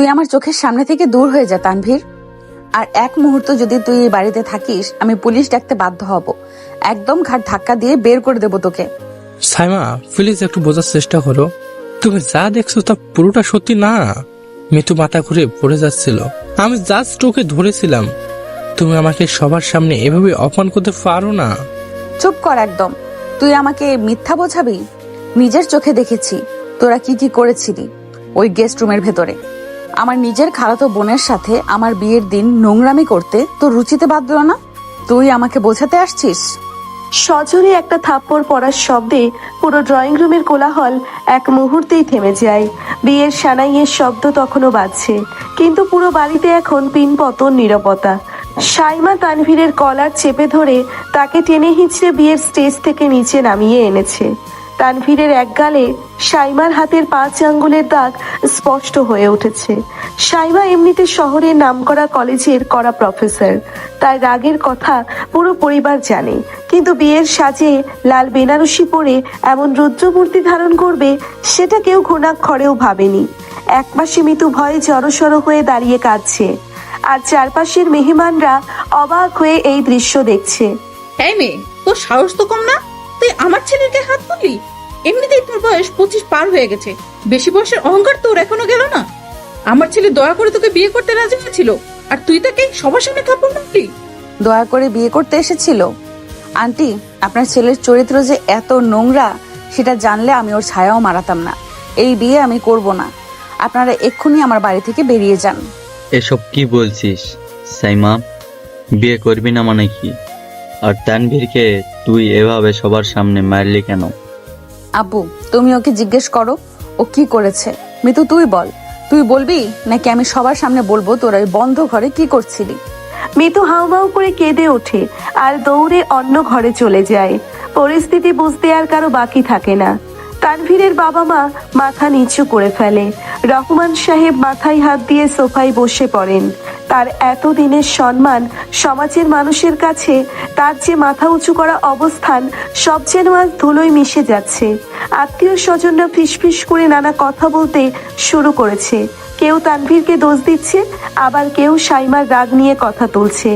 তুই আমার চোখের সামনে থেকে দূর হয়ে যা তানভীর। আর এক মুহূর্ত যদি তুই এই বাড়িতে থাকিস, আমি পুলিশ ডাকতে বাধ্য হব। একদম ঘাট ধাক্কা দিয়ে বের করে দেবো তোকে। সাইমা প্লিজ একটু বোঝার চেষ্টা করো, তুমি যা দেখছো তা পুরোটা সত্যি না। মিতু মাথা ঘুরে পড়ে যাচ্ছিল, আমি জাস্ট ওকে ধরেছিলাম। তুমি আমাকে সবার সামনে এভাবে অপমান করতে পারো না। চুপ কর একদম। তুই আমাকে মিথ্যা বোঝাবি? নিজের চোখে দেখেছি তোরা কি কি করেছিলি ওই গেস্ট রুমের ভেতরে। আমার নিজের খালাতো বোনের সাথে আমার বিয়ের দিন নোংরামি করতে তোর রুচিতে বাঁধলো না? তুই আমাকে বোঝাতে আসছিস? সজোরে একটা থাপ্পড় পড়ার শব্দে পুরো ড্রয়িং রুমের কোলাহল এক মুহূর্তেই থেমে যায়। বিয়ের সানাইয়ের শব্দ তখনও বাজছে, কিন্তু পুরো বাড়িতে এখন পিনপতন নীরবতা। সাইমা তানভীরের কলার চেপে ধরে তাকে টেনে হিঁচড়ে বিয়ের স্টেজ থেকে নিচে নামিয়ে এনেছে। তানভীরের এক গালে সাইমার হাতের 5 আঙ্গুলের দাগ স্পষ্ট হয়ে উঠেছে। সাইমা এমনিতে শহরের নামকরা কলেজের কড়া প্রফেসর, তার রাগের কথা পুরো পরিবার জানে। কিন্তু বিয়ের সাজে লাল বেনারসি পরে এমন রুদ্রমূর্তি ধারণ করবে সেটা কেউ ঘুণাক্ষরেও ভাবেনি। একপাশে মিতু ভয়ে জড়সড় হয়ে দাঁড়িয়ে কাঁদছে, আর চারপাশের মেহমানরা অবাক হয়ে এই দৃশ্য দেখছে। এই মেয়ে, তোর সাহস তো কম না? তুই আমার ছেলের গায়ে হাত তুললি? এমনিতেই তোর বয়স 25 পার হয়ে গেছে, বেশি বয়সের অহংকার তোর এখনো গেল না? আমার ছেলে দয়া করে তোকে বিয়ে করতে রাজি হয়েছিল, আর তুই তাকে সবার সামনে থাপ্পড় মারলি। দয়া করে বিয়ে করতে এসেছিল? আন্টি, আপনার ছেলের চরিত্র যে এত নোংরা সেটা জানলে আমি ওর ছায়াও মারাতাম না। এই বিয়ে আমি করব না। আপনারা এক্ষুনি আমার বাড়ি থেকে বেরিয়ে যান। এসব কি বলছিস সাইমা? বিয়ে করবি না মানে কি? আর তানভীরকে তুই এভাবে সবার সামনে মারলি কেন? আব্বু, তুমি ওকে জিজ্ঞেস করো ও কি করেছে। মিতু তুই বল, তুই বলবি নাকি আমি সবার সামনে বলবো তোরা ওই বন্ধ ঘরে কি করছিলি? মিতু হাউমাউ করে কেঁদে ওঠে আর দৌড়ে অন্য ঘরে চলে যায়। পরিস্থিতি বুঝতে আর কারো বাকি থাকে না। তানভীরের বাবা মা মাথা নিচু করে ফেলে। রহমান সাহেব মাথায় হাত দিয়ে সোফায় বসে পড়েন। তার এতদিনের সম্মান সমাজের মানুষের কাছে, তার যে মাথা উঁচু করা অবস্থান, সব যেন আজ ধুলোয় মিশে যাচ্ছে। আত্মীয় স্বজনরা ফিসফিস করে নানা কথা বলতে শুরু করেছে। কেউ তানভীরকে দোষ দিচ্ছে, আবার কেউ সাইমার রাগ নিয়ে কথা তুলছে।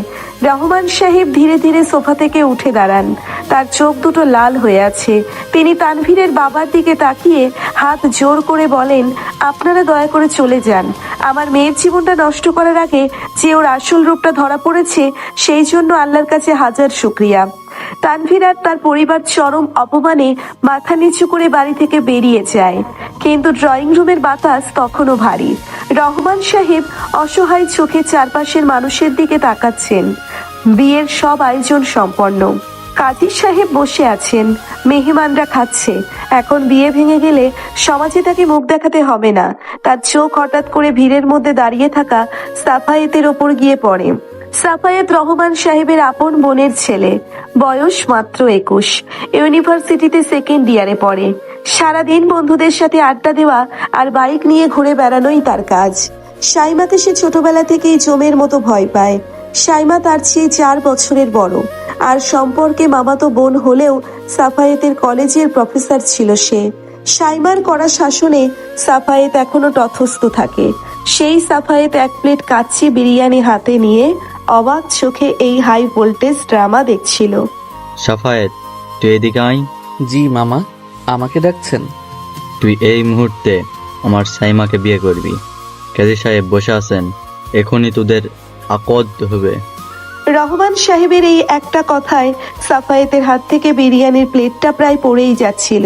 রহমান সাহেব ধীরে ধীরে সোফা থেকে উঠে দাঁড়ান। তার চোখ দুটো লাল হয়ে আছে। তিনি তানভীরের বাবার দিকে তাকিয়ে হাত জোর করে বলেন, আপনারা দয়া করে চলে যান। আমার মেয়ের জীবনটা নষ্ট করার আগে যে ওর আসল রূপটা ধরা পড়েছে, সেই জন্য আল্লাহর কাছে হাজার শুকরিয়া। তানভীর আর তার পরিবার চরম অপমানে মাথা নিচু করে বাড়ি থেকে বেরিয়ে যায়। কিন্তু ড্রয়িং রুমের বাতাস তখনও ভারী। রহমান সাহেব অসহায় চোখে চারপাশের মানুষের দিকে তাকাচ্ছেন। বিয়ের সব আয়োজন সম্পন্ন। কাজী সাহেব বসে আছেন, মেহমানরা খাচ্ছে। এখন বিয়ে ভেঙে গেলে সমাজে তাকে মুখ দেখাতে হবে না। তার চোখ হঠাৎ করে ভিড়ের মধ্যে দাঁড়িয়ে থাকা সাফায়েতের ওপর গিয়ে পড়ে। সাফায়েত রহমান সাহেবের আপন বোনের ছেলে, বয়স মাত্র 21, ইউনিভার্সিটিতে 2nd ইয়ারে পড়ে। সারাদিন বন্ধুদের সাথে আড্ডা দেওয়া আর বাইক নিয়ে ঘুরে বেড়ানোই তার কাজ। সাইমাকে সে ছোটবেলা থেকেই জমের মতো ভয় পায়। সাইমা তার চেয়ে 4 বছরের বড়, আর সম্পর্কে মামাতো বোন হলেও সাফায়েতের কলেজের প্রফেসর ছিল সে। সাইমার কড়া শাসনে সাফায়েত এখনো তথস্থ থাকে। সেই সাফায়েত 1 প্লেট কাচ্চি বিরিয়ানি হাতে নিয়ে অবাক চোখে এই হাই ভোল্টেজ ড্রামা দেখছিল। সাফায়েত, তুই এদিকে আয়। জি মামা, আমাকে ডাকছেন? তুই এই মুহূর্তে আমার সাইমাকে বিয়ে করবি। কাজী সাহেব বসে আছেন, এখনই তোদের আকদ হবে। রহমান সাহেবের এই একটা কথায় সাফায়েতের হাত থেকে বিরিয়ানির প্লেটটা প্রায় পড়েই যাচ্ছিল।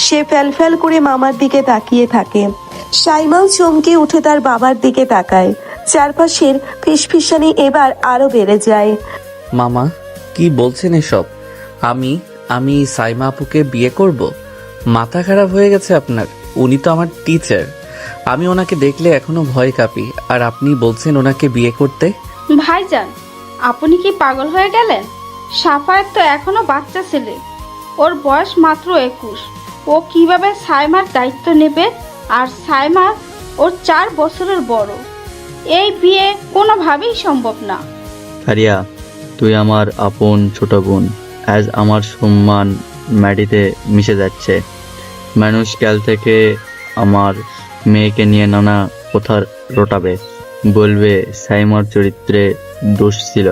সে ফ্যালফ্যাল করে মামার দিকে তাকিয়ে থাকে। সাইমাও চমকে উঠে তার বাবার দিকে তাকায়। চারপাশের ফিসফিসানি এবার আরো বেড়ে যায়। মামা, কি বলছেন এসব? আমি সাইমা আপুকে বিয়ে করব? মাথা খারাপ হয়ে গেছে আপনার? উনি তো আমার টিচার। আমি ওনাকে দেখলে এখনো ভয় কাঁপি, আর আপনি বলছেন ওনাকে বিয়ে করতে? ভাইজান, আপনি কি পাগল হয়ে গেলেন? সাফায়েত তো এখনো বাচ্চা ছেলে, ওর বয়স মাত্র 21। ও কিভাবে সাইমার দায়িত্ব নেবে? আর সাইমা ওর 4 বছরের বড়। এই বিয়ে কোনোভাবেই সম্ভব না। ফারিয়া, তুই আমার আপন ছোট বোন। আজ আমার সম্মান মাটিতে মিশে যাচ্ছে। মানুষ কাল থেকে আমার মেয়েকে নিয়ে নানা কথা রটাবে, বলবে সাইমার চরিত্রে দোষ ছিল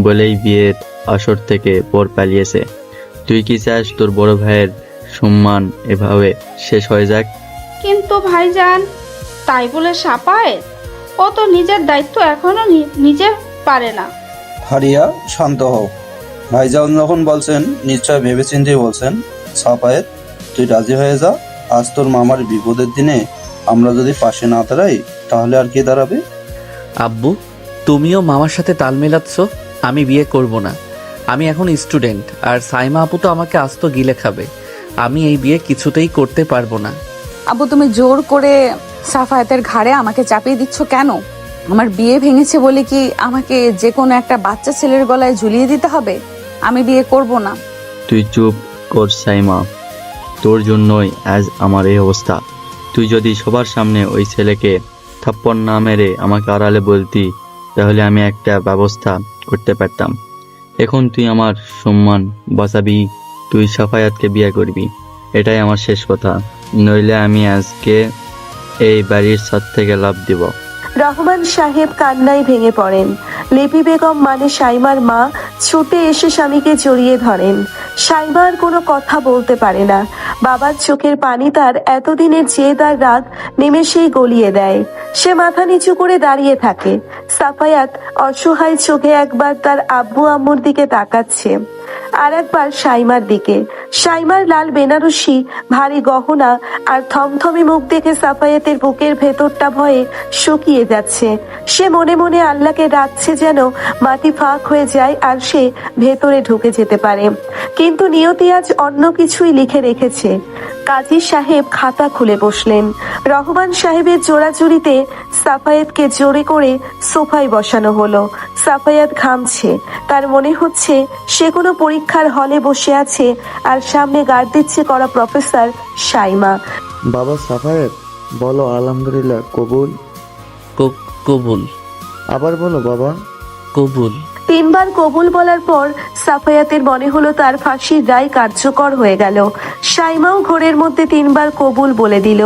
বলেই বিয়ের আসর থেকে পর পালিয়েছে। তুই কি চাস তোর বড় ভাইয়ের সম্মান এভাবে শেষ হয়ে যাক? কিন্তু ভাইজান, তাই বলে সাপায়েত? ও তো নিজের দায়িত্ব এখনো নিজে পারে না। ফারিয়া, শান্ত হও। ভাইজান যখন বলছেন নিশ্চয় ভেবেচিন্তেই বলছেন। সাফায়েত, তুই রাজি হয়ে যা। আজ তোর মামার বিপদের দিনে আমরা যদি পাশে না দাঁড়াই তাহলে আর কে দাঁড়াবে? আব্বু, তুমিও মামার সাথে তাল মেলাচ্ছ। আমি বিয়ে করব না। আমি এখন স্টুডেন্ট, আর সাইমা আপু তো আমাকে আস্ত গিলে খাবে। আমি এই বিয়ে কিছুতেই করতে পারবো না। আব্বু, তুমি জোর করে সাফায়াতের ঘাড়ে আমাকে চাপিয়ে দিচ্ছ কেন? আমার বিয়ে ভেঙেছে বলে কি আমাকে যে কোনো একটা বাচ্চা ছেলের গলায় ঝুলিয়ে দিতে হবে? আমি বিয়ে করব না। তুই চুপ কর সাইমা, তোর জন্যই আজ আমার এই অবস্থা। তুই যদি সবার সামনে ওই ছেলেকে থাপ্পড় না মেরে আমাকে আড়ালে বলতি তাহলে আমি একটা ব্যবস্থা করতে পারতাম। এখন তুই আমার সম্মান বাঁচাবি, তুই সাফায়াতকে বিয়ে করবি, এটাই আমার শেষ কথা। নইলে আমি আজকে এই বাড়ির ছাদ থেকে লাফ দিব। রহমান সাহেব কান্নায় ভেঙে পড়েন। লিপি বেগম মানে সাইমার মা ছুটে এসে স্বামীকে জড়িয়ে ধরেন। সাইমা আর কোনো কথা বলতে পারে না। বাবার চোখের পানি তার এতদিনের জেদ আর রাগ নিমেষেই গলিয়ে দেয়। সে মাথা নিচু করে দাঁড়িয়ে থাকে। সাফায়াত অসহায় চোখে একবার তার আব্বু আম্মুর দিকে তাকাচ্ছে, আর একবার সাইমার দিকে। সাইমার লাল বেনারসি ভারী গহনা আর থমথমে মুখ দেখে সাফায়াতের বুকের ভেতরটা ভয়ে শুকিয়ে যাচ্ছে। সে মনে মনে আল্লাহকে ডাকছে যেন মাটি ফাঁক হয়ে যায় আর সে ভেতরে ঢুকে যেতে পারে। কিন্তু নিয়তি আজ অন্য কিছুই লিখে রেখেছে। কাজী সাহেব খাতা খুলে বসলেন। রহমান সাহেবের জোড়াজুড়িতে সাফায়েতকে জোরে করে সোফায় বসানো হলো। সাফায়াত ঘামছে। তার মনে হচ্ছে সে কোনো পরীক্ষার হলে বসে আছে আর সামনে গার্ড দিচ্ছে করা প্রফেসর সাইমা। বাবা সাফায়েত, বলো আলহামদুলিল্লাহ কবুল। কবুল। আবার বলো বাবা। কবুল। 3 বার কবুল বলার পর সাফায়াতের মনে হলো তার ফাঁসির রায় কার্যকর হয়ে গেল। সাইমাও ঘোরের মধ্যে 3 বার কবুল বলে দিল।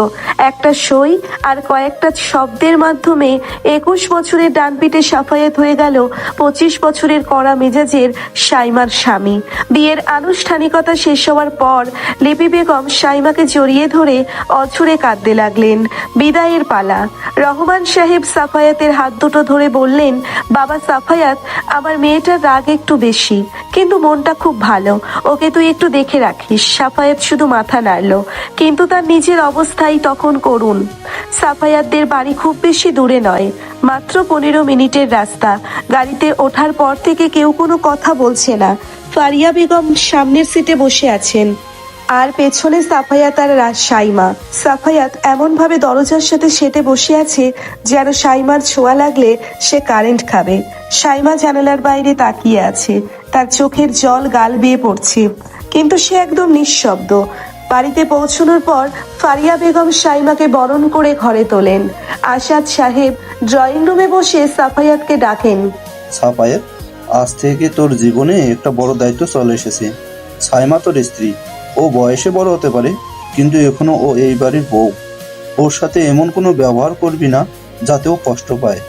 একটা সই আর কয়েকটা শব্দের মাধ্যমে 21 বছরের ডানপিটে সাফায়াত হয়ে গেল 25 বছরের কড়া মেজাজের সাইমার স্বামী। বিয়ের আনুষ্ঠানিকতা শেষ হওয়ার পর লিপি বেগম সাইমাকে জড়িয়ে ধরে অঝরে কাঁদতে লাগলেন। বিদায়ের পালা। রহমান সাহেব সাফায়াতের হাত দুটো ধরে বললেন, বাবা সাফায়াত, আমার মেয়েটার রাগ একটু বেশি, কিন্তু মনটা খুব ভালো। ওকে তুই একটু দেখে রাখিস। সাফায়াত শুধু মাথা নাড়ল, কিন্তু তার নিজের অবস্থাই তখন করুণ। সাফায়াতদের বাড়ি খুব বেশি দূরে নয়, মাত্র 15 মিনিটের রাস্তা। গাড়িতে ওঠার পর থেকে কেউ কোনো কথা বলছে না। ফারিয়া বেগম সামনের সিটে বসে আছেন, আর পেছনে সাফায়াত আর সাইমা। সাফায়াত এমন ভাবে দরজার সাথে সেটে বসে আছে যেন সাইমার ছোঁয়া লাগলে সে কারেন্ট খাবে। সাইমা জানালার বাইরে তাকিয়ে আছে, তার চোখের জল গাল বেয়ে পড়ছে, কিন্তু সে একদম নিঃশব্দ। বাড়িতে পৌঁছানোর পর ফারিয়া বেগম সাইমাকে বরণ করে ঘরে তোলেন। আসাদ সাহেব ড্রয়িং রুমে বসে সাফায়াতকে ডাকেন। সাফায়েত, আজ থেকে তোর জীবনে একটা বড় দায়িত্ব চলে এসেছে। সাইমা তোর স্ত্রী, ও বয়সে বড় হতে পারে, কিন্তু এখনো ও এই বাড়ির বউ। ওর সাথে এমন কোনো ব্যবহার করবি না যাতে ও কষ্ট পায়।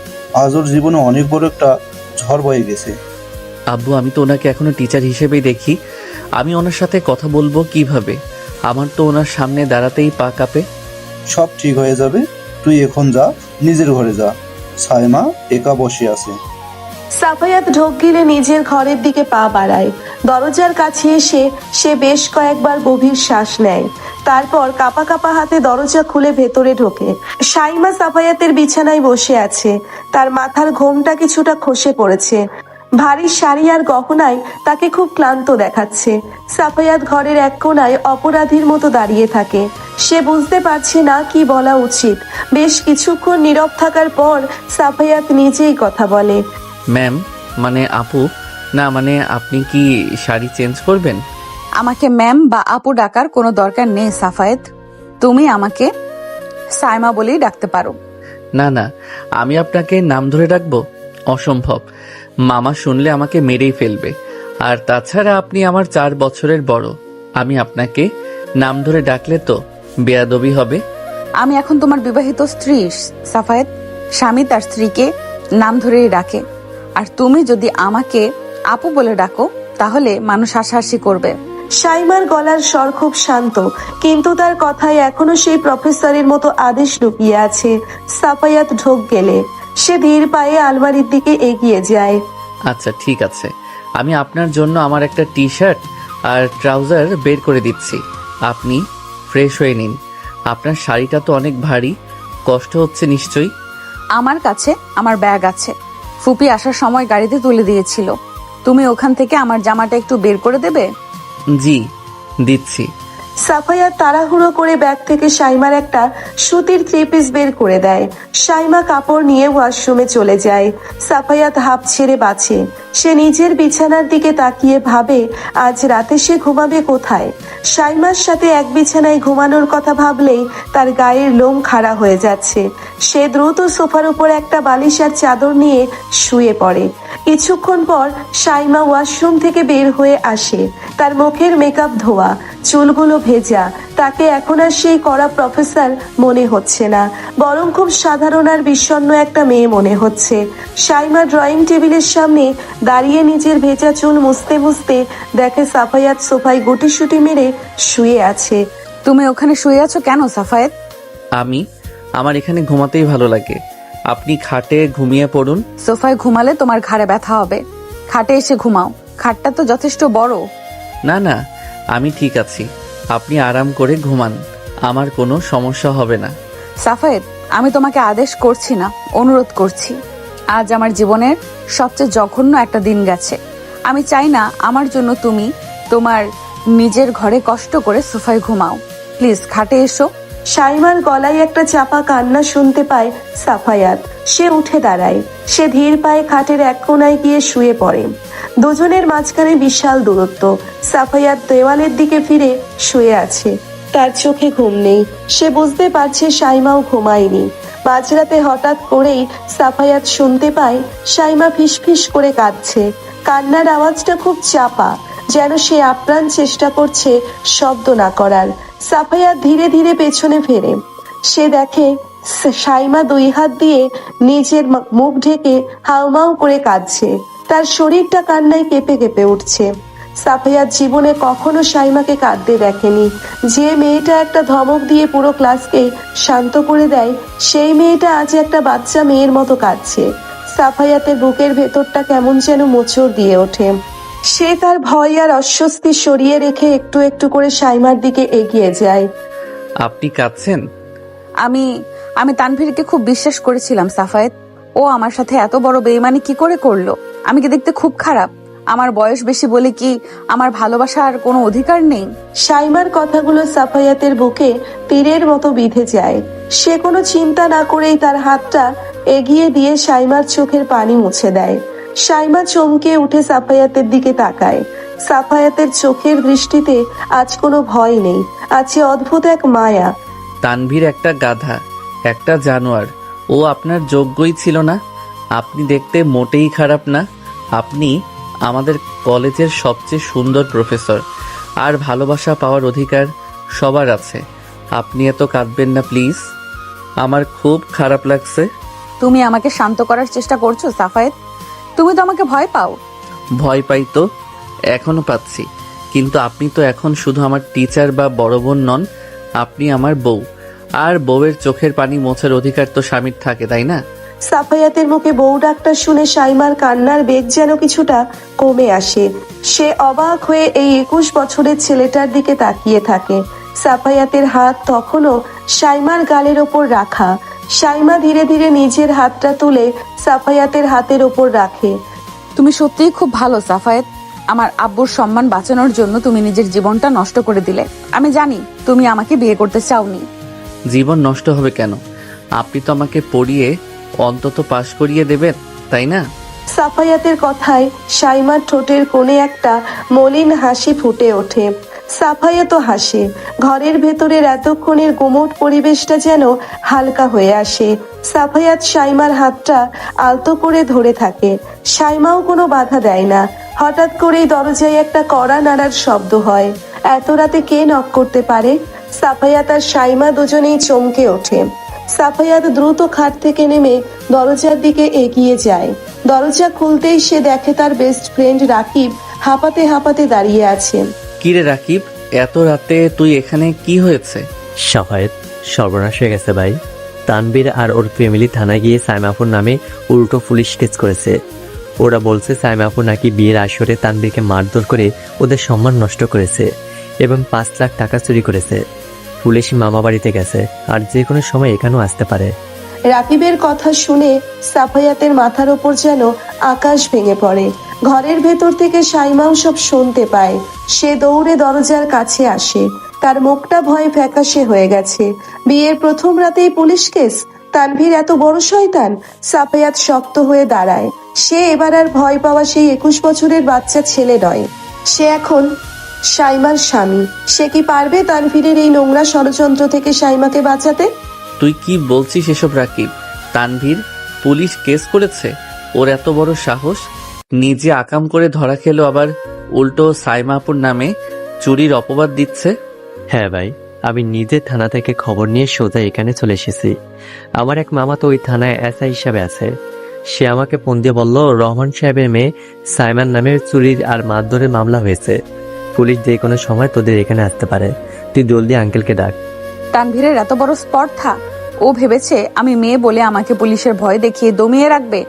আজ ওর জীবনে অনেক বড় একটা ঝড় বয়ে গেছে। আব্বু, আমি তো ওনাকে এখনো টিচার হিসেবেই দেখি। আমি ওনার সাথে কথা বলবো কিভাবে? আমার তো ওনার সামনে দাঁড়াতেই পা কাঁপে। সব ঠিক হয়ে যাবে, তুই এখন যা, নিজের ঘরে যা। সাইমা একা বসে আছে। সাফায়াত ঢোক গিলে নিজের ঘরের দিকে পা বাড়ায়। দরজার কাছে এসে সে বেশ কয়েকবার গভীর শ্বাস নেয়, তারপর কাপা কাপা হাতে দরজা খুলে ভেতরে ঢোকে। সাইমা সাফায়াতের বিছানায় বসে আছে। তার মাথার ঘোমটা কিছুটা খসে পড়েছে। ভারী শাড়ি আর গহনায় তাকে খুব ক্লান্ত দেখাচ্ছে। সাফায়াত ঘরের এক কোণায় অপরাধীর মতো দাঁড়িয়ে থাকে। সে বুঝতে পারছে না কি বলা উচিত। বেশ কিছুক্ষণ নীরব থাকার পর সাফায়াত নিজেই কথা বলে। ম্যাম, মানে আপু, না মানে আপনি কি শাড়ি চেঞ্জ করবেন? আমাকে ম্যাম বা আপু ডাকার কোনো দরকার নেই সাফায়েত। তুমি আমাকে সাইমা বলেই ডাকতে পারো। না না, আমি আপনাকে নাম ধরে ডাকবো? অসম্ভব। মামা শুনলে আমাকে মেরেই ফেলবে। আর তাছাড়া আপনি আমার 4 বছরের বড়। আমি আপনাকে নাম ধরে ডাকলে তো বেয়াদবি হবে। আমি এখন তোমার বিবাহিত স্ত্রী সাফায়েত। স্বামী তার স্ত্রীকে নাম ধরেই ডাকে, আর তুমি যদি আমাকে আপু বলে ডাকো তাহলে মানুষ হাসাহাসি করবে। সাইমার গলার স্বর খুব শান্ত, কিন্তু তার কথায় এখনো সেই প্রফেসরের মতো আদেশ লুকিয়ে আছে। সাফায়াত ঢোক গেলে সে ধীর পায়ে আলমারির দিকে এগিয়ে যায়। আচ্ছা ঠিক আছে, আমি আপনার জন্য আমার একটা টি শার্ট আর ট্রাউজার বের করে দিচ্ছি, আপনি ফ্রেশ হয়ে নিন। আপনার শাড়িটা তো অনেক ভারী, কষ্ট হচ্ছে নিশ্চয়ই। আমার কাছে আমার ব্যাগ আছে, ফুপি আসার সময় গাড়িতে তুলে দিয়েছিল। তুমি ওখান থেকে আমার জামাটা একটু বের করে দেবে? জি দিচ্ছি। সাফায়াত তাড়াহুড়ো করে ব্যাগ থেকে সাইমার একটা সুতির থ্রি পিস বের করে দেয়। সাইমা কাপড় নিয়ে ওয়াশরুমে চলে যায়। সাফায়াত হাঁপ ছেড়ে বাঁচে। সে নিজের বিছানার দিকে তাকিয়ে ভাবে আজ রাতে সে ঘুমাবে কোথায়। সাইমার সাথে এক বিছানায় ঘুমানোর কথা ভাবলেই তার গায়ের লোম খাড়া হয়ে যাচ্ছে। সে দ্রুত সোফার উপর একটা বালিশ আর চাদর নিয়ে শুয়ে পড়ে। কিছুক্ষণ পর সাইমা ওয়াশরুম থেকে বের হয়ে আসে। তার মুখের মেকআপ ধোয়া, চুলগুলো ভেজা। তাকে এখন আর সেই কড়া প্রফেসর মনে হচ্ছে না, বরং খুব সাধারণ আর বিষণ্ণ একটা মেয়ে মনে হচ্ছে। সাইমা ড্রয়িং টেবিলের সামনে দাঁড়িয়ে নিজের ভেজা চুল মুছতে মুছতে দেখে সাফায়াত সোফায় গুটিসুটি মেরে শুয়ে আছে। তুমি ওখানে শুয়ে আছো কেন সাফায়েত? আমার এখানে ঘুমাতেই ভালো লাগে, আপনি খাটে ঘুমিয়ে পড়ুন। সোফায় ঘুমালে তোমার ঘাড়ে ব্যথা হবে, খাটে এসে ঘুমাও। খাটটা তো যথেষ্ট বড়। না না, আমি ঠিক আছি, আপনি আরাম করে ঘুমান, আমার কোনো সমস্যা হবে না। সাফায়েত, আমি তোমাকে আদেশ করছি না, অনুরোধ করছি। আজ আমার জীবনের সবচেয়ে জঘন্য একটা দিন গেছে। আমি চাই না আমার জন্য তুমি তোমার নিজের ঘরে কষ্ট করে সোফায় ঘুমাও। প্লিজ খাটে এসো। সাইমার গলায় একটা চাপা কান্না শুনতে পায় সাফায়াত। সে উঠে দাঁড়ায়। সে ধীর পায়ে খাটের এক কোণায় গিয়ে শুয়ে পড়ে। দুজনের মাঝখানে বিশাল দূরত্ব। সাফায়াত দেওয়ালের দিকে ফিরে শুয়ে আছে। তার চোখে ঘুম নেই। সে বুঝতে পারছে সাইমাও ঘুমায়নি। মাঝরাতে হঠাৎ করেই সাফায়াত শুনতে পায় সাইমা ফিসফিস করে কাঁদছে। কান্নার আওয়াজটা খুব চাপা, যেন সে আপ্রাণ চেষ্টা করছে শব্দ না করার। সাফায়াত ধীরে ধীরে পেছনে ফেরে। সে দেখে সাইমা দুই হাত দিয়ে নিজের মুখ ঢেকে হাউমাউ করে কাঁদছে। তার শরীরটা কান্নায় কেঁপে কেঁপে উঠছে। সাফায়াত জীবনে কখনো সাইমাকে কাঁদতে দেখেনি। যে মেয়েটা একটা ধমক দিয়ে পুরো ক্লাসকে শান্ত করে দেয়, সেই মেয়েটা আজ একটা বাচ্চা মেয়ের মতো কাঁদছে। সাফায়াতের বুকের ভেতরটা কেমন যেন মোচড় দিয়ে ওঠে। সে তার ভয় আর অস্বস্তি সরিয়ে রেখে একটু একটু করে সাইমার দিকে এগিয়ে যায়। আপনি কাঁদছেন? আমি তানভীরকে খুব বিশ্বাস করেছিলাম সাফায়েত। ও আমার সাথে এত বড় বেইমানি কি করে করলো? আমি কি দেখতে খুব খারাপ? আমার বয়স বেশি বলে কি আমার ভালোবাসার কোনো অধিকার নেই? সাইমার কথাগুলো সাফায়াতের বুকে তীরের মতো বিঁধে যায়। সে কোনো চিন্তা না করেই তার হাতটা এগিয়ে দিয়ে সাইমার চোখের পানি মুছে দেয়। সাইমা চমকে উঠে সাফায়াতের দিকে তাকায়। সাফায়াতের চোখের দৃষ্টিতে আজ কোনো ভয় নেই, আছে অদ্ভুত এক মায়া। তানভীর একটা গাধা, একটা জানোয়ার, ও আপনার যোগ্যই ছিল না। আপনি দেখতে মোটেই খারাপ না। আপনি আমাদের কলেজের সবচেয়ে সুন্দর প্রফেসর, আর ভালোবাসা পাওয়ার অধিকার সবার আছে। আপনি এত কাঁদবেন না প্লিজ, আমার খুব খারাপ লাগছে। তুমি আমাকে শান্ত করার চেষ্টা করছো সাফায়েত? তুমি তো আমাকে ভয় পাও। ভয় পাই তো, এখনো পাচ্ছি, কিন্তু আপনি তো এখন শুধু আমার টিচার বা বড় বোন নন, আপনি আমার বউ, আর বউয়ের চোখের পানি মোছার অধিকার তো স্বামীর থাকে, তাই না? সাফায়াতের মুখে বউ ডাকটা শুনে সাইমার কান্নার বেগ যেন কিছুটা কমে আসে। সে অবাক হয়ে এই 21 বছরের ছেলেটার দিকে তাকিয়ে থাকে। সাফায়াতের হাত তখনও সাইমার গালের ওপর রাখা। সাইমা ধীরে ধীরে নিজের হাতটা তুলে সাফায়াতের হাতের ওপর রাখে। তুমি সত্যিই খুব ভালো সাফায়েত। আমার আব্বুর সম্মান বাঁচানোর জন্য তুমি নিজের জীবনটা নষ্ট করে দিলে। আমি জানি তুমি আমাকে বিয়ে করতে চাওনি। জীবন নষ্ট হবে কেন? আপনি তো আমাকে পড়িয়ে অন্তত পাশ করিয়ে দেবেন, তাই না? সাফায়াতের কথায় সাইমার ঠোঁটের কোণে একটা মলিন হাসি ফুটে ওঠে। সাফায়াতও হাসে। ঘরের ভেতরের এতক্ষণের গুমোট পরিবেশটা যেন হালকা হয়ে আসে। সাফায়াত সাইমার হাতটা আলতো করে ধরে থাকে। সাইমাও কোনো বাধা দেয় না। হঠাৎ করেই দরজায় একটা কড়া নাড়ার শব্দ হয়। এত রাতে কে নক করতে পারে? সাফায়াত আর সাইমা দুজনেই চমকে ওঠে। সাফায়াত দ্রুত খাট থেকে নেমে দরজার দিকে এগিয়ে যায়। দরজা খুলতেই সে দেখে তার বেস্ট ফ্রেন্ড রাকিব হাঁপাতে হাঁপাতে দাঁড়িয়ে আছে। কিরে রাকিব, এত রাতে তুই এখানে, কি হয়েছে? শাফায়েত, সর্বনাশ হয়ে গেছে ভাই। তানবীর আর ওর ফ্যামিলি থানায় গিয়ে সাইমাপুর নামে উল্টো পুলিশ কেস করেছে। ওরা বলছে সাইমাপুর নাকি বিয়ের আসরে তানবীরকে মারধর করে ওদের সম্মান নষ্ট করেছে এবং 5 লাখ টাকা চুরি করেছে। পুলিশ মামা বাড়িতে গেছে আর যে কোনো সময় এখানেও আসতে পারে। রাকিবের কথা শুনে সাফায়াতের মাথার ওপর যেন আকাশ ভেঙে পড়ে। ঘরের ভেতর থেকে সাইমাও সব শুনতে পায়। সে দৌড়ে দরজার কাছে আসে। তার মুখটা ভয়ে ফ্যাকাশে হয়ে গেছে। বিয়ের প্রথম রাতেই পুলিশ কেস, তানভীর এত বড় শয়তান। সাফায়াত শক্ত হয়ে দাঁড়ায়। সে এবার আর ভয় পাওয়া সেই 21 বছরের বাচ্চা ছেলে নয়। সে এখন সাইমার স্বামী। সে কি পারবে তানভীরের এই নোংরা ষড়যন্ত্র থেকে সাইমাকে বাঁচাতে? তুই কি বলছিস এসব রাকিব? তানভীর পুলিশ কেস করেছে? ওর এত বড় সাহস! নিজে আকাম করে ধরা খেলো, আবার উল্টো সাইমাপুর নামে চুরির অপবাদ দিচ্ছে। হ্যাঁ ভাই, আমি নিজে থানা থেকে খবর নিয়ে সোজা এখানে চলে এসেছি। আমার এক মামা তো ওই থানায় এসআই হিসাবে আছে। সে আমাকে ফোন দিয়ে বলল রহমান সাহেবের মেয়ে সাইমান নামে চুরির আর মারধরের মামলা হয়েছে। পুলিশ যে কোনো সময় তোদের এখানে আসতে পারে। তুই জলদি আঙ্কেলকে ডাক। তানভীরের এত বড় স্পর্ধা! ও ভেবেছে আমি মেয়ে বলে আমাকে পুলিশের ভয় দেখিয়ে দমিয়ে রাখবে।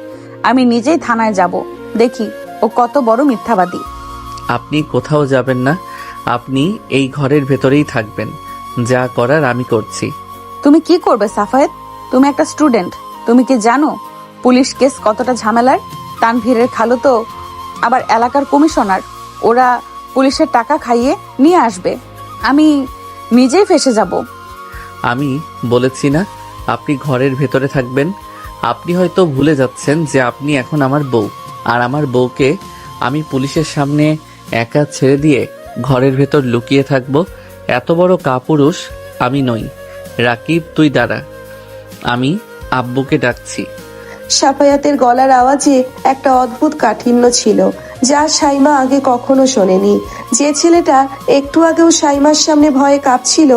আমি নিজেই থানায় যাব, দেখি ও কত বড় মিথ্যাবাদী। আপনি কোথাও যাবেন না, আপনি এই ঘরের ভেতরেই থাকবেন। যা করার আমি করছি। তুমি কি করবে সাফায়েত? তুমি একটা স্টুডেন্ট। তুমি কি জানো পুলিশ কেস কতটা ঝামেলার? তানভীরের খালু তো আবার এলাকার কমিশনার। ওরা পুলিশের টাকা খাইয়ে নিয়ে আসবে। আমি নিজেই ফেসে যাব। আমি বলেছি না আপনি ঘরের ভেতরে থাকবেন? আপনি হয়তো ভুলে যাচ্ছেন যে আপনি এখন আমার বউ, আর আমার বউকে আমি পুলিশের সামনে একা ছেড়ে দিয়ে ঘরের ভেতর লুকিয়ে থাকবো? এত বড় কাপুরুষ আমি নই। রাকিব, তুই দাঁড়া, আমি আব্বুকে ডাকছি। সাফায়াতের গলার আওয়াজে একটা অদ্ভুত কাঠিন্য ছিল, যা সাইমা আগে কখনো শোনেনি। যে ছেলেটা একটু আগেও সাইমার সামনে ভয়ে কাঁপছিল,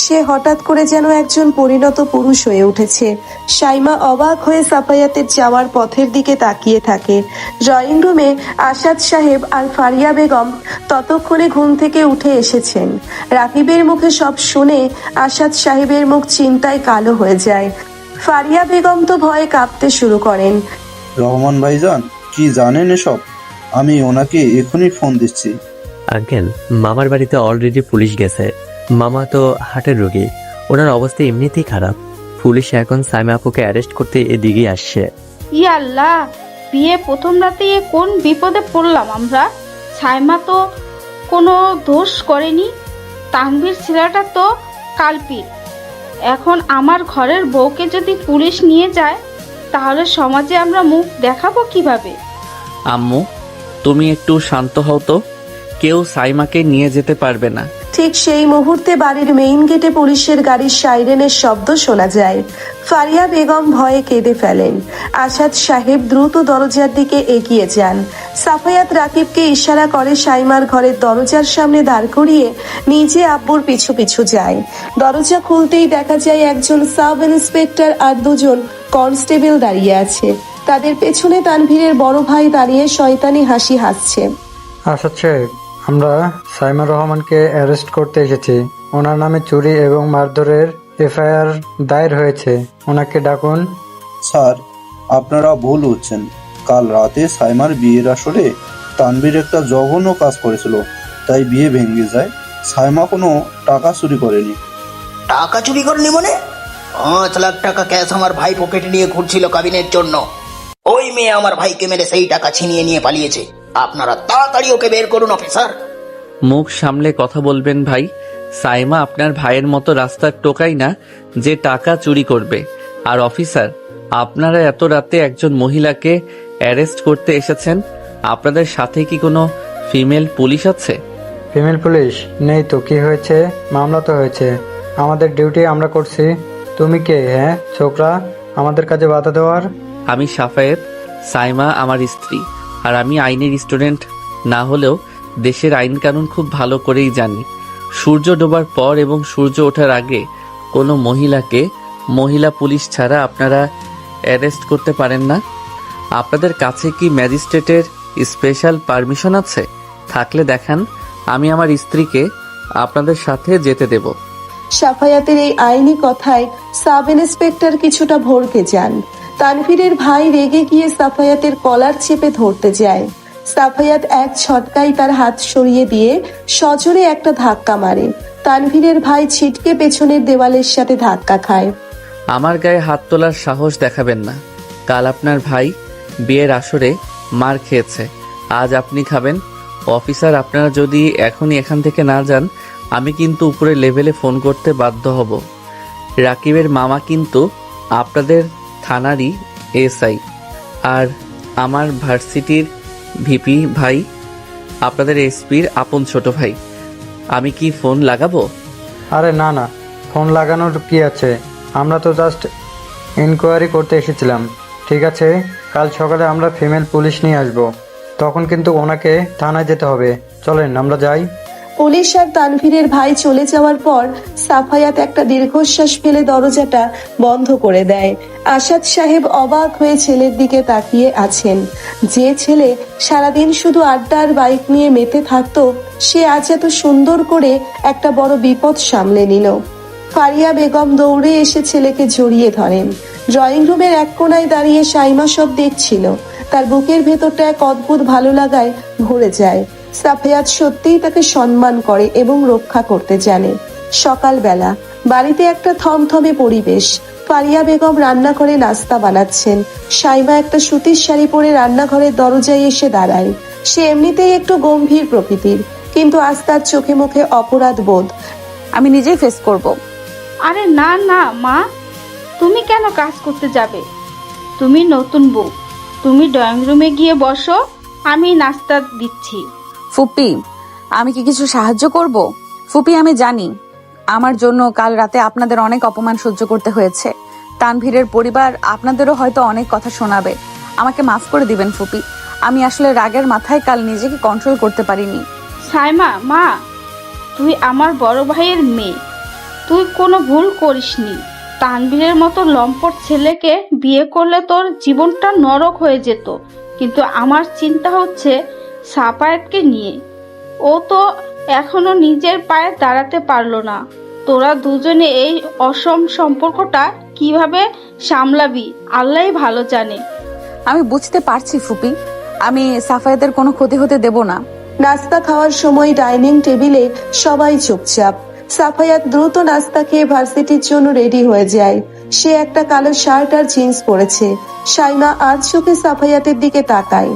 সে হঠাৎ করে যেন একজন পরিণত পুরুষ হয়ে উঠেছে। সাইমা অবাক হয়ে সাফায়াতের যাওয়ার পথের দিকে তাকিয়ে থাকে। ড্রয়িং রুমে আসাদ সাহেব আর ফারিয়া বেগম ততক্ষণে ঘুম থেকে উঠে এসেছেন। রাকিবের মুখে সব শুনে আসাদ সাহেবের মুখ চিন্তায় কালো হয়ে যায়। ফারিয়া বেগম তো ভয়ে কাঁপতে শুরু করেন। রহমান ভাইজান কি জানেন এসব? আমি ওনাকে এখনই ফোন দিচ্ছি। আঙ্কেল, মামার বাড়িতে অলরেডি পুলিশ গেছে। মামা তো হার্টের রোগী, ওনার অবস্থা এমনিতেই খারাপ। পুলিশ এখন সাইমা আপুকে অ্যারেস্ট করতে এদিকে আসছে। ইয়াল্লাহ, বিয়ে প্রথম রাতে কোন বিপদে পড়লাম আমরা। সাইমা তো কোনো দোষ করেনি। তানভীর ছেলেটা তো কালপিট। এখন আমার ঘরের বউকে যদি পুলিশ নিয়ে যায়, তাহলে সমাজে আমরা মুখ দেখাবো কিভাবে? আম্মু, তুমি একটু শান্ত হও তো। কেউ সাইমাকে নিয়ে যেতে পারবে না। ঠিক সেই মুহূর্তে বাড়ির মেইন গেটে পুলিশের গাড়ির সাইরেনের শব্দ শোনা যায়। ফারিয়া বেগম ভয়ে কেঁদে ফেলেন। আসাদ সাহেব দ্রুত দরজার দিকে এগিয়ে যান। সাফায়াত রাকিবকে ইশারা করে সাইমার ঘরের দরজার সামনে দাঁড় করিয়ে নিজে আব্বুর পিছু পিছু যায়। দরজা খুলতেই দেখা যায় একজন সাব ইন্সপেক্টর আর দুজন কনস্টেবল দাঁড়িয়ে আছে। তাদের পেছনে তানভীরের বড় ভাই দাঁড়িয়ে শয়তানি হাসি হাসছে। আসাদ সাহেব, আমরা সাইমা রহমানকে অ্যারেস্ট করতে এসেছি। ওনার নামে চুরি এবং মারধরের এফআইআর দায়ের হয়েছে। ওনাকে ডাকুন। স্যার, আপনারা ভুল হচ্ছেন। কাল রাতে সাইমার বিয়ের আসরে তানভীর একটা জঘন্য কাজ করেছিল, তাই বিয়ে ভেঙে যায়। সাইমা কোনো টাকা চুরি করেনি। টাকা চুরি করেনি মানে? 5 লাখ টাকা ক্যাশ আমার ভাই পকেটে নিয়ে ঘুরছিল কাবিনের জন্য। ওই মেয়ে আমার ভাইকে মেরে সেই টাকা ছিনিয়ে নিয়ে পালিয়েছে। আপনারা তাড়াতাড়ি ওকে বের করুন অফিসার। মুখ সামলে কথা বলবেন ভাই। সাইমা আপনার ভাইয়ের মতো রাস্তার টোকাই না যে টাকা চুরি করবে। আর অফিসার, আপনারা এত রাতে একজন মহিলাকে অ্যারেস্ট করতে এসেছেন। আপনাদের সাথে কি কোনো ফিমেল পুলিশ আছে? ফিমেল পুলিশ নেই তো কি হয়েছে? মামলা তো হয়েছে। আমাদের ডিউটি আমরা করছি। তুমি কে? হ্যাঁ ছোকরা, আমাদের কাজে বাধা দেওয়ার? আমি সাফায়েত, সাইমা আমার স্ত্রী। আর আমি আইনের স্টুডেন্ট না হলেও দেশের আইন কানুন খুব ভালো করেই জানি। সূর্য ডোবার পর এবং সূর্য ওঠার আগে কোনো মহিলাকে মহিলা পুলিশ ছাড়া আপনারা অ্যারেস্ট করতে পারেন না? আপনাদের কাছে কি ম্যাজিস্ট্রেটের স্পেশাল পারমিশন আছে? থাকলে দেখান, আমি আমার স্ত্রীকে আপনাদের সাথে যেতে দেব। সাফায়াতের এই আইনি কথায় সাব ইন্সপেক্টর কিছুটা ভড়কে যান। তানভীরের ভাই রেগে গিয়ে সাফায়াতের কলার চেপে ধরতে যায়। সাফায়াত এক ঝটকায় তার হাত সরিয়ে দিয়ে সজোরে একটা ধাক্কা মারে। তানভীরের ভাই ছিটকে পেছনের দেওয়ালের সাথে ধাক্কা খায়। আমার গায়ে হাত তোলার সাহস দেখাবেন না। কাল আপনার ভাই বিয়ের আসরে মার খেয়েছে, আজ আপনি খাবেন। অফিসার, আপনারা যদি এখনই এখান থেকে না যান, আমি কিন্তু উপরের লেভেলে ফোন করতে বাধ্য হব। রাকিবের মামা কিন্তু আপনাদের থানারই এসআই, আর আমার ভার্সিটির ভিপি ভাই আপনাদের এসপির আপন ছোট ভাই। আমি কি ফোন লাগাবো? আরে না না, ফোন লাগানোর কি আছে, আমরা তো জাস্ট ইনকোয়ারি করতে এসেছিলাম। ঠিক আছে, কাল সকালে আমরা ফিমেল পুলিশ নিয়ে আসব, তখন কিন্তু ওনাকে থানায় যেতে হবে। চলেন আমরা যাই। পুলিশ আর তানভীরের ভাই চলে যাওয়ার পর সাফায়াত একটা দীর্ঘশ্বাস ফেলে দরজাটা বন্ধ করে দেয়। আসাদ সাহেব অবাক হয়ে ছেলের দিকে তাকিয়ে আছেন। যে ছেলে সারাদিন শুধু আড্ডা আর বাইক নিয়ে মেতে থাকতো, সে আজ এত সুন্দর করে একটা বড় বিপদ সামলে নিল। ফারিয়া বেগম দৌড়ে এসে ছেলেকে জড়িয়ে ধরেন। ড্রয়িং রুমের এক কোনায় দাঁড়িয়ে সাইমা সব দেখছিল। তার বুকের ভেতরটা এক অদ্ভুত ভালো লাগায় ভরে যায়। সাফায়াত সত্যিই তাকে সম্মান করে এবং রক্ষা করতে জানে। সকালবেলা বাড়িতে একটা থমথমে পরিবেশ। ফারিয়া বেগম রান্নাঘরে নাস্তা বানাচ্ছেন। সাইমা একটা সুতির শাড়ি পরে রান্নাঘরের দরজায় এসে দাঁড়ায়। সে এমনিতেই একটু গম্ভীর প্রকৃতির, কিন্তু আজ তার চোখে মুখে অপরাধ বোধ। আমি নিজেই ফেস করব। আরে না না মা, তুমি কেন কাজ করতে যাবে? তুমি নতুন বউ, তুমি ড্রয়িং রুমে গিয়ে বসো, আমি নাস্তা দিচ্ছি। ফুপি, আমি কি কিছু সাহায্য করব? ফুপি, আমি জানি আমার জন্য কাল রাতে আপনাদের অনেক অপমান সহ্য করতে হয়েছে। তানভীরের পরিবার আপনাদেরও হয়তো অনেক কথা শোনাবে। আমাকে মাফ করে দিবেন ফুপি। আমি আসলে রাগের মাথায় কাল নিজেকে কন্ট্রোল করতে পারিনি। সাইমা মা, তুই আমার বড় ভাইয়ের মেয়ে, তুই কোনো ভুল করিসনি। তানভীরের মতো লম্পট ছেলেকে বিয়ে করলে তোর জীবনটা নরক হয়ে যেত। কিন্তু আমার চিন্তা হচ্ছে সাফায়াতকে নিয়ে। ও তো এখনো নিজের পায়ে দাঁড়াতে পারলো না। তোরা দুজনে এই অসম সম্পর্কটা কিভাবে সামলাবি আল্লাহই ভালো জানে। আমি বুঝতে পারছি ফুপি, আমি সাফায়াতের কোনো ক্ষতি হতে দেব না। নাস্তা খাওয়ার সময় ডাইনিং টেবিলে সবাই চুপচাপ। সাফায়াত দ্রুত নাস্তা খেয়ে ভার্সিটির জন্য রেডি হয়ে যায়। সে একটা কালো শার্ট আর জিন্স পরেছে। সাইমা আজ চোখে সাফায়াতের দিকে তাকায়।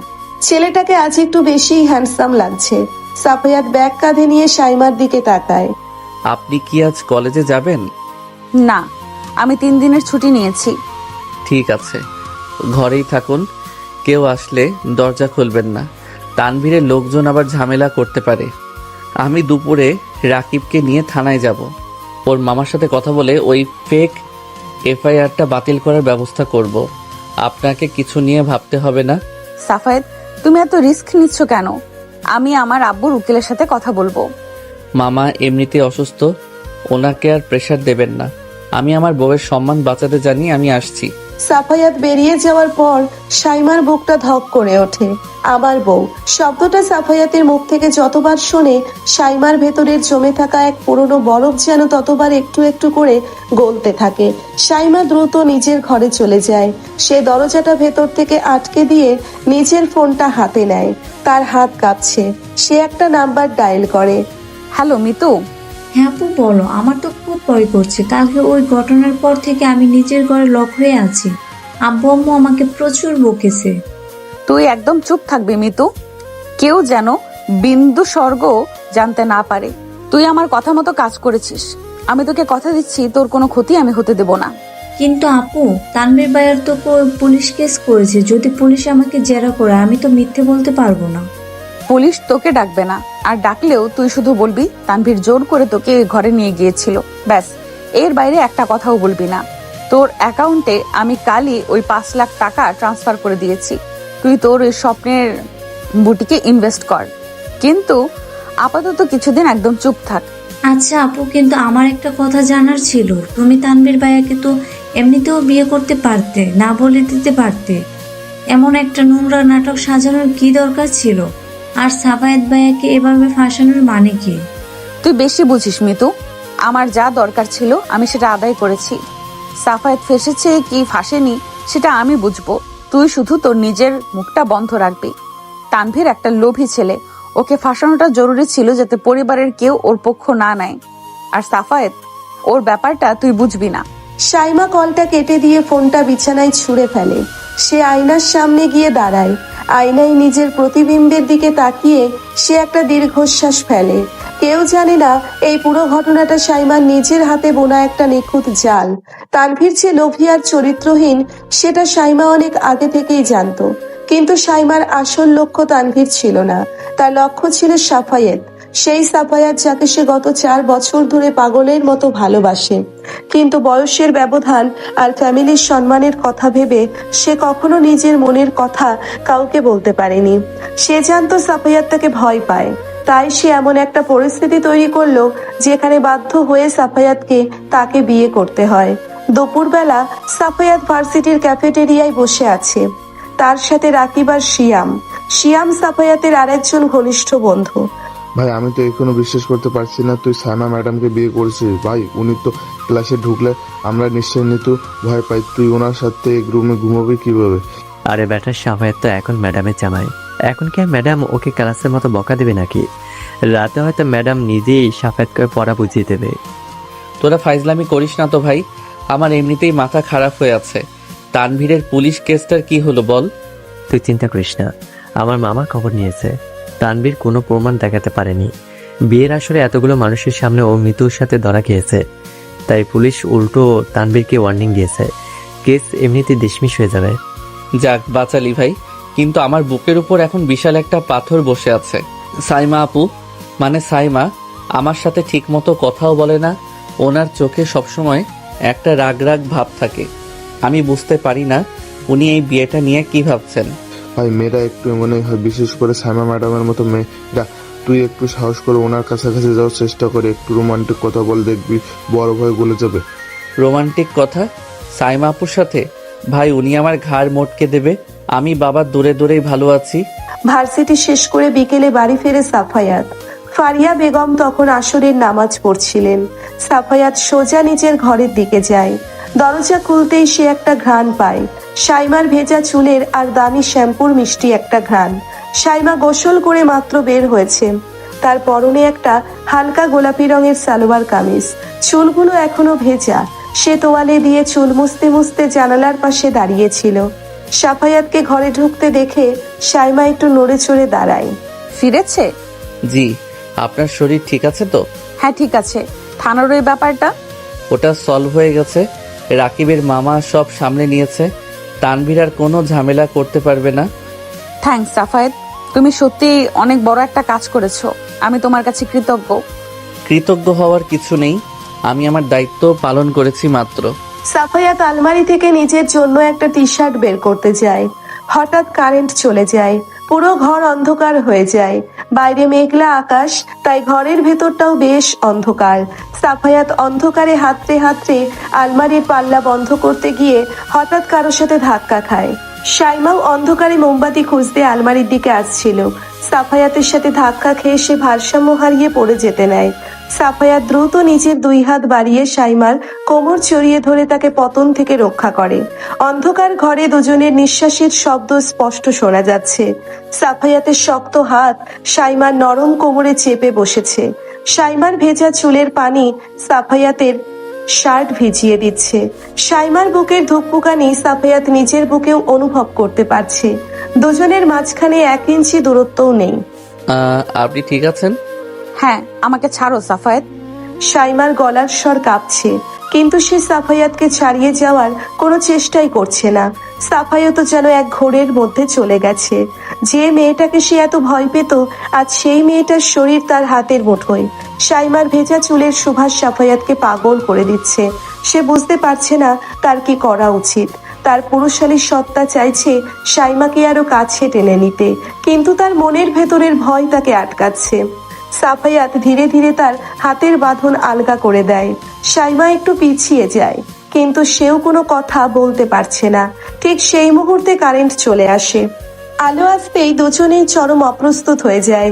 ছেলেটাকে আজ একটু বেশি হ্যান্ডসাম লাগছে। সাফায়াত ব্যাগ কাঁধে নিয়ে সাইমার দিকে তাকায়। আপনি কি আজ কলেজে যাবেন? না, আমি 3 দিনের ছুটি নিয়েছি। ঠিক আছে, ঘরেই থাকুন। কেউ আসলে দরজা খুলবেন না, তানভীরের লোকজন আবার ঝামেলা করতে পারে। আমি দুপুরে রাকিবকে নিয়ে থানায় যাব। ওর মামার সাথে কথা বলে ওই ফেক এফআইআরটা বাতিল করার ব্যবস্থা করব। আপনাকে কিছু নিয়ে ভাবতে হবে না। সাফায়েত, তুমি এত রিস্ক নিচ্ছ কেন? আমি আমার আব্বুর উকিলের সাথে কথা বলবো। মামা এমনিতে অসুস্থ, ওনাকে আর প্রেশার দেবেন না। আমি আমার বউয়ের সম্মান বাঁচাতে জানি। আমি আসছি। সাফায়াত বেরিয়ে যাওয়ার পর সাইমার বুকটা ধক করে ওঠে। আমার বউ শব্দটা সাফায়াতের মুখ থেকে যতবার শোনে, সাইমার ভেতরের জমে থাকা এক পুরনো বরফ যেন ততবার একটু একটু করে গলতে থাকে। সাইমা দ্রুত নিজের ঘরে চলে যায়। সে দরজাটা ভেতর থেকে আটকে দিয়ে নিজের ফোনটা হাতে নেয়। তার হাত কাঁপছে। সে একটা নাম্বার ডায়াল করে। হ্যালো মিতু। হ্যাঁ আপু বলো, আমার তো খুব ভয় করছে। কালকে ওই ঘটনার পর থেকে আমি নিজের ঘরে লক হয়ে আছি। আব্বু আম্মু আমাকে প্রচুর বকেছে। তুই একদম চুপ থাকবি মিতু। কেউ যেন বিন্দু স্বর্গ জানতে না পারে তুই আমার কথা মতো কাজ করেছিস। আমি তোকে কথা দিচ্ছি, তোর কোনো ক্ষতি আমি হতে দেব না। কিন্তু আপু, তানভীর ভাইয়ার তো পুলিশ কেস করেছে। যদি পুলিশ আমাকে জেরা করে, আমি তো মিথ্যে বলতে পারবো না। পুলিশ তোকে ডাকবে না, আর ডাকলেও তুই শুধু বলবি তানভীর জোর করে তোকে ঘরে নিয়ে গিয়েছিল, ব্যাস। এর বাইরে একটা কথাও বলবি না। তোর অ্যাকাউন্টে আমি কালই ওই 5 লাখ টাকা ট্রান্সফার করে দিয়েছি। তুই তোর ওই স্বপ্নের বুটিকে ইনভেস্ট কর। কিন্তু আপাতত কিছুদিন একদম চুপ থাক। আচ্ছা আপু, কিন্তু আমার একটা কথা জানার ছিল। তুমি তানভীর ভাইয়াকে তো এমনিতেও বিয়ে করতে পারতে, না বলে দিতে পারতে। এমন একটা নোংরা নাটক সাজানোর কি দরকার ছিল? আর সাফায়েত ভাইয়াকে এভাবে ফাঁসানোর মানে কি? তুই বেশি বুঝিস মিতু। আমার যা দরকার ছিল আমি সেটা আদায় করেছি। সাফায়েত ফেসেছে কি ফাঁসেনি সেটা আমি বুঝবো। তুই শুধু তোর নিজের মুখটা বন্ধ রাখবি। তানভীর একটা লোভী ছেলে, ওকে ফাঁসানোটা জরুরি ছিল যাতে পরিবারের কেউ ওর পক্ষ না নেয়। আর সাফায়েত, ওর ব্যাপারটা তুই বুঝবি না। সাইমা কলটা কেটে দিয়ে ফোনটা বিছানায় ছুঁড়ে ফেলে। সে আয়নার সামনে গিয়ে দাঁড়ায়। আয়নায় নিজের প্রতিবিম্বের দিকে তাকিয়ে সে একটা দীর্ঘশ্বাস ফেলে। কেউ জানে না এই পুরো ঘটনাটা সাইমার নিজের হাতে বোনা একটা নিখুঁত জাল। তানভীর যে লোভী আর চরিত্রহীন সেটা সাইমা অনেক আগে থেকেই জানতো। কিন্তু সাইমার আসল লক্ষ্য তানভীর ছিল না, তার লক্ষ্য ছিল সাফায়েত। সেই সাফায়াত যাকে সে গত 4 বছর ধরে পাগলের মতো ভালোবাসে। কিন্তু বয়সের ব্যবধান আর ফ্যামিলির সম্মানের কথা ভেবে সে কখনো নিজের মনের কথা কাউকে বলতে পারেনি। সে জানতো সাফায়াত তাকে ভয় পায়, তাই সে এমন একটা পরিস্থিতি তৈরি করলো যেখানে বাধ্য হয়ে সাফায়াতকে তাকে বিয়ে করতে হয়। দুপুরবেলা সাফায়াত ভার্সিটির ক্যাফেটেরিয়ায় বসে আছে। তার সাথে রাকিব আর শিয়াম সাফায়াতের আরেকজন ঘনিষ্ঠ বন্ধু। ভাই আমি তো এখনো বিশ্বাস করতে পারছি না তুই সাইমা ম্যাডামকে বিয়ে করেছিস। ভাই উনি তো ক্লাসে ঢুকলে আমরা নিশ্চয় নিতু ভয় পাই। তুই ওনার সাথে এক রুমে ঘুমাবি কিভাবে? আরে বেটা, সাফায়েত তো এখন ম্যাডামের জামাই। এখন কি ম্যাডাম ওকে ক্লাসের মতো বকা দেবে নাকি? রাতে হয়তো ম্যাডাম নিজেই সাফায়েতকে পড়া বুঝিয়ে দেবে। তোরা ফাইজলামি করিস না তো ভাই, আমার এমনিতেই মাথা খারাপ হয়ে আছে। তানভীরের পুলিশ কেসটার কি হলো বল? তুই চিন্তা করিস না, আমার মামা খবর নিয়েছে। তানভীর কোনো প্রমাণ দেখাতে পারেনি। বিয়ের আসরে এতগুলো মানুষের সামনে ও মৃত্যুর সাথে ধরা খেয়েছে, তাই পুলিশ উল্টো তানভীরকে ওয়ার্নিং দিয়েছে। কেস এমনিতে ডিসমিস হয়ে যাবে। যাক বাঁচালি ভাই, কিন্তু আমার বুকের উপর এখন বিশাল একটা পাথর বসে আছে। সাইমা আপু, মানে সাইমা, আমার সাথে ঠিক মতো কথাও বলে না। ওনার চোখে সবসময় একটা রাগ রাগ ভাব থাকে। আমি বুঝতে পারি না উনি এই বিয়েটা নিয়ে কি ভাবছেন। ভাই মেয়েরা একটু এমনই হয়, বিশেষ করে সাইমা ম্যাডামের মতো মেয়েরা। তুই একটু সাহস করে ওনার কাছাকাছি যাওয়ার চেষ্টা করে, একটু রোমান্টিক কথা বল, দেখবি বড় ভয় গলে যাবে। রোমান্টিক কথা সাইমা আপুর সাথে? ভাই উনি আমার ঘাড় মোটকে দেবে। আমি বাবার দূরে দূরেই ভালো আছি। ভার্সিটি শেষ করে বিকেলে বাড়ি ফেরে সাফায়াত। ফারিয়া বেগম তখন আসরের নামাজ পড়ছিলেন। সাফায়াত সোজা নিজের ঘরের দিকে যায়। দরজা খুলতেই সে একটা ঘ্রাণ পায়, সাইমার ভেজা চুলের আর দামি শ্যাম্পুর মিষ্টি একটা ঘ্রাণ। সাইমা গোসল করে মাত্র বের হয়েছে। তার পরনে একটা হালকা গোলাপি রঙের সালোয়ার কামিজ, চুলগুলো এখনো ভেজা। সে তোয়ালে দিয়ে চুল মুছতে মুছতে জানালার পাশে দাঁড়িয়েছিল। সাফায়াতকে ঘরে ঢুকতে দেখে সাইমা একটু নড়ে চড়ে দাঁড়ায়। ফিরেছে? জি, আপনার শরীর ঠিক আছে তো? হ্যাঁ ঠিক আছে। থানার ওই ব্যাপারটা? ওটা সলভ হয়ে গেছে। রাকিবের মামা সব সামলে নিয়েছে। তানভীর আর কোনো ঝামেলা করতে পারবে না। থ্যাঙ্কস সাফায়েত, তুমি সত্যি অনেক বড় একটা কাজ করেছো। আমি তোমার কাছে কৃতজ্ঞ। কৃতজ্ঞ হওয়ার কিছু নেই, আমি আমার দায়িত্ব পালন করেছি মাত্র। সাফায়াত আলমারি থেকে নিজের জন্য একটা টি শার্ট বের করতে যায়। হঠাৎ কারেন্ট চলে যায়, পুরো ঘর অন্ধকার হয়ে যায়। বাইরে মেঘলা আকাশ, তাই ঘরের ভেতরটাও বেশ অন্ধকার। সাফায়াত অন্ধকারে হাতড়ে হাতড়ে আলমারির পাল্লা বন্ধ করতে গিয়ে হঠাৎ কারোর সাথে ধাক্কা খায়। সাইমাও অন্ধকারে মোমবাতি খুঁজতে আলমারির দিকে আসছিল। সাফায়াতের সাথে ধাক্কা খেয়ে সে ভারসাম্য হারিয়ে পড়ে যেতে নেয়। সাফায়াত দ্রুত নিজের 2 হাত বাড়িয়ে সাইমার কোমর জড়িয়ে ধরে তাকে পতন থেকে রক্ষা করে। অন্ধকার ঘরে দুজনের নিঃশ্বাসের শব্দ স্পষ্ট শোনা যাচ্ছে। সাফায়াতের শক্ত হাত সাইমার নরম কোমরে চেপে বসেছে। সাইমার ভেজা চুলের পানি সাফায়াতের শার্ট ভিজিয়ে দিচ্ছে। সাইমার বুকের ধুকপুকানি সাফায়াত নিজের বুকেও অনুভব করতে পারছে। দুজনের মাঝখানে 1 ইঞ্চি দূরত্বও নেই। আপনি ঠিক আছেন? হ্যাঁ, আমাকে ছাড়ো সাফায়েত। সাইমার গলার স্বর কাঁপছে, কিন্তু সে সাফায়াতকে ছাড়িয়ে যাওয়ার কোনো চেষ্টাই করছে না। সাফায়াত যেন এক ঘোরের মধ্যে চলে গেছে। যে মেয়েটাকে সে এত ভয় পেত, আজ সেই মেয়েটার শরীর তার হাতের মুঠোয়। সাইমার ভেজা চুলের সুভাষ সাফায়াতকে পাগল করে দিচ্ছে। সে বুঝতে পারছে না তার কি করা উচিত। তার পুরুষালী সত্তা চাইছে সাইমাকে আরো কাছে টেনে নিতে, কিন্তু তার মনের ভেতরের ভয় তাকে আটকাচ্ছে। সাফায়াত ধীরে ধীরে তার হাতের বাঁধন আলগা করে দেয়। সাইমা একটু পিছিয়ে যায়, কিন্তু সেও কোনো কথা বলতে পারছে না। ঠিক সেই মুহূর্তে কারেন্ট চলে আসে। আলো আসতেই দুজনেই চরম অপ্রস্তুত হয়ে যায়।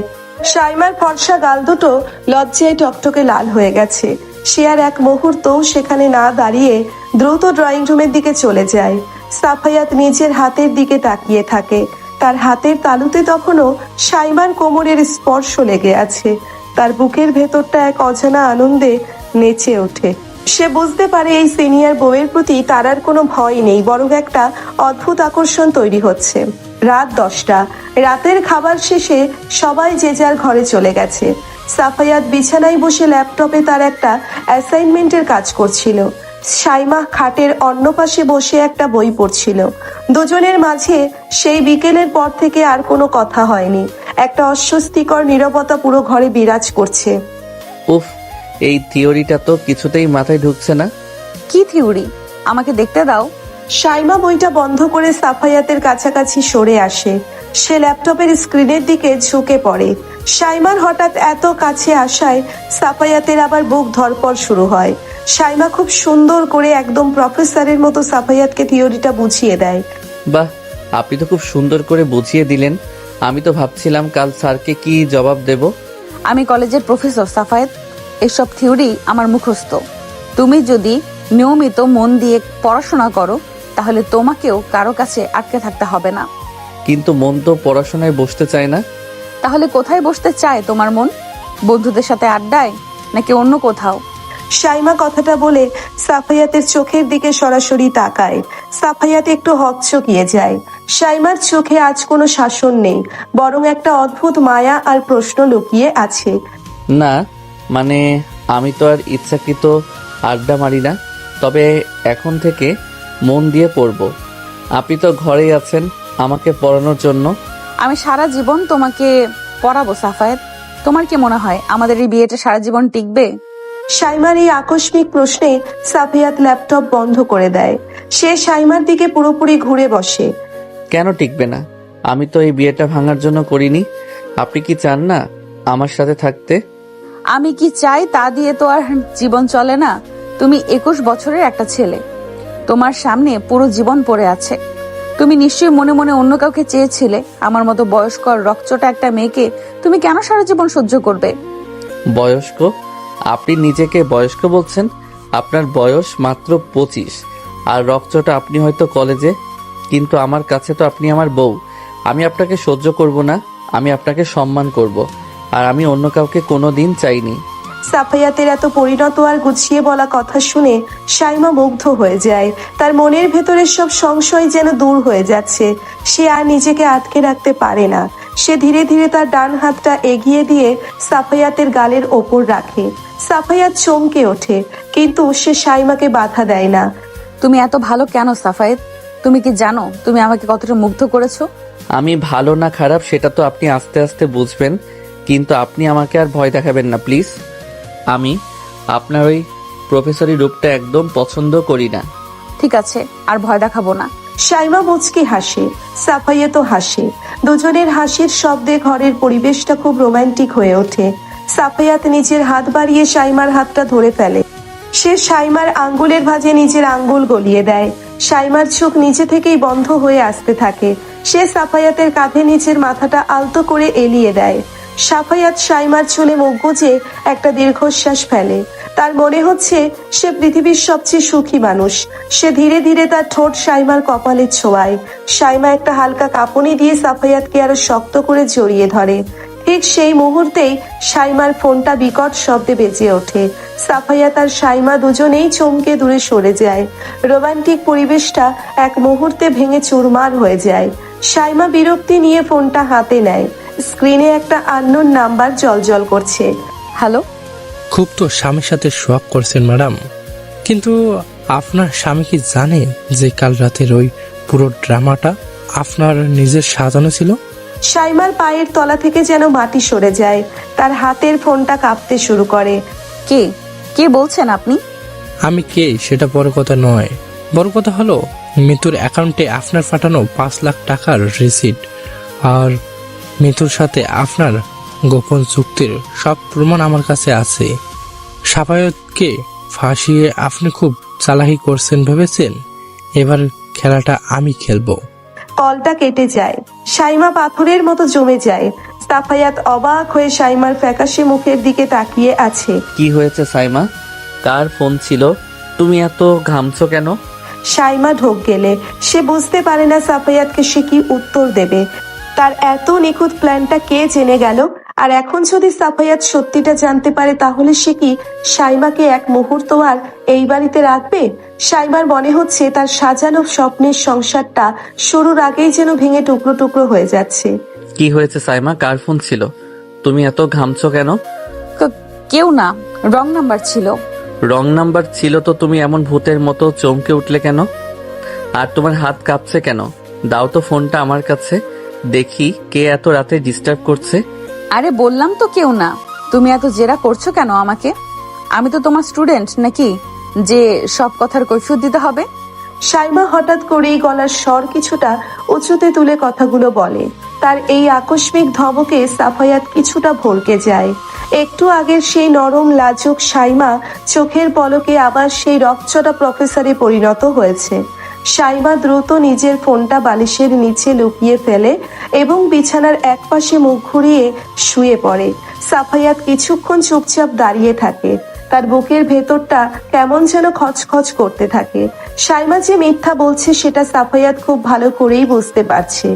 সাইমার ফর্সা গাল দুটো লজ্জায় টকটকে লাল হয়ে গেছে। সে আর এক মুহূর্তও সেখানে না দাঁড়িয়ে দ্রুত ড্রয়িং রুমের দিকে চলে যায়। সাফায়াত নিজের হাতের দিকে তাকিয়ে থাকে। তার হাতের তালুতে তখনও সাইমার কোমরের স্পর্শ লেগে আছে। তার বুকের ভেতরটা এক অজানা আনন্দে নেচে ওঠে। সে বুঝতে পারে এই সিনিয়র বউয়ের প্রতি তার আর কোনো ভয় নেই, বরং একটা অদ্ভুত আকর্ষণ তৈরি হচ্ছে। রাত 10টা। রাতের খাবার শেষে সবাই যে যার ঘরে চলে গেছে। সাফায়াত বিছানায় বসে ল্যাপটপে তার একটা অ্যাসাইনমেন্টের কাজ করছিল। সাইমা খাটের অন্য পাশে বসে একটা বই পড়ছিল। দুজনের মাঝে সেই বিকেলের পর থেকে আর কোনো কথা হয়নি। একটা অস্বস্তিকর নীরবতা পুরো ঘরে বিরাজ করছে। উফ, এই থিওরিটা তো কিছুতেই মাথায় ঢুকছে না। কি থিওরি? আমাকে দেখতে দাও। সাইমা বইটা বন্ধ করে সাফায়াতের কাছাকাছি সরে আসে। সে ল্যাপটপের স্ক্রিনের দিকে ঝুঁকে পড়ে। সাইমার হঠাৎ এত কাছে আসায় সাফায়াতের আবার বুক ধড়ফড় শুরু হয়। সাইমা খুব সুন্দর করে একদম প্রফেসরের মতো সাফায়াতকে থিওরিটা বুঝিয়ে দেয়। বাহ, আপনি তো খুব সুন্দর করে বুঝিয়ে দিলেন। আমি তো ভাবছিলাম কাল স্যারকে কি জবাব দেব। আমি কলেজের প্রফেসর সাফায়েত, এসব থিওরি আমার মুখস্থ। তুমি যদি নিয়মিত মন দিয়ে পড়াশোনা করো তাহলে তোমাকেও কারো কাছে আটকে থাকতে হবে না। কিন্তু মন তো পড়াশোনায় বসতে চায় না। তাহলে কোথায় বসতে চায় তোমার মন? বন্ধুদের সাথে আড্ডায়, নাকি অন্য কোথাও? সাইমা কথাটা বলে সাফায়াতের চোখের দিকে সরাসরি তাকায়। সাফায়াত একটু হকচকিয়ে যায়। সাইমার চোখে আজ কোনো শাসন নেই, বরং একটা অদ্ভুত মায়া আর প্রশ্ন লুকিয়ে আছে। না, মানে আমি তো আর ইচ্ছাকৃত আড্ডা মারি না, তবে এখন থেকে মন দিয়ে পড়ব। আপনি তো ঘরেই আছেন আমাকে পড়ানোর জন্য। আমি সারা জীবন তোমাকে পড়াবো সাফায়েত। তোমার কি মনে হয় আমাদের এই বিয়েটা সারা জীবন টিকবে? সাইমার এই আকস্মিক প্রশ্নে সাফিয়াত ল্যাপটপ বন্ধ করে দেয়। সে সাইমার দিকে পুরোপুরি ঘুরে বসে। কেন টিকবে না? আমি তো এই বিয়েটা ভাঙার জন্য করিনি। আপনি কি চান না আমার সাথে থাকতে? আমি কি চাই তা দিয়ে তো আর জীবন চলে না। তুমি 21 বছরের একটা ছেলে, তোমার সামনে পুরো জীবন পড়ে আছে। তুমি নিশ্চয়ই মনে মনে অন্য কাউকে চেয়েছিলে। আমার মতো বয়স্ক আর রকচটা একটা মেয়েকে তুমি কেন সারা জীবন সহ্য করবে? বয়স্ক? আপনি নিজেকে বয়স্ক বলছেন? আপনার বয়স মাত্র 25, আর রকচটা আপনি হয়তো কলেজে, কিন্তু আমার কাছে তো আপনি আমার বউ। আমি আপনাকে সহ্য করব না, আমি আপনাকে সম্মান করব, আর আমি অন্য কাউকে কোনোদিন চাইনি। সাফায়াতের এত পরিণত আর গুছিয়ে বলা কথা শুনে সাইমা মুগ্ধ হয়ে যায়। তার মনের ভেতরের সব সংশয় যেন দূর হয়ে যাচ্ছে। সে আর নিজেকে আটকে রাখতে পারে না। সে ধীরে ধীরে তার ডান হাতটা এগিয়ে দিয়ে সাফায়াতের গালের ওপর রাখে। সাফায়াত চমকে ওঠে, কিন্তু সে সাইমাকে বাধা দেয় না। তুমি এত ভালো কেন সাফায়েত? তুমি কি জানো তুমি আমাকে কতটা মুগ্ধ করেছো? আমি ভালো না খারাপ সেটা তো আপনি আস্তে আস্তে বুঝবেন, কিন্তু আপনি আমাকে আর ভয় দেখাবেন না প্লিজ। আমি আপনার ওই প্রফেসরি রূপটা একদম পছন্দ করি না। ঠিক আছে, আর ভয় দেখাবো না। সাইমা মুচকি হাসে, সাফায়াতও হাসে। দুজনের হাসির শব্দে ঘরের পরিবেশটা খুব রোমান্টিক হয়ে ওঠে। সাফায়াত নিজের হাত বাড়িয়ে সাইমার হাতটা ধরে ফেলে। সে সাইমার আঙ্গুলের ভাঁজে নিজের আঙ্গুল গলিয়ে দেয়। সাইমার চোখ নিচে থেকেই বন্ধ হয়ে আসতে থাকে। সে সাফায়াতের কাঁধে নিচের মাথাটা আলতো করে এলিয়ে দেয়। সাফায়াত সাইমার চুলে মুখ গুজে একটা দীর্ঘশ্বাস ফেলে। তার মনে হচ্ছে সে পৃথিবীর সবচেয়ে সুখী মানুষ। সে ধীরে ধীরে তার ঠোঁট সাইমার কপালে ছোঁয়ায়। সাইমা একটা হালকা কাঁপুনি দিয়ে সাফায়াতকে আরো শক্ত করে জড়িয়ে ধরে। ঠিক সেই মুহূর্তেই সাইমার ফোনটা বিকট শব্দে বেজে ওঠে। সাফায়াত আর সাইমা দুজনেই চমকে দূরে সরে যায়। রোমান্টিক পরিবেশটা এক মুহূর্তে ভেঙে চুরমার হয়ে যায়। সাইমা বিরক্তি নিয়ে ফোনটা হাতে নেয়। স্ক্রিনে একটা আননোন নাম্বার জ্বলজ্বল করছে। হ্যালো। খুব তো স্বামীর সাথে সোয়াগ করছেন ম্যাডাম, কিন্তু আপনার স্বামী কি জানে যে কাল রাতের ওই পুরো ড্রামাটা আপনার নিজের সাজানো ছিল? সাইমার পায়ের তলা থেকে যেন মাটি সরে যায়। তার হাতের ফোনটা কাঁপতে শুরু করে। কে কে বলছেন আপনি? আমি কে সেটা বড় কথা নয়, বড় কথা হলো মিতুর অ্যাকাউন্টে আপনার পাঠানো 5 লাখ টাকার রিসিট, আর মিতুর সাথে আপনার গোপন চুক্তির সব প্রমাণ আমার কাছে আছে। সাফায়াতকে ফাঁসিয়ে আপনি খুব চালাকি করছেন ভেবেছেন? এবার খেলাটা আমি খেলবো। কলটা কেটে যায়। সাইমা পাথরের মতো জমে যায়। সাফায়াত অবাক হয়ে সাইমার ফ্যাকাশে মুখের দিকে তাকিয়ে আছে। কি হয়েছে সাইমা? কার ফোন ছিল? তুমি এত ঘামছো কেন? সাইমা ঢোক গেলে সে বুঝতে পারে না সাফায়াতকে সে কি উত্তর দেবে। তার এত নিখুঁত প্ল্যানটা কে জেনে গেল? আর এখন যদি সাফায়াত সত্যিটা জানতে পারে তাহলে সে কি সাইমাকে এক মুহূর্ত আর এই বাড়িতে রাখবে? সাইমার মনে হচ্ছে তার সাজানো স্বপ্নের সংসারটা শুরুর আগেই যেন ভেঙে টুকরো টুকরো হয়ে যাচ্ছে। কি হয়েছে সাইমা? কার ফোন ছিল? তুমি এত ঘামছো কেন? কেউ না, রং নাম্বার ছিল। রং নাম্বার ছিল তো তুমি এমন ভূতের মতো চমকে উঠলে কেন? আর তোমার হাত কাঁপছে কেন? দাও তো ফোনটা আমার কাছে, দেখি কে এত রাতে ডিস্টার্ব করছে। আরে বললাম তো কেউ না। তুমি এত জেরা করছো কেন আমাকে? আমি তো তোমার স্টুডেন্ট নাকি যে সব কথার কৈফিয়ত দিতে হবে? সাইমা হঠাৎ করেই গলার স্বর কিছুটা উঁচুতে তুলে কথাগুলো বলে। তার এই আকস্মিক ধমকে সাফায়াত কিছুটা ভড়কে যায়। একটু আগের সেই নরম লাজুক সাইমা চোখের পলকে আবার সেই রকচটা প্রফেসরে পরিণত হয়েছে। সাইমা দ্রুত নিজের ফোনটা বালিশের নিচে লুকিয়ে ফেলে এবং বিছানার একপাশে মুখ ঘুরিয়ে শুয়ে পড়ে। সাফায়াত কিছুক্ষণ চুপচাপ দাঁড়িয়ে থাকে। তার বুকের ভেতরটা কেমন যেন খচখচ করতে থাকে। সাইমা যে মিথ্যা বলছে সেটা সাফায়াত খুব ভালো করেই বুঝতে পারছে,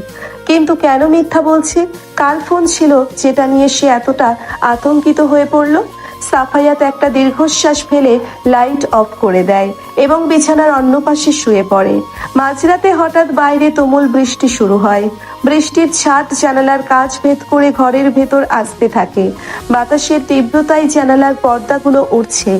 কিন্তু কেন মিথ্যা বলছে? কার ফোন ছিল যেটা নিয়ে সে এতটা আতঙ্কিত হয়ে পড়ল? সাফায়াত একটা দীর্ঘশ্বাস ফেলে লাইট অফ করে দেয় এবং বিছানার অন্য পাশে শুয়ে পড়ে। মাঝরাতে হঠাৎ বাইরে তুমুল বৃষ্টি শুরু হয়। বৃষ্টির ছাদ জানালার কাঁচ ভেদ করে ঘরের ভেতর আসতে থাকে। বাতাসের তীব্রতায় জানালার পর্দাগুলো উঠছে।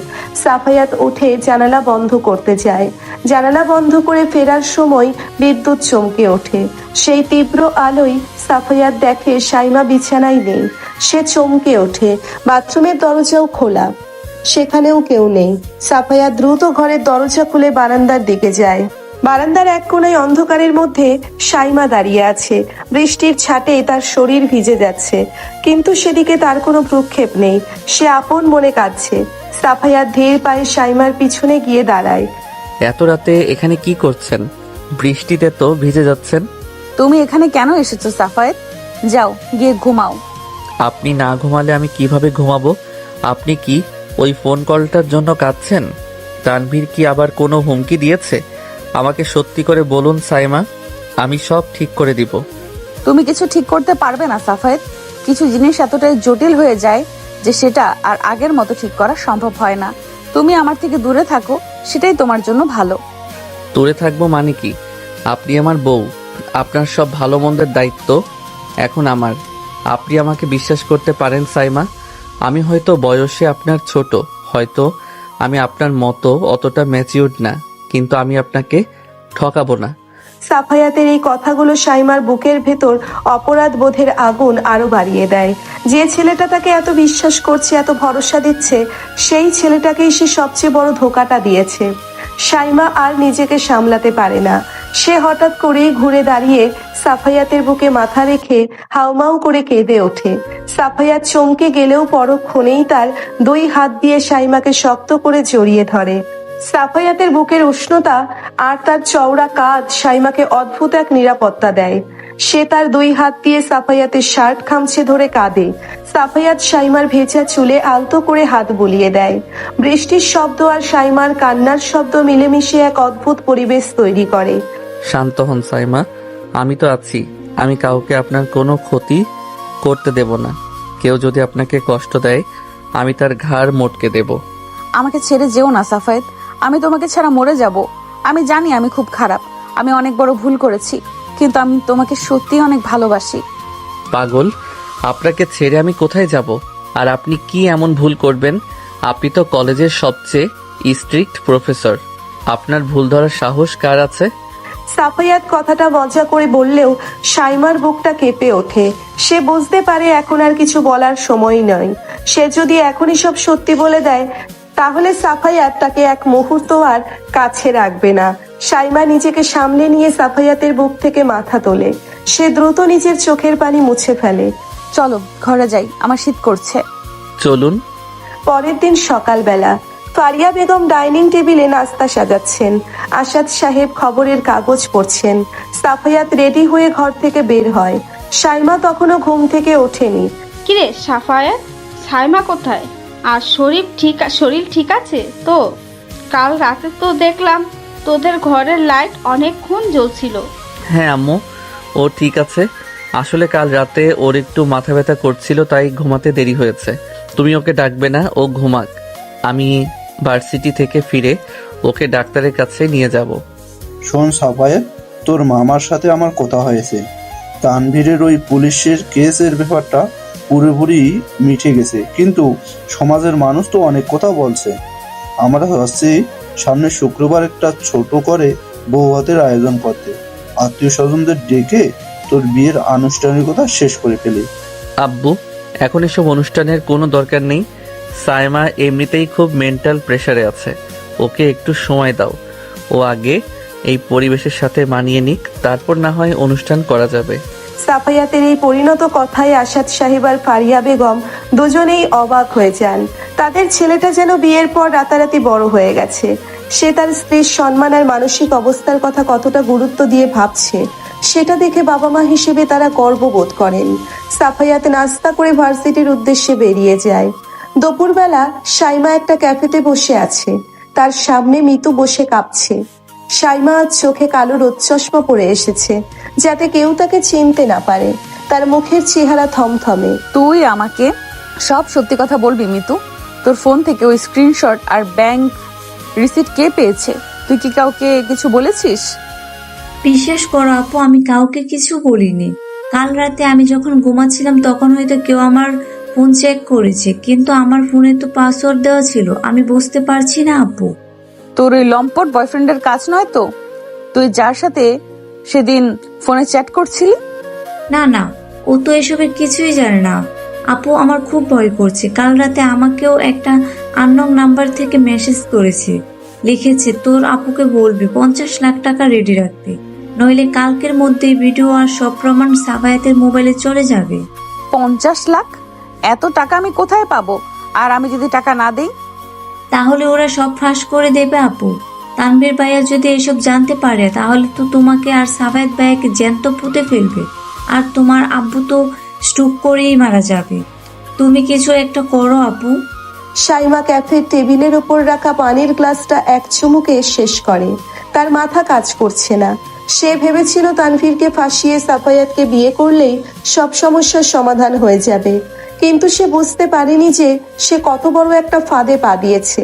সাফায়াত উঠে জানালা বন্ধ করতে যায়। জানালা বন্ধ করে ফেরার সময় বিদ্যুৎ চমকে ওঠে। সেই তীব্র আলোয় সাফায়াত দেখে সাইমা বিছানায় নেই। সে চমকে ওঠে। বাথরুমের দরজাও খোলা, সেখানেও কেউ নেই। সাফায়াত দ্রুত ঘরের দরজা খুলে বারান্দার দিকে যায়। বারান্দার এক কোণায় অন্ধকারের মধ্যে সাইমা দাঁড়িয়ে আছে। বৃষ্টির ছাটে তার শরীর ভিজে যাচ্ছে, কিন্তু সেদিকে তার কোনো ভ্রুক্ষেপ নেই। সে আপন মনে কাঁদছে। সাফায়াত ধীর পায়ে সাইমার পিছনে গিয়ে দাঁড়ায়। এত রাতে এখানে কি করছেন? বৃষ্টিতে তো ভিজে যাচ্ছেন। তুমি এখানে কেন এসেছো সাফায়েত? যাও গিয়ে ঘুমাও। আপনি না ঘুমালে আমি কিভাবে ঘুমাবো? আপনি কি ওই ফোন কলটার জন্য কাঁদছেন? তানভীর কি আবার কোনো হুমকি দিয়েছে? আমাকে সত্যি করে বলুন সাইমা, আমি সব ঠিক করে দিব। তুমি কিছু ঠিক করতে পারবে না সাফায়েত। কিছু জিনিস এতটাই জটিল হয়ে যায় যে সেটা আর আগের মতো ঠিক করা সম্ভব হয় না। তুমি আমার থেকে দূরে থাকো, সেটাই তোমার জন্য ভালো। দূরে থাকবো মানে কি? আপনি আমার বউ, আপনার সব ভালো মন্দের দায়িত্ব এখন আমার। আপনি আমাকে বিশ্বাস করতে পারেন সাইমা। আমি হয়তো বয়সে আপনার ছোট, হয়তো আমি আপনার মতো অতটা ম্যাচিউরড না, কিন্তু আমি আপনাকে ঠকাবো না। সাফায়াতের এই কথাগুলো সাইমার বুকের ভেতর অপরাধ বোধের আগুন আরো বাড়িয়ে দেয়। যে ছেলেটা তাকে এত বিশ্বাস করছে, এত ভরসা দিচ্ছে, সেই ছেলেটাকেই সে সবচেয়ে বড় ধোকাটা দিয়েছে। সাইমা আর নিজেকে সামলাতে পারে না। সে হঠাৎ করেই ঘুরে দাঁড়িয়ে সাফায়াতের বুকে মাথা রেখে হাউমাউ করে কেঁদে ওঠে। সাফায়াত চমকে গেলেও পরক্ষণেই তার দুই হাত দিয়ে সাইমাকে শক্ত করে জড়িয়ে ধরে। সাফায়াতের বুকের উষ্ণতা আর তার চওড়া কাঁধ সাইমাকে অদ্ভুত এক নিরাপত্তা দেয়। সে তার দুই হাত দিয়ে সাফায়াতের শার্ট খামচে ধরে কাঁদে। সাফায়াত সাইমার ভেজা চুলে আলতো করে হাত বুলিয়ে দেয়। বৃষ্টির শব্দ আর সাইমার কান্নার শব্দ মিলেমিশে এক অদ্ভুত পরিবেশ তৈরি করে। শান্ত হন সাইমা, আমি তো আছি। আমি কাউকে আপনার কোনো ক্ষতি করতে দেব না। কেউ যদি আপনাকে কষ্ট দেয় আমি তার ঘাড় মোটকে দেব। আমাকে ছেড়ে যেও না সাফায়েত, আমি তোমাকে ছাড়া মরে যাব। আমি জানি আমি খুব খারাপ, আমি অনেক বড় ভুল করেছি, কিন্তু আমি তোমাকে সত্যি অনেক ভালোবাসি। পাগল, আপনাকে ছেড়ে আমি কোথায় যাব? আর আপনি কি এমন ভুল করবেন? আপনি তো কলেজের সবচেয়ে স্ট্রিক্ট প্রফেসর। আপনার ভুল ধরার সাহস কার আছে? সাফায়াত কথাটা মজা করে বললেও সাইমার বুকটা কেঁপে ওঠে। সে বুঝতে পারে এখন আর কিছু বলার সময় নয়। সে যদি এখনই সব সত্যি বলে দেয় তাহলে সাফায়াত তাকে এক মুহূর্ত আর কাছে রাখবে না। সাইমা নিজেকে সামলে নিয়ে সাফায়াতের বুক থেকে মাথা তোলে। সে দ্রুত নিজের চোখের পানি মুছে ফেলে। চলো ঘরে যাই, আমার শীত করছে। চলুন। পরের দিন সকালবেলা ফারিয়া বেগম ডাইনিং টেবিলে নাস্তা সাজাচ্ছেন, আসাদ সাহেব খবরের কাগজ পড়ছেন, সাফায়াত রেডি হয়ে ঘর থেকে বের হয়। সাইমা তখনও ঘুম থেকে ওঠেনি। কিরে সাফায়াত, সাইমা কোথায়? আর শরীর ঠিক আছে তো? কাল রাতে তো দেখলাম তোদের ঘরের লাইট অনেকক্ষণ জ্বলছিল। হ্যাঁ আম্মু, ও ঠিক আছে। আসলে কাল রাতে ওর একটু মাথা ব্যথা করছিল, তাই ঘুমাতে দেরি হয়েছে। তুমি ওকে ডাকবে না, ও ঘুমাক। আমি ভার্সিটি থেকে ফিরে ওকে ডাক্তারের কাছে নিয়ে যাব। শোন সাফায়েত, তোর মামার সাথে আমার কথা হয়েছে। তানভীরের ওই পুলিশের কেসের ব্যাপারটা পুরোপুরি মিটে গেছে, কিন্তু সমাজের মানুষ তো অনেক কথা বলছে। আমরা ভাবছি সামনে শুক্রবার একটা ছোট করে বৌভাতের আয়োজন করতে, আত্মীয় স্বজনদের ডেকে তোর বিয়ের আনুষ্ঠানিকতা শেষ করে ফেলি। আব্বু, এখন এসব অনুষ্ঠানের কোনো দরকার নেই। সাইমা এমনিতেই খুব মেন্টাল প্রেসারে আছে, ওকে একটু সময় দাও। ও আগে এই পরিবেশের সাথে মানিয়ে নিক, তারপর না হয় অনুষ্ঠান করা যাবে। সাফায়াতের এই পরিণত কথায় আসাদ সাহেব আর ফারিয়া বেগম দুজনেই অবাক হয়ে যান। তাদের ছেলেটা যেন বিয়ের পর রাতারাতি বড় হয়ে গেছে। সে তার স্ত্রীর সম্মান আর মানসিক অবস্থার কথা কতটা গুরুত্ব দিয়ে ভাবছে, সেটা দেখে বাবা মা হিসেবে তারা গর্ববোধ করেন। সাফায়াত নাস্তা করে ভার্সিটির উদ্দেশ্যে বেরিয়ে যায়। দুপুরবেলা সাইমা একটা ক্যাফেতে বসে আছে, তার সামনে মিতু বসে কাঁপছে। সাইমা আজ চোখে কালো রোদ চশমা পরে এসেছে, যাতে কেউ তাকে চিনতে না পারে। তার মুখের চেহারা থমথমে। তুই আমাকে সব সত্যি কথা বলবি মিতু? তোর ফোন থেকে ওই স্ক্রিনশট আর ব্যাংক রিসিট কে পেয়েছে? তুই কি কাউকে কিছু বলেছিস? বিশ্বাস করো আপু, আমি কাউকে কিছু বলিনি। কাল রাতে আমি যখন ঘুমাচ্ছিলাম তখন হয়তো কেউ আমার ফোন চেক করেছে, কিন্তু আমার ফোনে তো পাসওয়ার্ড দেওয়া ছিল, আমি বুঝতে পারছি না আপু। তোর ওই লম্পট বয়ফ্রেন্ডের কাজ নয় তো? তুই যার সাথে সেদিন ফোনে চ্যাট করছিলি? না না, ও তো এসবের কিছুই জানে না আপু। আমার খুব ভয় করছে। কাল রাতে আমাকেও একটা আননোন নাম্বার থেকে মেসেজ করেছে, লিখেছে তোর আপুকে বলবি 50 লাখ টাকা রেডি রাখতে, নইলে কালকের মধ্যেই ভিডিও আর সব প্রমাণ সাফায়াতের মোবাইলে চলে যাবে। 50 লাখ? এত টাকা আমি কোথায় পাবো? আর আমি যদি টাকা না দেই? তাহলে ওরা সব ফাঁস করে দেবে আপু। তানভীর ভাইয়া যদি এসব জানতে পারে তাহলে তো তোমাকে আর সাফায়াত ভাইয়াকে জ্যান্ত পুঁতে ফেলবে, আর তোমার আব্বু তো স্ট্রোক করেই মারা যাবে। তুমি কিছু একটা করো আপু। সাইমা ক্যাফের টেবিলের উপর রাখা পানির গ্লাসটা এক চুমুকে শেষ করে। তার মাথা কাজ করছে না। সে ভেবেছিল তানভীরকে ফাঁসিয়ে সাফায়াতকে বিয়ে করলেই সব সমস্যার সমাধান হয়ে যাবে, কিন্তু সে বুঝতে পারেনি যে সে কত বড় একটা ফাঁদে পা দিয়েছে।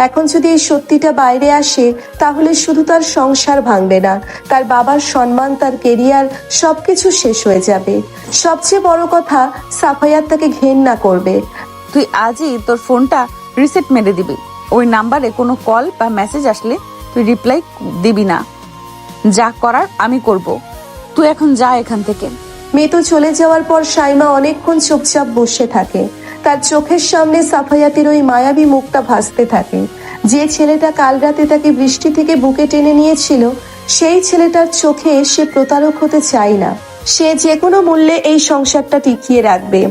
এখন যদি এই সত্যিটা বাইরে আসে তাহলে শুধু তার সংসার ভাঙবে না, তার বাবার সম্মান, তার কেরিয়ার সবকিছু শেষ হয়ে যাবে। সবচেয়ে বড় কথা, সাফায়াত তাকে ঘেন্না করবে। তুই আজই তোর ফোনটা রিসেট মেরে দিবি। ওই নাম্বারে কোনো কল বা মেসেজ আসলে তুই রিপ্লাই দিবি না। যা করার আমি করব। তুই এখন যা এখান থেকে। মিতু চলে যাওয়ার পর সাইমা অনেকক্ষণ চুপচাপ বসে থাকে। তার চোখের সামনে সাফায়াতের ওই মায়াবী মুখটা ভাসতে থাকে। যে ছেলেটা কাল রাতে তাকে বৃষ্টি থেকে বুকে টেনে নিয়েছিল, সেই ছেলেটার চোখে সে প্রতারক হতে চায় না। সে যে কোনো মূল্যে এই সংসারটা টিকিয়ে রাখবে।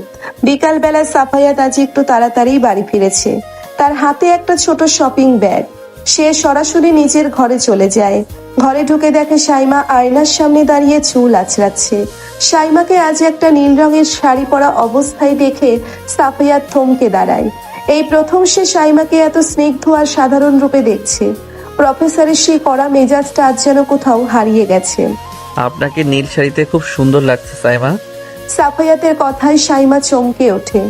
বিকালবেলা সাফায়াত আজ একটু তাড়াতাড়ি বাড়ি ফিরেছে। তার হাতে একটা ছোট শপিং ব্যাগ। সে সরাসরি নিজের ঘরে চলে যায়। ঘরে ঢুকে দেখে সাইমা আয়নার সামনে দাঁড়িয়ে চুল আঁচড়াচ্ছে। সাইমাকে আজ একটা নীল রঙের শাড়ি পরা অবস্থায় দেখে সাফায়াত থমকে দাঁড়ায়। এই প্রথম সে সাইমাকে এত স্নিগ্ধ আর সাধারণ রূপে দেখছে। প্রফেসরের সেই কড়া মেজাজটা আজ যেন কোথাও হারিয়ে গেছে। আপনাকে নীল শাড়িতে খুব সুন্দর লাগছে সাইমা। সাফায়াতের কথায় সাইমা চমকে ওঠে।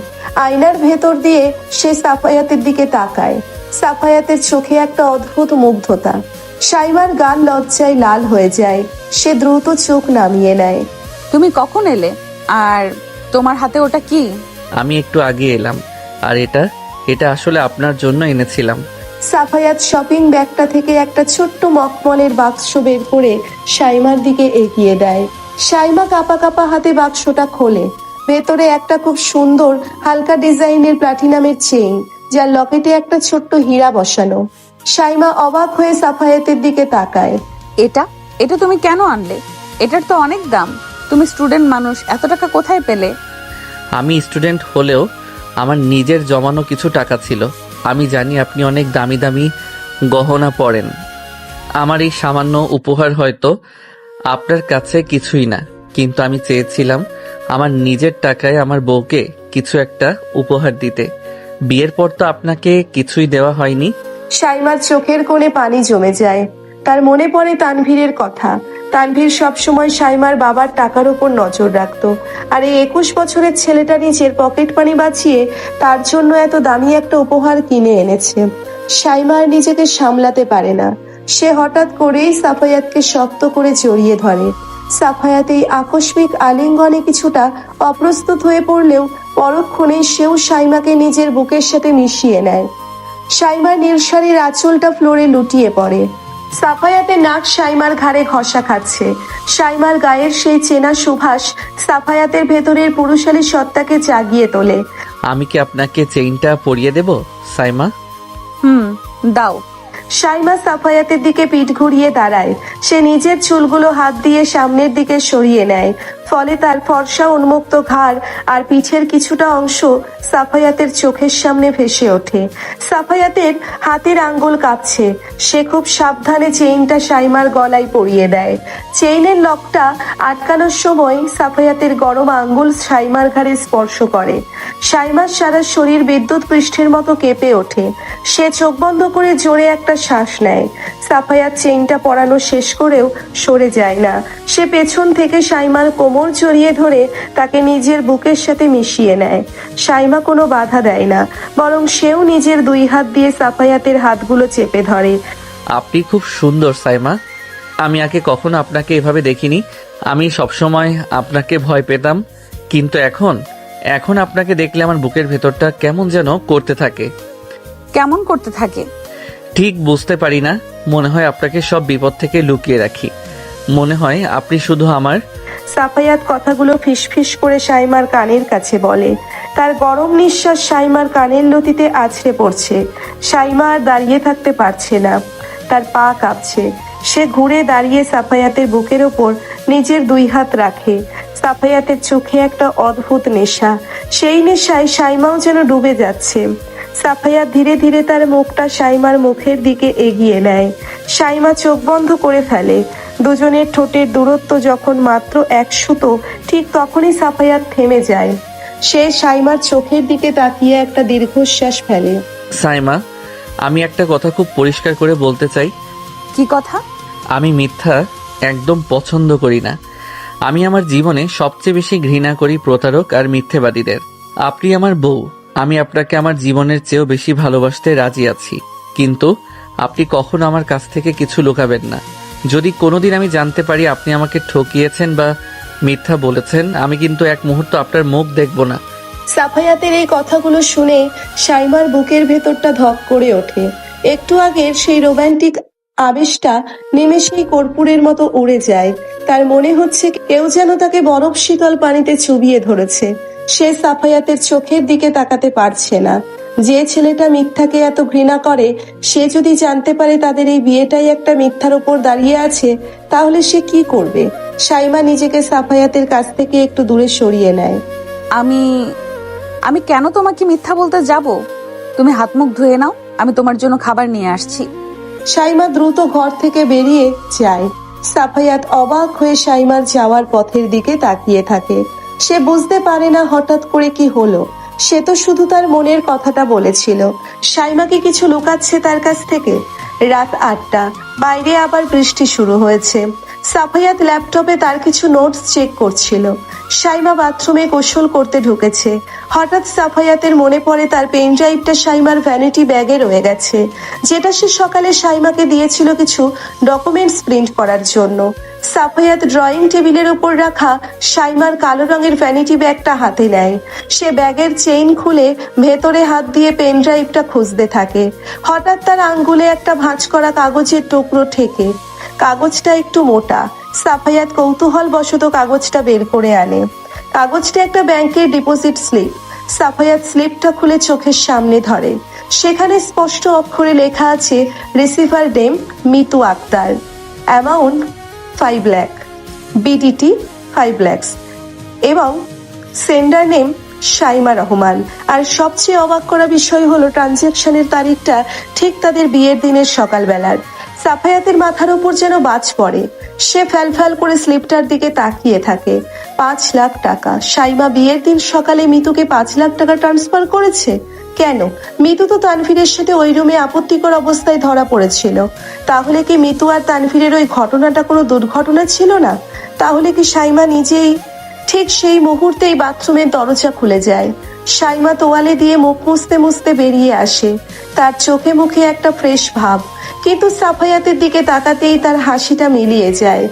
আয়নার ভেতর দিয়ে সে সাফায়াতের দিকে তাকায়। সাফায়াতের চোখে একটা অদ্ভুত মুগ্ধতা। সাইমার গাল লজ্জায় লাল হয়ে যায়। সে দ্রুত চোখ নামিয়ে নেয়। তুমি কখন এলে? আর তোমার হাতে ওটা কি? আমি একটু আগে এলাম, আর এটা আসলে আপনার জন্য এনেছিলাম। সাফায়াত শপিং ব্যাগটা থেকে একটা ছোট্ট মখমলের বাক্স বের করে সাইমার দিকে এগিয়ে দেয়। সাইমা কাঁপা কাঁপা হাতে বাক্সটা খোলে। ভেতরে একটা খুব সুন্দর হালকা ডিজাইনের প্লাটিনামের চেইন, যার লকেটে একটা ছোট্ট হীরা বসানো। সাইমা অবাক হয়ে সাফায়াতের দিকে তাকায়। এটা তুমি কেন আনলে? এটার তো অনেক দাম। তুমি স্টুডেন্ট মানুষ, এত টাকা কোথায় পেলে? আমি স্টুডেন্ট হলেও আমার নিজের জমানো কিছু টাকা ছিল। আমি জানি আপনি অনেক দামি দামি গহনা পরেন। আমার এই সামান্য উপহার হয়তো আপনার কাছে কিছুই না, কিন্তু আমি চেয়েছিলাম আমার নিজের টাকায় আমার বউকে কিছু একটা উপহার দিতে। বিয়ের পর তো আপনাকে কিছুই দেওয়া হয়নি। সাইমার চোখের কোণে পানি জমে যায়। তার মনে পড়ে তানভীরের কথা। তানভীর সবসময় সাইমার বাবার টাকার উপর নজর রাখতো, আর এই 21 বছরের ছেলেটা নিজের পকেট মানি বাঁচিয়ে তার জন্য এত দামি একটা উপহার কিনে এনেছে। সাইমা আর নিজেকে সামলাতে পারে না। সে হঠাৎ করেই সাফায়াতকে শক্ত করে জড়িয়ে ধরে। সাফায়াত এই আকস্মিক আলিঙ্গনে কিছুটা অপ্রস্তুত হয়ে পড়লেও পরক্ষণে সেও সাইমাকে নিজের বুকের সাথে মিশিয়ে নেয়। সাইমার নীলশাড়ির আঁচলটা ফ্লোরে লুটিয়ে পড়ে। সাফায়াতের নাক সাইমার ঘাড়ে ঘষা খাচ্ছে। সাইমার গায়ের সেই চেনা সুভাষ সাফায়াতের ভেতরের পুরুষালী সত্তাকে জাগিয়ে তোলে। আমি কি আপনাকে চেইনটা পরিয়ে দেব সাইমা? দাও। সাইমা সাফায়াতের দিকে পিঠ ঘুরিয়ে দাঁড়ায়। সে নিজের চুলগুলো হাত দিয়ে সামনের দিকে সরিয়ে নেয়, ফলে তার ফর্সা উন্মুক্ত ঘাড় আর পিঠের কিছুটা অংশ সাফায়াতের চোখের সামনে ভেসে ওঠে। সাফায়াতের হাতের আঙ্গুল কাঁপছে। সে খুব সাবধানে চেইনটা সাইমার গলায় পরিয়ে দেয়। চেইনের লকটা আটকানোর সময় সাফায়াতের গরম আঙ্গুল সাইমার ঘাড়ে স্পর্শ করে। সাইমার সারা শরীর বিদ্যুৎ পৃষ্ঠের মতো কেঁপে ওঠে। সে চোখ বন্ধ করে জোরে একটা শ্বাস নেয়। সাফায়াত চেইনটা পরানো শেষ করেও সরে যায় না। সে পেছন থেকে সাইমার কোমর জড়িয়ে ধরে তাকে নিজের বুকের সাথে মিশিয়ে নেয়। সাইমা কোনো বাধা দেয় না, বরং সেও নিজের 2 হাত দিয়ে সাফায়াতের হাতগুলো চেপে ধরে। আপনি খুব সুন্দর সাইমা। আমি আগে কখনো আপনাকে এভাবে দেখিনি। আমি সবসময় আপনাকে ভয় পেতাম, কিন্তু এখন আপনাকে দেখলে আমার বুকের ভেতরটা কেমন যেন করতে থাকে। কেমন করতে থাকে? ঠিক বুঝতে পারি না। মনে হয় আপনাকে সব বিপদ থেকে লুকিয়ে রাখি। মনে হয় আপনি শুধু আমার। সাফায়াত কথাগুলো ফিসফিস করে সাইমার কানের কাছে বলে। তার গরম নিঃশ্বাস সাইমার কানের লতিতে আছড়ে পড়ছে। সাইমা আর দাঁড়িয়ে থাকতে পারছে না, তার পা কাঁপছে। সে ঘুরে দাঁড়িয়ে সাফায়াতের বুকের ওপর নিজের 2 হাত রাখে। সাফায়াতের চোখে একটা অদ্ভুত নেশা। সেই নেশায় সাইমাও যেন ডুবে যাচ্ছে। সাফায়াত ধীরে ধীরে তার মুখটা সাইমার মুখের দিকে এগিয়ে নেয়। সাইমা চোখ বন্ধ করে ফেলে। দুজনের ঠোঁটের দূরত্ব যখন মাত্র 1 সুতো, ঠিক তখনই সাফায়াত থেমে যায়। সে সাইমার চোখের দিকে তাকিয়ে একটা দীর্ঘশ্বাস ফেলে। সাইমা, আমি একটা কথা খুব পরিষ্কার করে বলতে চাই। কি কথা? আমি মিথ্যা একদম পছন্দ করি না। আমি আমার জীবনে সবচেয়ে বেশি ঘৃণা করি প্রতারক আর মিথ্যেবাদীদের। আপনি আমার বউ। আমি আপনাকে আমার জীবনের চেয়েও বেশি ভালোবাসতে রাজি আছি, কিন্তু আপনি কখনো আমার কাছ থেকে কিছু লুকাবেন না। যদি কোনোদিন আমি জানতে পারি আপনি আমাকে ঠকিয়েছেন বা মিথ্যা বলেছেন, আমি কিন্তু এক মুহূর্ত আপনার মুখ দেখব না। সাফায়াতের এই কথাগুলো শুনে সাইমার বুকের ভেতরটা ধক করে ওঠে। একটু আগের সেই রোমান্টিক আবেশটা নিমেষেই কর্পূরের মতো উড়ে যায়। তার মনে হচ্ছে কেউ যেন তাকে বরফ শীতল পানিতে চুবিয়ে ধরেছে। সে সাফায়াতের চোখের দিকে তাকাতে পারছে না। যে ছেলেটা মিথ্যাকে এত ঘৃণা করে, সে যদি জানতে পারে তাদের এই বিয়েটাই একটা মিথ্যার উপর দাঁড়িয়ে আছে, তাহলে সে কি করবে? সাইমা নিজেকে সাফায়াতের কাছ থেকে একটু দূরে সরিয়ে নেয়। আমি কেন তোমাকে মিথ্যা বলতে যাব? তুমি হাত মুখ ধুয়ে নাও, আমি তোমার জন্য খাবার নিয়ে আসছি। সাইমা দ্রুত ঘর থেকে বেরিয়ে যায়। সাফায়াত অবাক হয়ে সাইমার যাওয়ার পথের দিকে তাকিয়ে থাকে। সে বুঝতে পারে না হঠাৎ করে কি হলো। সে তো শুধু তার মনের কথাটা বলেছিল। সাইমা কি কিছু লুকাচ্ছে তার কাছ থেকে? রাত 8টা, বাইরে আবার বৃষ্টি শুরু হয়েছে। সাফায়াত ল্যাপটপে তার কিছু নোটস চেক করছিল। সাইমা বাথরুমে গোসল করতে ঢুকেছে। হঠাৎ সাফায়াতের মনে পড়ে তার পেন ড্রাইভটা সাইমার ভ্যানিটি ব্যাগে রয়ে গেছে, যেটা সে সকালে সাইমাকে দিয়েছিল কিছু ডকুমেন্টস প্রিন্ট করার জন্য। সাফায়াত ড্রয়িং টেবিলের উপর রাখা সাইমার কালো রঙের ভ্যানিটি ব্যাগটা হাতে নেয়। সে ব্যাগের চেইন খুলে ভেতরে হাত দিয়ে পেন ড্রাইভটা খুঁজতে থাকে। হঠাৎ তার আঙ্গুলে একটা ভাঁজ করা কাগজের টুকরো ঠেকে। কাগজটা একটু মোটা। সাফায়াত কৌতূহল বশত কাগজটা বের করে আনে। কাগজটা একটা ব্যাংকের ডিপোজিট স্লিপ। সাফায়াত স্লিপটা খুলে চোখের সামনে ধরে। সেখানে স্পষ্ট অক্ষরে লেখা আছে receiver name Mitu Akter, amount 5 lakh, BDT 5 lakh এবং সেন্ডার নেম শাইমা রহমান। আর সবচেয়ে অবাক করা বিষয় হলো ট্রানজ্যাকশনের তারিখটা ঠিক তাদের বিয়ের দিনের সকালবেলার। সাফায়াতের মাথার উপর যেন বাজ পড়ে। সে ফ্যাল করে স্লিপটার দিকে তাকিয়ে থাকে। 5 লাখ টাকা। শাইমা বিয়ের দিন সকালে মিতুকে 5 লাখ টাকা ট্রান্সফার করেছে। কেন? মিতু তো তানভীরের সাথে ওই রুমে আপত্তিকর অবস্থায় ধরা পড়েছিল। তাহলে কি মিতু আর তানভীরের ওই ঘটনাটা কোনো দুর্ঘটনা ছিল না? তাহলে কি শাইমা নিজেই? ঠিক সেই মুহূর্তেই বাথরুমের দরজা খুলে যায়। শাইমা তোয়ালে দিয়ে মুখ মুছতে মুছতে বেরিয়ে আসে। তার চোখে মুখে একটা ফ্রেশ ভাব, কিন্তু সাফায়াতের দিকে তাকাতেই তার হাসিটা মিলিয়ে যায়।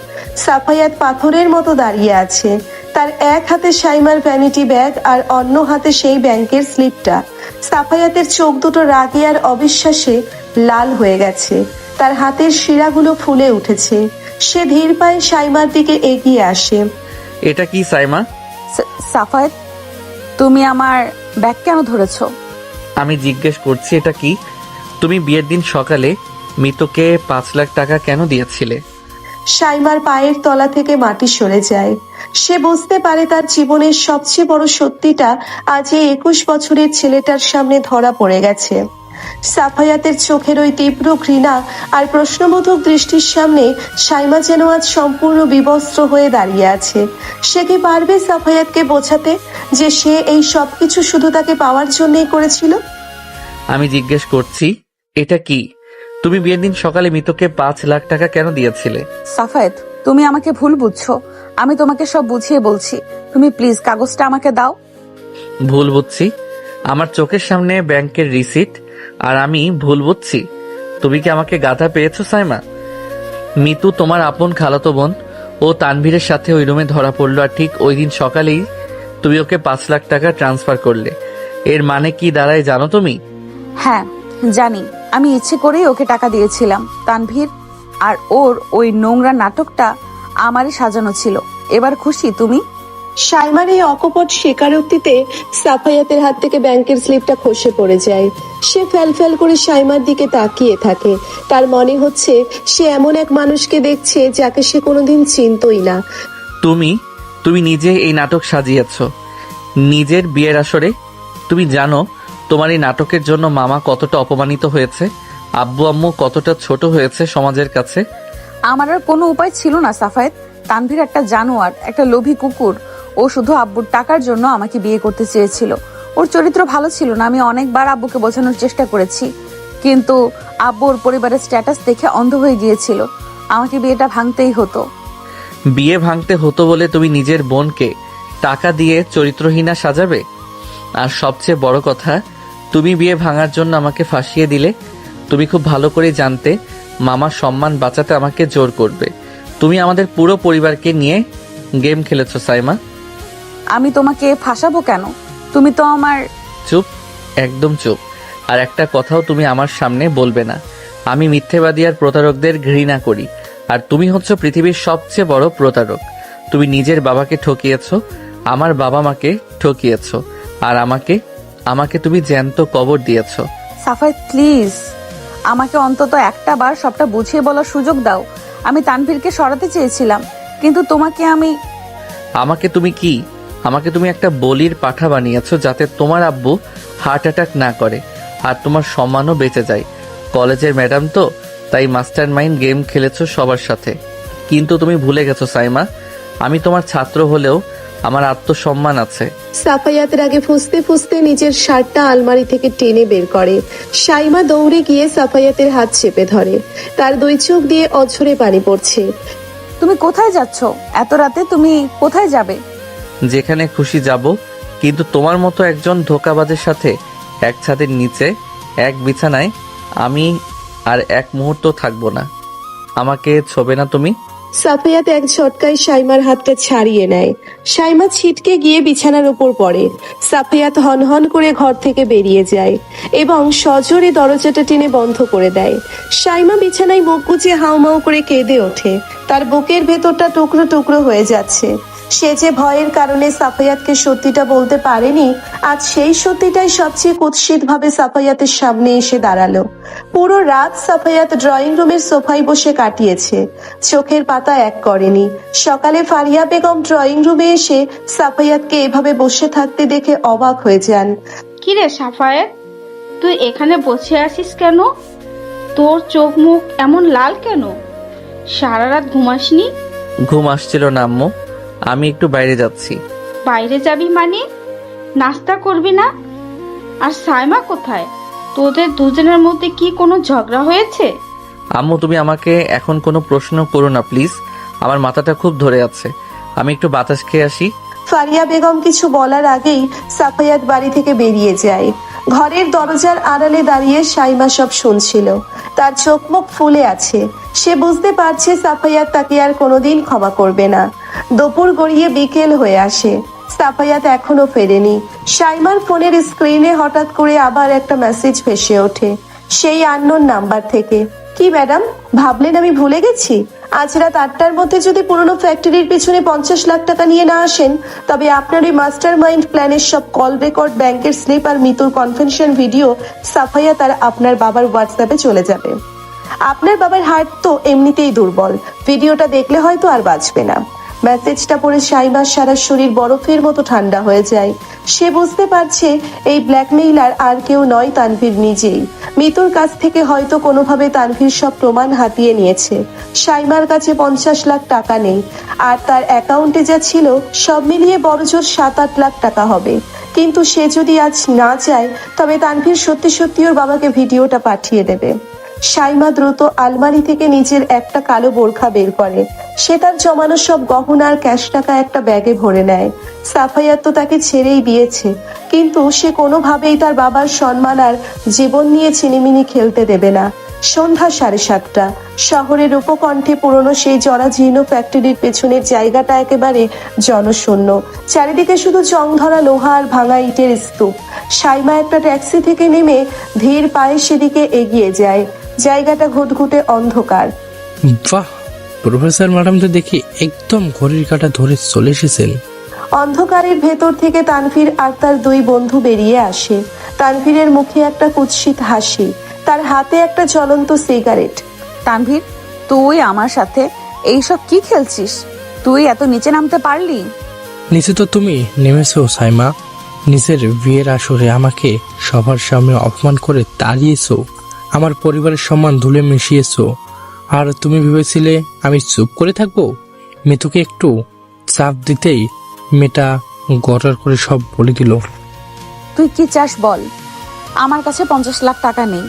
সাফায়াত পাথরের মতো দাঁড়িয়ে আছে। তার এক হাতে শাইমার ভ্যানিটি ব্যাগ আর অন্য হাতে সেই ব্যাংকের স্লিপটা। সাফায়াতের চোখ দুটো রাগে আর অবিশ্বাসে লাল হয়ে গেছে। তার হাতের শিরাগুলো ফুলে উঠেছে। সে ধীর পায়ে শাইমার দিকে এগিয়ে আসে। এটা কি সাইমা? সাফায়াত, তুমি আমার ব্যাগ কেন ধরেছো? আমি জিজ্ঞেস করছি এটা কি? তুমি বিয়ের দিন সকালে মিতুকে 5 লাখ টাকা কেন দিয়েছিলে? শাইমার পায়ের তলা থেকে মাটি সরে যায়। সে বুঝতে পারে তার জীবনের সবচেয়ে বড় সত্যিটা আজ এই 21 বছরের ছেলেটার সামনে ধরা পড়ে গেছে। সাফায়াতের চোখের ওই তীব্র ঘৃণা আর প্রশ্নবোধক দৃষ্টির সামনে শাইমা যেন আজ সম্পূর্ণ বিবস্ত্র হয়ে দাঁড়িয়ে আছে। সে কি পারবে সাফায়াতকে বোঝাতে যে সে এই সবকিছু শুধু তাকে পাওয়ার জন্যই করেছিল? আমি জিজ্ঞেস করছি এটা কি? তুমি বিয়ের দিন সকালে মিতুকে 5 লাখ টাকা কেন দিয়েছিলে? সাফায়াত, তুমি আমাকে ভুল বুঝছো। আমি তোমাকে সব বুঝিয়ে বলছি। তুমি প্লিজ কাগজটা আমাকে দাও। ভুল বুঝছি? আমার চোখের সামনে ব্যাংকের রিসিট আর আমি ভুল বুঝছি? তুমি কি আমাকে গাধা পেয়েছো সাইমা? মিতু তোমার আপন খালাতো বোন। ও তানভীরের সাথে ওই রুমে ধরা পড়লো আর ঠিক ওই দিন সকালেই তুমি ওকে 5 লাখ টাকা ট্রান্সফার করলে। এর মানে কি দাঁড়ায় জানো তুমি? হ্যাঁ জানি। আমি ইচ্ছে করেই ওকে টাকা দিয়েছিলাম। তানভীর আর ওর ওই নোংরা নাটকটা আমারই সাজানো ছিল। এবার খুশি তুমি? শাইমার এই অকপট স্বীকারোক্তিতে সাফায়াতের হাত থেকে ব্যাংকের স্লিপটা খসে পড়ে যায়। সে ফ্যাল করে শাইমার দিকে তাকিয়ে থাকে। তার মনে হচ্ছে সে এমন এক মানুষকে দেখছে যাকে সে কোনোদিন চিনতই না। তুমি নিজে এই নাটক সাজিয়েছ নিজের বিয়ের আসরে। তুমি জানো তোমার এই নাটকের জন্য মামা কতটা অপমানিত হয়েছে, আব্বু আম্মু কতটা ছোট হয়েছে সমাজের কাছে। আমার আর কোনো উপায় ছিল না সাফায়েত। তানভীর একটা জানোয়ার, একটা লোভী কুকুর। ও শুধু আব্বুর টাকার জন্য আমাকে বিয়ে করতে চেয়েছিল। ওর চরিত্র ভালো ছিল না। আমি অনেকবার আব্বুকে বোঝানোর চেষ্টা করেছি, কিন্তু আব্বু ওর পরিবারের স্ট্যাটাস দেখে অন্ধ হয়ে গিয়েছিল। আমাকে বিয়েটা ভাঙতেই হতো। বিয়ে ভাঙতে হতো বলে তুমি নিজের বোনকে টাকা দিয়ে চরিত্রহীনা সাজাবে? আর সবচেয়ে বড় কথা, তুমি বিয়ে ভাঙার জন্য আমাকে ফাঁসিয়ে দিলে। তুমি খুব ভালো করে জানতে মামার সম্মান বাঁচাতে আমাকে জোর করবে। তুমি আমাদের পুরো পরিবারকে নিয়ে গেম খেলেছো সাইমা। আমি তোমাকে ফাঁসাবো কেন? তুমি তো আমার... চুপ, একদম চুপ। আর একটা কথাও তুমি আমার সামনে বলবে না। আমি মিথ্যেবাদী আর প্রতারকদের ঘৃণা করি, আর তুমি হচ্ছ পৃথিবীর সবচেয়ে বড় প্রতারক। তুমি নিজের বাবাকে ঠকিয়েছো, আমার বাবা মাকে ঠকিয়েছো, আর আমাকে তুমি জ্যান্ত কবর দিয়েছো। সাফায়েত প্লিজ, আমাকে অন্তত একটা বার সবটা বুঝিয়ে বলার সুযোগ দাও। আমি তানভীরকে সরাতে চেয়েছিলাম, কিন্তু আমাকে তুমি একটা বলির পাঠা বানিয়েছো যাতে তোমার আব্বু হার্ট অ্যাটাক না করে আর তোমার সম্মানও বেঁচে যায়। কলেজের ম্যাডাম তো, তাই মাস্টার মাইন্ড গেম খেলেছো সবার সাথে। কিন্তু তুমি ভুলে গেছো সাইমা, আমি তোমার ছাত্র হলেও আমার আত্মসম্মান আছে। সাফায়াত রাগে ফুঁসতে ফুঁসতে নিজের শার্টটা আলমারি থেকে টেনে বের করে। শাইমা দৌড়ে গিয়ে সাফায়াতের হাত চেপে ধরে। তার 2 চোখ দিয়ে অঝরে পানি পড়ছে। তুমি কোথায় যাচ্ছ এত রাতে? তুমি কোথায় যাবে? যেখানে খুশি যাব, কিন্তু তোমার মতো একজন ধোঁকাবাজের সাথে এক ছাদের নিচে এক বিছানায় আমি আর এক মুহূর্ত থাকবো না। আমাকে ছোবে না তুমি। সাফায়াত এক ঝটকায় শাইমার হাতটা ছাড়িয়ে নেয়। শাইমা ছিটকে গিয়ে বিছানার উপর পড়ে। সাফায়াত হনহন করে ঘর থেকে বেরিয়ে যায় এবং সজোরে দরজাটা টেনে বন্ধ করে দেয়। শাইমা বিছানায় মুখ গুজে হাউমাউ করে কেঁদে ওঠে। তার বুকের ভেতরটা টুকরো টুকরো হয়ে যাচ্ছে। সে যে ভয়ের কারণে সাফায়াতকে সত্যিটা বলতে পারেনি, আজ সেই সত্যিটাই সবচেয়ে কুৎসিতভাবে সাফায়াতের সামনে এসে দাঁড়ালো। পুরো রাত সাফায়াত ড্রয়িং রুমের সোফায় বসে কাটিয়েছে, চোখের পাতা এক করেনি। সকালে ফারিয়া বেগম ড্রয়িং রুমে এসে সাফায়াতকে এভাবে বসে থাকতে দেখে অবাক হয়ে যান। কিরে সাফায়েত, তুই এখানে বসে আছিস কেন? তোর চোখ মুখ এমন লাল কেন? সারা রাত ঘুমাসনি? ঘুম আসছিল না আম্মু, আমি একটু বাইরে যাচ্ছি। বাইরে যাবি মানে? নাস্তা করবি না? আর সাইমা কোথায়? তোদের দুজনের মধ্যে কি কোনো ঝগড়া হয়েছে? আম্মু তুমি আমাকে এখন কোনো প্রশ্ন করো না প্লিজ, আমার মাথাটা খুব ধরে আছে, আমি একটু বাতাস খেয়ে আসি। ফারিয়া বেগম কিছু বলার আগেই সাফায়াত বাড়ি থেকে বেরিয়ে যায়। ঘরের দরজার আড়ালে দাঁড়িয়ে সাইমা সব শুনছিল। তার চোখ মুখ ফুলে আছে। সে বুঝতে পারছে সাফায়াত তাকে আর কোনোদিন ক্ষমা করবে না। দুপুর গড়িয়ে বিকেল হয়ে আসে, সাফায়াত এখনো ফেরেনি। সাইমার ফোনের স্ক্রিনে হঠাৎ করে আবার একটা মেসেজ ভেসে ওঠে, সেই আননোন নাম্বার থেকে। কি ম্যাডাম, ভাবলেন আমি ভুলে গেছি? আজ রাত 8টার মধ্যে যদি পুরনো ফ্যাক্টরির পিছনে 50 লাখ টাকা নিয়ে না আসেন, তবে আপনার ওই মাস্টার মাইন্ড প্ল্যানের সব কল রেকর্ড, ব্যাংকের স্লিপ আর মিতুর কনফেশন ভিডিও সাফায়াত আর আপনার বাবার হোয়াটসঅ্যাপে চলে যাবে। আপনার বাবার হার্ট তো এমনিতেই দুর্বল, ভিডিওটা দেখলে হয়তো আর বাঁচবে না। মেসেজটা পড়ে সাইমার সারা শরীর বরফের মতো ঠান্ডা হয়ে যায়। সে বুঝতে পারছে এই ব্ল্যাকমেইলার আর কেউ নয়, তানভীর নিজেই। মিতুর কাছ থেকে হয়তো কোনোভাবে তানভীর সব প্রমাণ হাতিয়ে নিয়েছে। সাইমার কাছে 50 লাখ টাকা নেই, আর তার অ্যাকাউন্টে যা ছিল সব মিলিয়ে বড়জোর 7-8 লাখ টাকা হবে। কিন্তু সে যদি আজ না চায়, তবে তানভীর সত্যি সত্যি ওর বাবাকে ভিডিওটা পাঠিয়ে দেবে। সাইমা দ্রুত আলমারি থেকে নিজের একটা কালো বোরখা বের করে। সে তার জমানো সব গহনা আর ক্যাশ টাকা একটা ব্যাগে ভরে নেয়। সাফায়াত তো তাকে ছেড়েই দিয়েছে, কিন্তু সে কোনোভাবেই তার বাবার সম্মান আর জীবন নিয়ে ছিনিমিনি খেলতে দেবে না। সন্ধ্যা 7:30। শহরের উপকণ্ঠে পুরনো সেই জরাজীর্ণ ফ্যাক্টরির পেছনের জায়গাটা একেবারে জনশূন্য। চারিদিকে শুধু জং ধরা লোহা আর ভাঙা ইটের স্তূপ। সাইমা একটা ট্যাক্সি থেকে নেমে ধীর পায়ে সেদিকে এগিয়ে যায়। জায়গাটা ঘুটঘুটে অন্ধকার। বাহ, প্রফেসর ম্যাডাম তো দেখি একদম ঘড়ির কাঁটা ধরে চলে এসেছেন। অন্ধকারের ভেতর থেকে তানভীর আর তার দুই বন্ধু বেরিয়ে আসে। তানভীরের মুখে একটা কুৎসিত হাসি, তার হাতে একটা জ্বলন্ত সিগারেট। তানভীর, তুই আমার সাথে এইসব কি খেলছিস? তুই এত নিচে নামতে পারলি? নিচে তো তুমি নেমেছো সাইমা, নিজের বিয়ের আসরে আমাকে সবার সামনে অপমান করে তাড়িয়েছো, আমার পরিবারের সম্মান ধুলে মিশিয়েছো। আর তুমি ভেবেছিলে আমি চুপ করে থাকবো? মিতুকে একটু চাপ দিতেই মেয়েটা গড়ার করে সব বলে দিল। তুই কি চাস বল? আমার কাছে 50 লাখ টাকা নেই,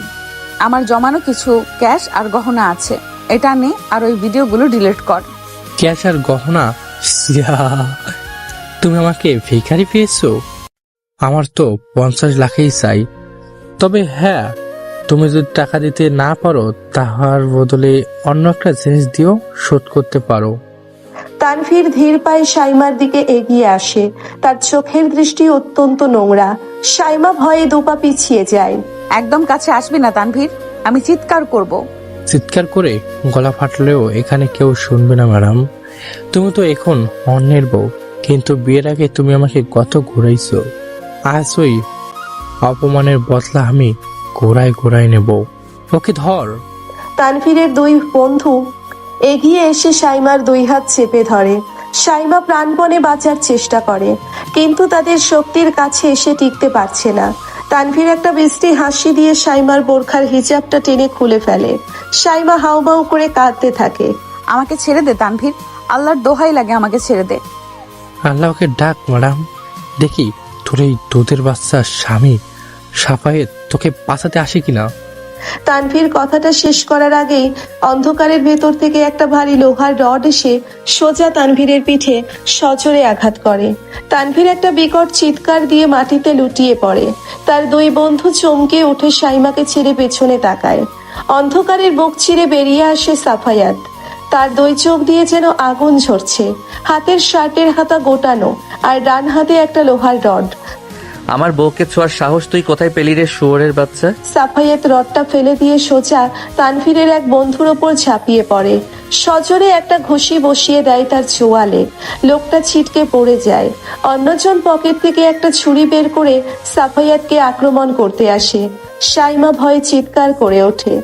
আমার জমানো কিছু ক্যাশ আর গহনা আছে। এটা নে আর ওই ভিডিওগুলো ডিলিট কর। ক্যাশ আর গহনা? সিয়া, তুমি আমাকে ভিখারি পেয়েছো? আমার তো 50 লাখই চাই। তবে হ্যাঁ, তুমি যদি টাকা দিতে না পারো, তাহার বদলে অন্য একটা জিনিস দিও, শোধ করতে পারো। তানভীর ধীর পায়ে সাইমার দিকে এগিয়ে আসে। তার চোখের দৃষ্টি অত্যন্ত নোংরা। সাইমা ভয়ে দুপা পিছিয়ে যায়। একদম কাছে আসবি না তানভীর, আমি চিৎকার করব। চিৎকার করে গলা ফাটলেও এখানে কেউ শুনবে না ম্যাডাম। তুমি তো এখন অন্যের বউ, কিন্তু বিয়ের আগে তুমি আমাকে কত ঘুরাইছো। আজ ওই অপমানের বদলা আমি ঘোরায় ঘোরায় নেব। ওকে ধর। তানভীরের দুই বন্ধু এগিয়ে এসে সাইমার দুই হাত চেপে ধরে। সাইমা প্রাণপণে বাঁচার চেষ্টা করে, কিন্তু তাদের শক্তির কাছে এসে টিকতে পারছে না। তানভীর একটা বিশ্রী হাসি দিয়ে সাইমার বোরখার হিজাবটা টেনে খুলে ফেলে। সাইমা হাউমাউ করে কাঁদতে থাকে। আমাকে ছেড়ে দে তানভীর, আল্লাহর দোহাই লাগে, আমাকে ছেড়ে দে। আল্লাহকে ডাক ম্যাডাম, দেখি তোর এই দুধের বাচ্চা স্বামী সাফায়েত তোকে বাঁচাতে আসে কিনা। তানভীর কথাটা শেষ করার আগেই অন্ধকারের ভেতর থেকে একটা ভারী লোহার রড এসে সোজা তানভীরের পিঠে সজোরে আঘাত করে। তানভীর একটা বিকট চিৎকার দিয়ে মাটিতে লুটিয়ে পড়ে। তার দুই বন্ধু চমকে উঠে সাইমাকে ছেড়ে পেছনে তাকায়। অন্ধকারের বুক চিরে বেরিয়ে আসে সাফায়াত। তার দুই চোখ দিয়ে যেন আগুন ঝরছে। হাতের শার্টের হাতা গোটানো, আর ডান হাতে একটা লোহার রড। আমার বউকে ছোঁয়ার সাহস তুই কোথায় পেলি রে শুয়োরের বাচ্চা? সাফায়েত রডটা ফেলে দিয়ে সোজা তানভীরের এক বন্ধুর ওপর ঝাঁপিয়ে পড়ে। সজোরে একটা ঘুষি বসিয়ে দেয় তার চোয়ালে। লোকটা ছিটকে পড়ে যায়। অন্যজন পকেট থেকে একটা ছুরি বের করে সাফায়েতকে আক্রমণ করতে আসে। সাইমা ভয়ে চিৎকার করে ওঠে।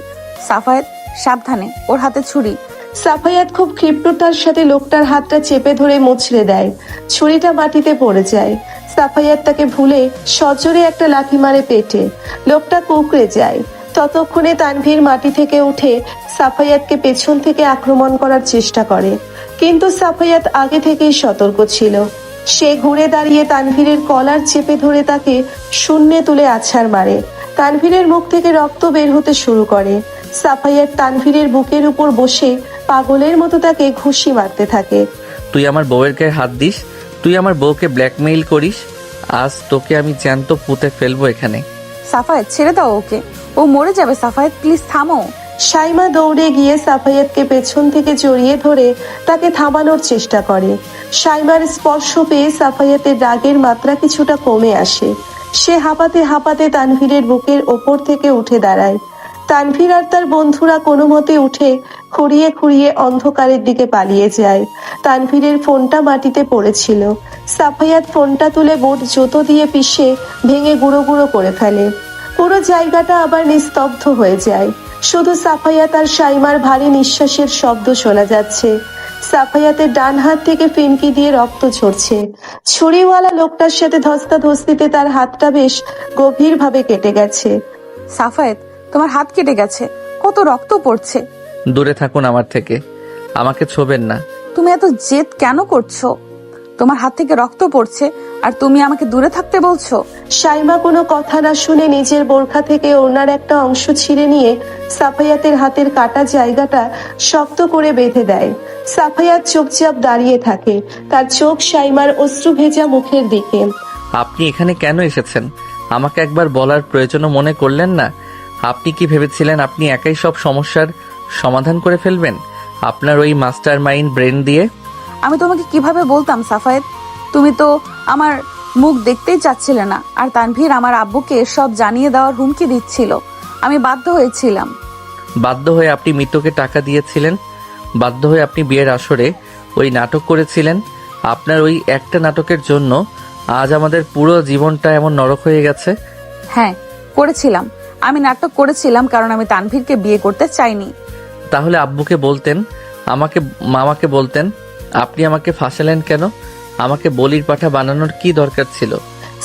সাফায়েত, সাবধানে, ওর হাতে ছুরি। সাফায়াত খুব ক্ষিপ্রতার সাথে লোকটার হাতটা চেপে ধরে মুচড়ে দেয়। ছুরিটা মাটিতে পড়ে যায়। সাফায়াত তাকে ভুলে সজোরে একটা লাথি মারে পেটে। লোকটা কুঁকড়ে যায়। ততক্ষণে তানভীর মাটি থেকে উঠে সাফায়াতকে পেছন থেকে আক্রমণ করার চেষ্টা করে, কিন্তু সাফায়াত আগে থেকেই সতর্ক ছিল। সে ঘুরে দাঁড়িয়ে তানভীরের কলার চেপে ধরে তাকে শূন্যে তুলে আছাড় মারে। তানভীরের মুখ থেকে রক্ত বের হতে শুরু করে। সাফায়াত তানভীরের বুকের উপর বসে পাগলের মতো তাকে ঘুষি মারতে থাকে। তুই আমার বউয়ের গায়ে হাত দিস, তুই আমার বউকে ব্ল্যাকমেইল করিস, আজ তোকে আমি জ্যান্ত পুঁতে ফেলবো এখানে। সাফায়েত, ছেড়ে দাও ওকে, ও মরে যাবে। সাফায়েত, প্লিজ থামো। সাইমা দৌড়ে গিয়ে সাফায়াতকে পেছন থেকে জড়িয়ে ধরে তাকে থামানোর চেষ্টা করে। সাইমার স্পর্শ পেয়ে সাফায়াতের রাগের মাত্রা কিছুটা কমে আসে। সে হাঁপাতে হাঁপাতে তানভীরের বুকের ওপর থেকে উঠে দাঁড়ায়। তানভীর আর তার বন্ধুরা কোনো মতে উঠে খুঁড়িয়ে খুঁড়িয়ে অন্ধকারের দিকে পালিয়ে যায়। তানভীরের ফোনটা মাটিতে পড়েছিল। সাফায়াত ফোনটা তুলে বোট জুতো দিয়ে পিষে ভেঙে গুঁড়ো গুঁড়ো করে ফেলে। পুরো জায়গাটা আবার নিস্তব্ধ হয়ে যায়। শুধু সাফায়াত আর সাইমার ভারী নিঃশ্বাসের শব্দ শোনা যাচ্ছে। সাফায়াতের ডান হাত থেকে ফিনকি দিয়ে রক্ত ঝরছে। ছুরিওয়ালা লোকটার সাথে ধস্তাধস্তিতে তার হাতটা বেশ গভীরভাবে কেটে গেছে। সাফায়েত, তোমার হাত কেটে গেছে, কত রক্ত পড়ছে। দূরে থাকুন আমার থেকে, আমাকে ছোবেন না। তুমি এত জেদ কেন করছো? তোমার হাত থেকে রক্ত পড়ছে আর তুমি আমাকে দূরে থাকতে বলছো? সাইমা কোনো কথা না শুনে নিজের বোরখা থেকে ওনার একটা অংশ ছিঁড়ে নিয়ে সাফায়াতের হাতের কাটা জায়গাটা শক্ত করে বেঁধে দেয়। সাফায়াত চুপচাপ দাঁড়িয়ে থাকে, তার চোখ সাইমার অশ্রু ভেজা মুখের দিকে। আপনি এখানে কেন এসেছেন? আমাকে একবার বলার প্রয়োজনও মনে করলেন না? আপনি কি ভেবেছিলেন আপনি একাই সব সমস্যার সমাধান করে ফেলবেন আপনার ওই মাস্টার মাইন্ড ব্রেন দিয়ে? আমি তোমাকে কিভাবে বলতাম সাফায়েত? তুমি তো আমার মুখ দেখতেই চাচ্ছিলে না, আর তানভীর আমার আব্বুকে সব জানিয়ে দেওয়ার হুমকি দিচ্ছিল। আমি বাধ্য হয়েছিলাম। বাধ্য হয়ে আপনি মিতুকে টাকা দিয়েছিলেন, বাধ্য হয়ে আপনি বিয়ের আসরে ওই নাটক করেছিলেন। আপনার ওই একটা নাটকের জন্য আজ আমাদের পুরো জীবনটা এমন নরক হয়ে গেছে। হ্যাঁ, করেছিলাম। আমি নাটক করেছিলাম কারণ আমি তানভীরকে বিয়ে করতে চাইনি। তাহলে আব্বুকে বলতেন, আমাকে, মামাকে বলতেন। আপনি আমাকে ফাঁসালেন কেন? আমাকে বলির পাঠা বানানোর কি দরকার ছিল?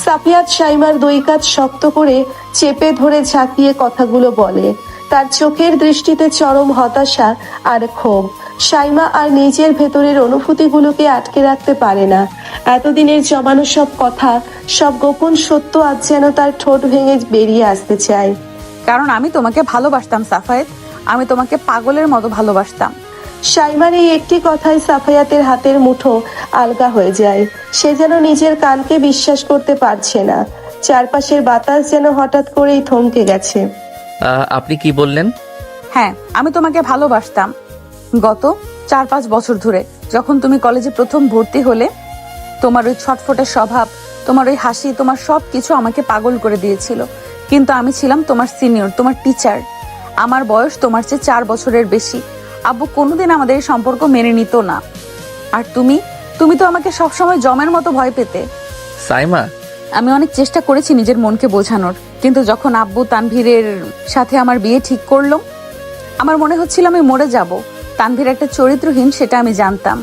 সাফিয়াত সাইমার দুই কাঁধ শক্ত করে চেপে ধরে ঝাঁকিয়ে কথাগুলো বলে। তার চোখের দৃষ্টিতে চরম হতাশা আর ক্ষোভ। সাইমা আর নিজের ভেতরের অনুভূতিগুলোকে আটকে রাখতে পারে না। এতদিনের জমানো সব কথা, সব গোপন সত্য আজ যেন তার ঠোঁট ভেঙে বেরিয়ে আসতে চায়। কারণ আমি তোমাকে ভালোবাসতাম সাফায়েত, আমি তোমাকে পাগলের মতো ভালোবাসতাম। সাইমার এই একটি কথায় সাফায়াতের হাতের মুঠো আলগা হয়ে যায়। সে যেন নিজের কানকে বিশ্বাস করতে পারছে না। চারপাশের বাতাস যেন হঠাৎ করেই থমকে গেছে। আপনি কি বললেন? হ্যাঁ, আমি তোমাকে ভালোবাসতাম। গত 4-5 বছর ধরে, যখন তুমি কলেজে প্রথম ভর্তি হলে, তোমার ওই ছটফটে স্বভাব, তোমার ওই হাসি, তোমার সব কিছু আমাকে পাগল করে দিয়েছিল। কিন্তু আমি ছিলাম তোমার সিনিয়র, তোমার টিচার। আমার বয়স তোমার চেয়ে 4 বছরের বেশি। আব্বু কোনোদিন আমাদের এই সম্পর্ক মেনে নিত না। আর তুমি তো আমাকে সবসময় জমের মতো ভয় পেতে। সাইমা, আমি অনেক চেষ্টা করেছি নিজের মনকে বোঝানোর, কিন্তু যখন আব্বু তানভীরের সাথে আমার বিয়ে ঠিক করলো, আমার মনে হচ্ছিল আমি মরে যাব। তানভীর একটা চরিত্রহীন, সেটা আমি জানতাম।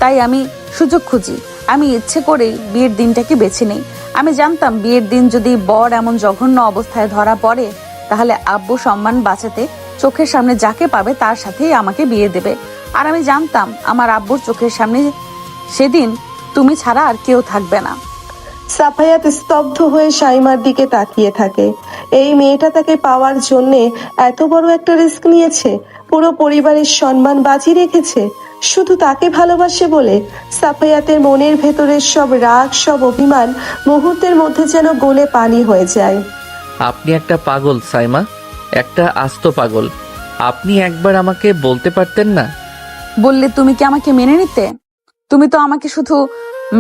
তাই আমি সুযোগ খুঁজি। আমি ইচ্ছে করেই বিয়ের দিনটাকে বেছে নেই। আমি জানতাম বিয়ের দিন যদি বর এমন জঘন্য অবস্থায় ধরা পড়ে, তাহলে আব্বু সম্মান বাঁচাতে চোখের সামনে যাকে পাবে তার সাথেই আমাকে বিয়ে দেবে। আর আমি জানতাম আমার আব্বুর চোখের সামনে সেদিন তুমি ছাড়া আর কেউ থাকবে না। সাফায়াত স্তব্ধ হয়ে সাইমার দিকে তাকিয়ে থাকে। এই মেয়েটা তাকে পাওয়ার জন্য এত বড় একটা রিস্ক নিয়েছে, পুরো পরিবারের সম্মান বাজি রেখেছে শুধু তাকে ভালোবাসে বলে। সাফায়াতের মনের ভেতরের সব রাগ, সব অভিমান মুহূর্তের মধ্যে যেন গলে পানি হয়ে যায়। আপনি একটা পাগল সাইমা, একটা আস্ত পাগল। আপনি একবার আমাকে বলতে পারতেন না? বললে তুমি কি আমাকে মেনে নিতে? তুমি তো আমাকে শুধু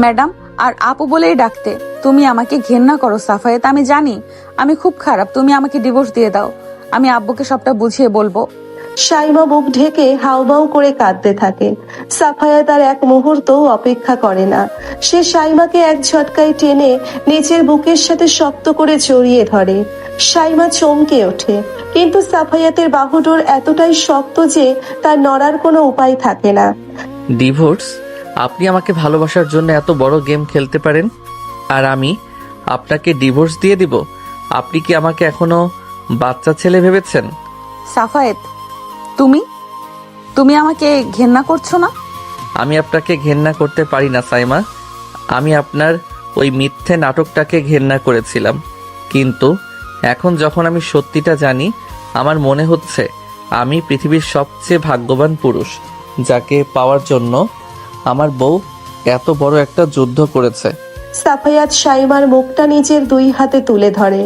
ম্যাডাম আর আপু বলেই ডাকতে। তুমি আমাকে ঘেন্না করো সাফায়েত, আমি জানি আমি খুব খারাপ। তুমি আমাকে ডিভোর্স দিয়ে দাও, আমি আব্বুকে সবটা বুঝিয়ে বলবো। সাইমা মুখ ঢেকে হাউমাউ করে কাঁদতে থাকে। সাফায়াত আর এক মুহূর্তও অপেক্ষা করে না। সে সাইমাকে এক ঝটকায় টেনে নিজের বুকের সাথে শক্ত করে জড়িয়ে ধরে। সাইমা চমকে ওঠে, কিন্তু সাফায়াতের বাহুডোর এতটাই শক্ত যে তার নড়ার কোনো উপায় থাকে না। ডিভোর্স? আপনি আমাকে ভালোবাসার জন্য এত বড় গেম খেলতে পারেন, আর আমি আপনাকে ডিভোর্স দিয়ে দিব? আপনি কি আমাকে এখনো বাচ্চা ছেলে ভেবেছেন? সাফায়েত, তুমি তুমি আমাকে ঘেন্না করছো না? আমি আপনাকে ঘেন্না করতে পারি না সাইমা। আমি আপনার ওই মিথ্যে নাটকটাকে ঘেন্না করেছিলাম, কিন্তু এখন যখন আমি সত্যিটা জানি, আমার মনে হচ্ছে আমি পৃথিবীর সবচেয়ে ভাগ্যবান পুরুষ, যাকে পাওয়ার জন্য আমার বউ এত বড় একটা যুদ্ধ করেছে। সাফায়াত সাইমার মুখটা নিজের দুই হাতে তুলে ধরে।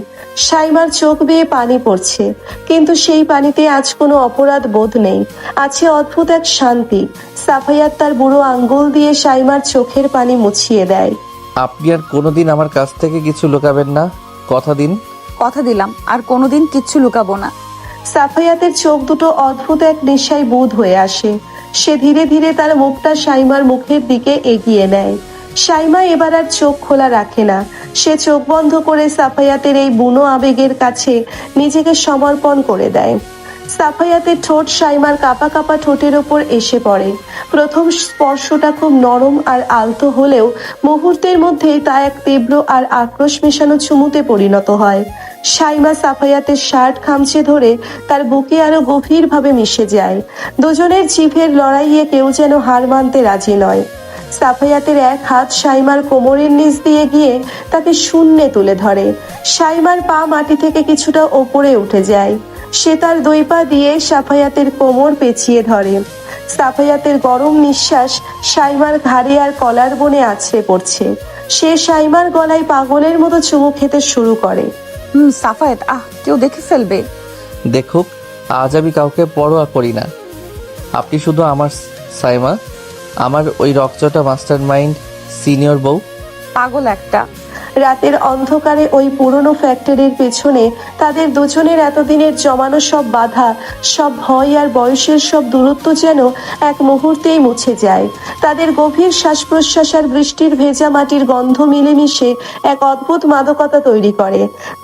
সাইমার চোখ বেয়ে পানি পড়ছে, কিন্তু সেই পানিতে আজ কোনো অপরাধ বোধ নেই, আছে অদ্ভুত এক শান্তি। সাফায়াত তার বুড়ো আঙ্গুল দিয়ে সাইমার চোখের পানি মুছিয়ে দেয়। আপনি আর কোনোদিন আমার কাছ থেকে কিছু লুকাবেন না, কথা দিন। কথা দিলাম, আর কোনোদিন কিচ্ছু লুকাবো না। সাফায়াতের চোখ দুটো অদ্ভুত এক নেশায় বুঁদ হয়ে আসে। সে ধীরে ধীরে তার মুখটা সাইমার মুখের দিকে এগিয়ে নেয়। সাইমা এবার আর চোখ খোলা রাখে না। সে চোখ বন্ধ করে সাফায়াতের এই বুনো আবেগের কাছে নিজেকে সমর্পণ করে দেয়। সাফায়াতের ঠোঁট সাইমার কাঁপা কাঁপা ঠোঁটের ওপর এসে পড়ে। প্রথম স্পর্শটা খুব নরম আর আলতো হলেও মুহূর্তের মধ্যেই তা এক তীব্র আর আক্রোশ মেশানো চুমুতে পরিণত হয়। সাইমা সাফায়াতের শার্ট খামচে ধরে তার বুকে আরো গভীরভাবে মিশে যায়। দুজনের জিভের লড়াইয়ে কেউ যেন হার মানতে রাজি নয়। সাফায়াতের এক হাত সাইমার কোমরের নিচ দিয়ে গিয়ে তাকে শূন্যে তুলে ধরে। সাইমার পা মাটি থেকে কিছুটা ওপরে উঠে যায়। সে তার দুই পা দিয়ে সাফায়াতের কোমর পেঁচিয়ে ধরে। সাফায়াতের গরম নিঃশ্বাস সাইমার ঘাড়ে আর কলার বনে আছড়ে পড়ছে। সে সাইমার গলায় পাগলের মতো চুমু খেতে শুরু করে। সাফায়েত, কেউ দেখে ফেলবে। দেখুক, আজ আমি কাউকে পরোয়া করি না। আপনি শুধু আমার সাইমা, আমার ওই রকচটা মাস্টার মাইন্ড সিনিয়র বউ। পাগল একটা। রাতের অন্ধকারে ওই পুরনো ফ্যাক্টরির পেছনে তাদের দুজনের এতদিনের জমানো সব বাধা, সব ভয় আর বয়সের সব দূরত্ব যেন এক মুহূর্তেই মুছে যায়। তাদের গভীর শ্বাস প্রশ্বাস আর বৃষ্টির ভেজা মাটির গন্ধ মিলেমিশে এক অদ্ভুত মাদকতা তৈরি করে।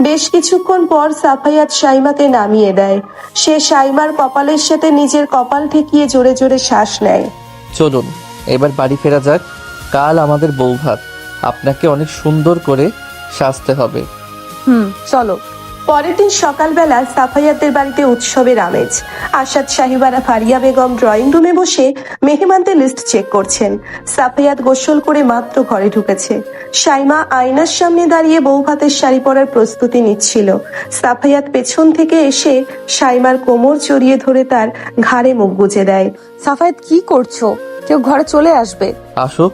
বেশ কিছুক্ষণ পর সাফায়াত সাইমাকে নামিয়ে দেয়। সে সাইমার কপালের সাথে নিজের কপাল ঠেকিয়ে জোরে জোরে শ্বাস নেয়। চলুন এবার বাড়ি ফেরা যাক, কাল আমাদের বউ ভাত, আপনাকে অনেক সুন্দর করে সাজতে হবে। চলো। পরের দিন সকালবেলা সাফায়াতের বাড়িতে উৎসবের আমেজ। আসাদ সাহিবারা ফারিয়া বেগম ড্রয়িং রুমে বসে মেহমানদের লিস্ট চেক করছেন। সাফায়াত গোসল করে মাত্র ঘরে ঢুকেছে। সাইমা আয়নার সামনে দাঁড়িয়ে বউ ভাতের শাড়ি পরার প্রস্তুতি নিচ্ছিল। সাফায়াত পেছন থেকে এসে সাইমার কোমর জড়িয়ে ধরে তার ঘাড়ে মুখ গুজে দেয়। সাফায়েত, কি করছো? কেউ ঘরে চলে আসবে। আসুক,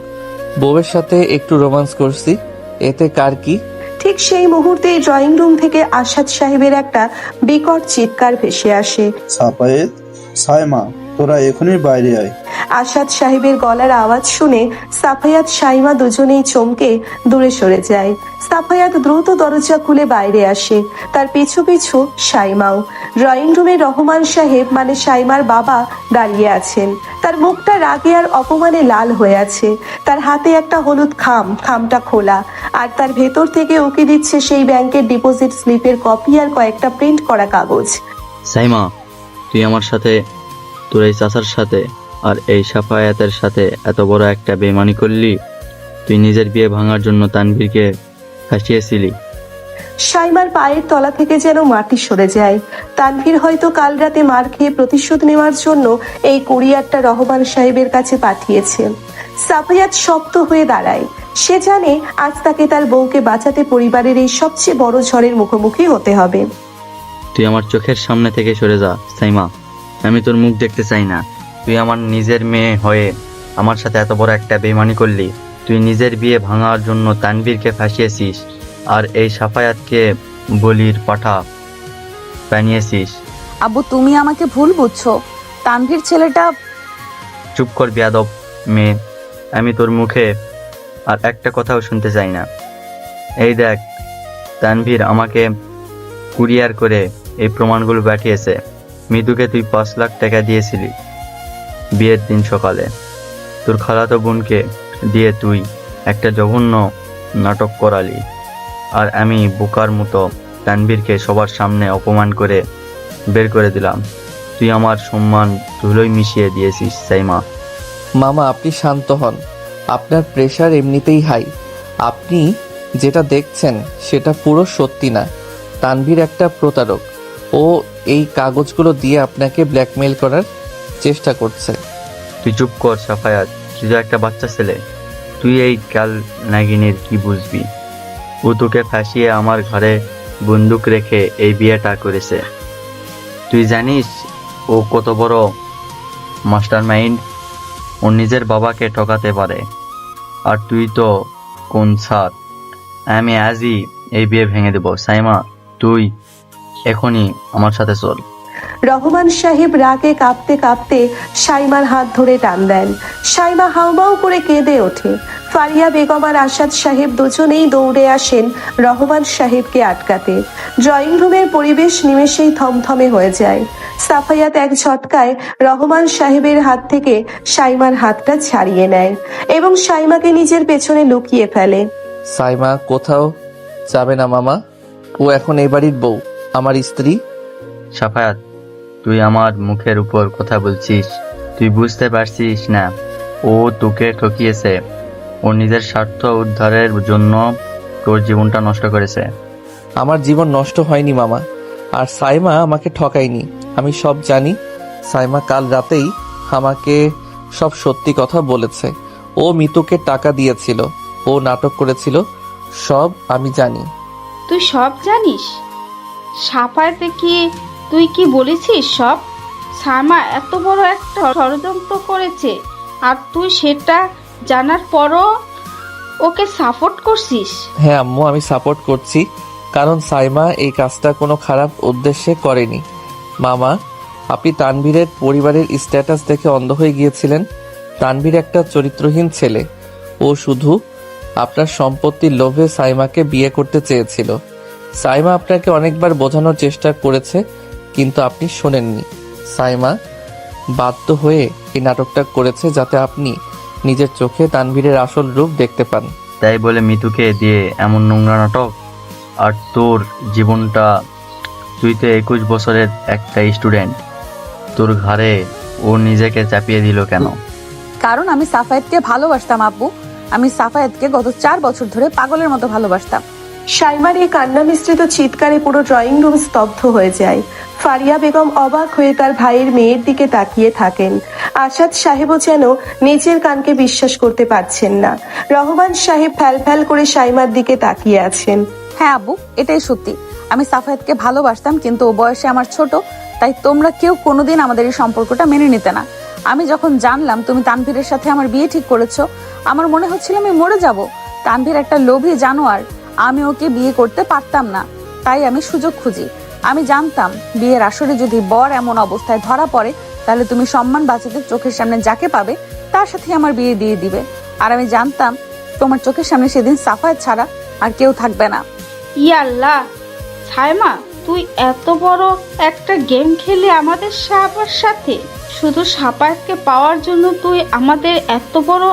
বউয়ের সাথে একটু রোমান্স করছি, এতে কার কি? ঠিক সেই মুহূর্তে ড্রয়িং রুম থেকে আসাদ সাহেবের একটা বিকট চিৎকার ভেসে আসে। সাফায়েত, সাইমা, তোরা এখনই বাইরে আয়। আসাদ সাহেবের গলার আওয়াজ শুনে সাফায়াত সাইমা দুজনেই চমকে দূরে সরে যায়। সাফায়াত দ্রুত দরজা খুলে বাইরে আসে, তার পিছু পিছু সাইমাও। ড্রয়িং রুমে রহমান সাহেব মানে সাইমার বাবা দাঁড়িয়ে আছেন। তার মুখটা রাগে আর অপমানে লাল হয়ে আছে। তার হাতে একটা হলুদ খামটা খোলা, আর তার ভেতর থেকে উকি দিচ্ছে সেই ব্যাংকের ডিপোজিট স্লিপের কপি আর কয়েকটা প্রিন্ট করা কাগজ। সাইমা, তুই আমার সাথে, তোর এই চাচার সাথে আর এই সাফায়াতের সাথে এত বড় একটা বেইমানি করলি। তুই নিজের বিয়ে ভাঙার জন্য তানভীরকে ফাঁসিয়েছিলি। সাইমার পায়ের তলা থেকে যেন মাটি সরে যায়। তানভীর হয়তো কাল রাতে মার খেয়ে প্রতিশোধ নেওয়ার জন্য এই কুরিয়ারটা রহমান সাহেবের কাছে পাঠিয়েছে। সাফায়াত শক্ত হয়ে দাঁড়ায়। সে জানে আজ তাকে তার বউকে বাঁচাতে পরিবারের এই সবচেয়ে বড় ঝড়ের মুখোমুখি হতে হবে। তুই আমার চোখের সামনে থেকে সরে যা সাইমা, আমি তোর মুখ দেখতে চাই না। তুই আমার নিজের মেয়ে হয়ে আমার সাথে এত বড় একটা বেইমানি করলি। তুই নিজের বিয়ে ভাঙার জন্য তানভীরকে ফাঁসিয়েছিস, আর এই সাফায়াতকে বলির পাঠা বানিয়েছিস। আব্বু, তুমি আমাকে ভুল বুঝছো। তানভীর ছেলেটা। চুপ কর বেয়াদব মেয়ে, আমি তোর মুখে আর একটা কথাও শুনতে চাই না। এই দেখ, তানভীর আমাকে কুরিয়ার করে এই প্রমাণগুলো পাঠিয়েছে। মৃদুকে তুই 5 লাখ টাকা দিয়েছিলি বিয়ের দিন সকালে। তোর খালাতো বোনকে দিয়ে তুই একটা জঘন্য নাটক করালি, আর আমি বোকার মতো তানভীরকে সবার সামনে অপমান করে বের করে দিলাম। তুই আমার সম্মান ধুলোয় মিশিয়ে দিয়েছিস সাইমা। মামা, আপনি শান্ত হন। আপনার প্রেশার এমনিতেই হাই। আপনি যেটা দেখছেন সেটা পুরো সত্যি না। তানভীর একটা প্রতারক। ও এই কাগজগুলো দিয়ে আপনাকে ব্ল্যাকমেইল করার চেষ্টা করছে। তুই চুপ কর সাফায়াত, তুই তো একটা বাচ্চা ছেলে। তুই এই কাল নাগিনীর কি বুঝবি? ও তোকে ফাঁসিয়ে আমার ঘরে বন্দুক রেখে এই বিয়েটা করেছে। তুই জানিস ও কত বড় মাস্টার মাইন্ড? ও নিজের বাবাকে ঠকাতে পারে। আর তুই তো কোন ছাদ? আমি আজই এই বিয়ে ভেঙে দেব। সাইমা, তুই এখনই আমার সাথে চল। রহমান সাহেব রাগে কাঁপতে কাঁপতে সাইমার হাত ধরে টান দেন। সাইমা হাউমাউ করে কেঁদে ওঠে। ফারিয়া বেগম আর আসাদ সাহেব দুজনেই দৌড়ে আসেন রহমান সাহেবকে আটকাতে। ড্রয়িং রুমের পরিবেশ নিমেষেই থমথমে হয়ে যায়। সাফায়াত এক ঝটকায় রহমান সাহেবের হাত থেকে সাইমার হাতটা ছাড়িয়ে নেয় এবং সাইমাকে নিজের পেছনে লুকিয়ে ফেলে। সাইমা কোথাও যাবে না মামা। ও এখন এই বাড়ির বউ, আমার স্ত্রী। সাফায়াত, তুই আমার মুখের উপর কথা বলছিস। তুই বুঝতে পারছিস না ও তোকে ঠকিয়েছে। ও নিজের স্বার্থ উদ্ধারের জন্য তোর জীবনটা নষ্ট করেছে। আমার জীবন নষ্ট হয়নি মামা, আর সাইমা আমাকে ঠকায়নি। আমি সব জানি। সাইমা কাল রাতেই আমাকে সব সত্যি কথা বলেছে। ও মিতুকে টাকা দিয়েছিল, ও নাটক করেছিল, সব আমি জানি। তুই সব জানিস? সাফায়াতে কি তুই কি বলেছিস সব? সাইমা এত বড় একটা ষড়যন্ত্র করেছে আর তুই সেটা জানার পরও ওকে সাপোর্ট করছিস? হ্যাঁ আম্মু, আমি সাপোর্ট করছি, কারণ সাইমা এই কাজটা কোনো খারাপ উদ্দেশ্যে করেনি। মামা, আপনি তানভীরের পরিবারের স্ট্যাটাস দেখে অন্ধ হয়ে গিয়েছিলেন। তানভীর একটা চরিত্রহীন ছেলে। ও শুধু আপনার সম্পত্তির লোভে সাইমাকে বিয়ে করতে চেয়েছিল। সাইমা আপনাকে অনেকবার বোঝানোর চেষ্টা করেছে, কিন্তু আপনি শোনেননি। সাইমা বাধ্য হয়ে এই নাটকটা করেছে যাতে আপনি নিজের চোখে তানভীরের আসল রূপ দেখতে পান। তাই বলে মিতুকে দিয়ে এমন নোংরা নাটক? আর তোর জীবনটা, তুই তো 21 বছরের একটা স্টুডেন্ট। তোর ঘাড়ে ও নিজেকে চাপিয়ে দিল কেন? কারণ আমি সাফায়েতকে ভালোবাসতাম আব্বু। আমি সাফায়েতকে গত 4 বছর ধরে পাগলের মতো ভালোবাসতাম। সাইমার এই কান্না মিশ্রিত চিৎকারে পুরো ড্রয়িং রুম স্তব্ধ হয়ে যায়। ফারিয়া বেগম অবাক হয়ে তার ভাইয়ের মেয়ের দিকে তাকিয়ে থাকেন। আসাদ সাহেবও যেন নিজের কানকে বিশ্বাস করতে পারছেন না। রহমান সাহেব ফ্যাল করে সাইমার দিকে তাকিয়ে আছেন। হ্যাঁ আব্বু, এটাই সত্যি। আমি সাফায়েতকে ভালোবাসতাম, কিন্তু ও বয়সে আমার ছোট, তাই তোমরা কেউ কোনোদিন আমাদের এই সম্পর্কটা মেনে নিতে না। আমি যখন জানলাম তুমি তানভীরের সাথে আমার বিয়ে ঠিক করেছো, আমার মনে হচ্ছিল আমি মরে যাব। তানভীর একটা লোভী জানোয়ার। আমি ওকে বিয়ে করতে পারতাম না, তাই আমি সুযোগ খুঁজি। আমি জানতাম বিয়ের আসরে যদি বর এমন অবস্থায় ধরা পড়ে, তাহলে তুমি সম্মান বাঁচাতে চোখের সামনে যাকে পাবে তার সাথে আমার বিয়ে দিয়ে দিবে। আর আমি জানতাম তোমার চোখের সামনে সেদিন সাফায়াত ছাড়া আর কেউ থাকবে না। ইয়াল্লাহ, সাইমা তুই এত বড় একটা গেম খেলে আমাদের সবার সাথে, শুধু সাফায়াতকে পাওয়ার জন্য তুই আমাদের এত বড়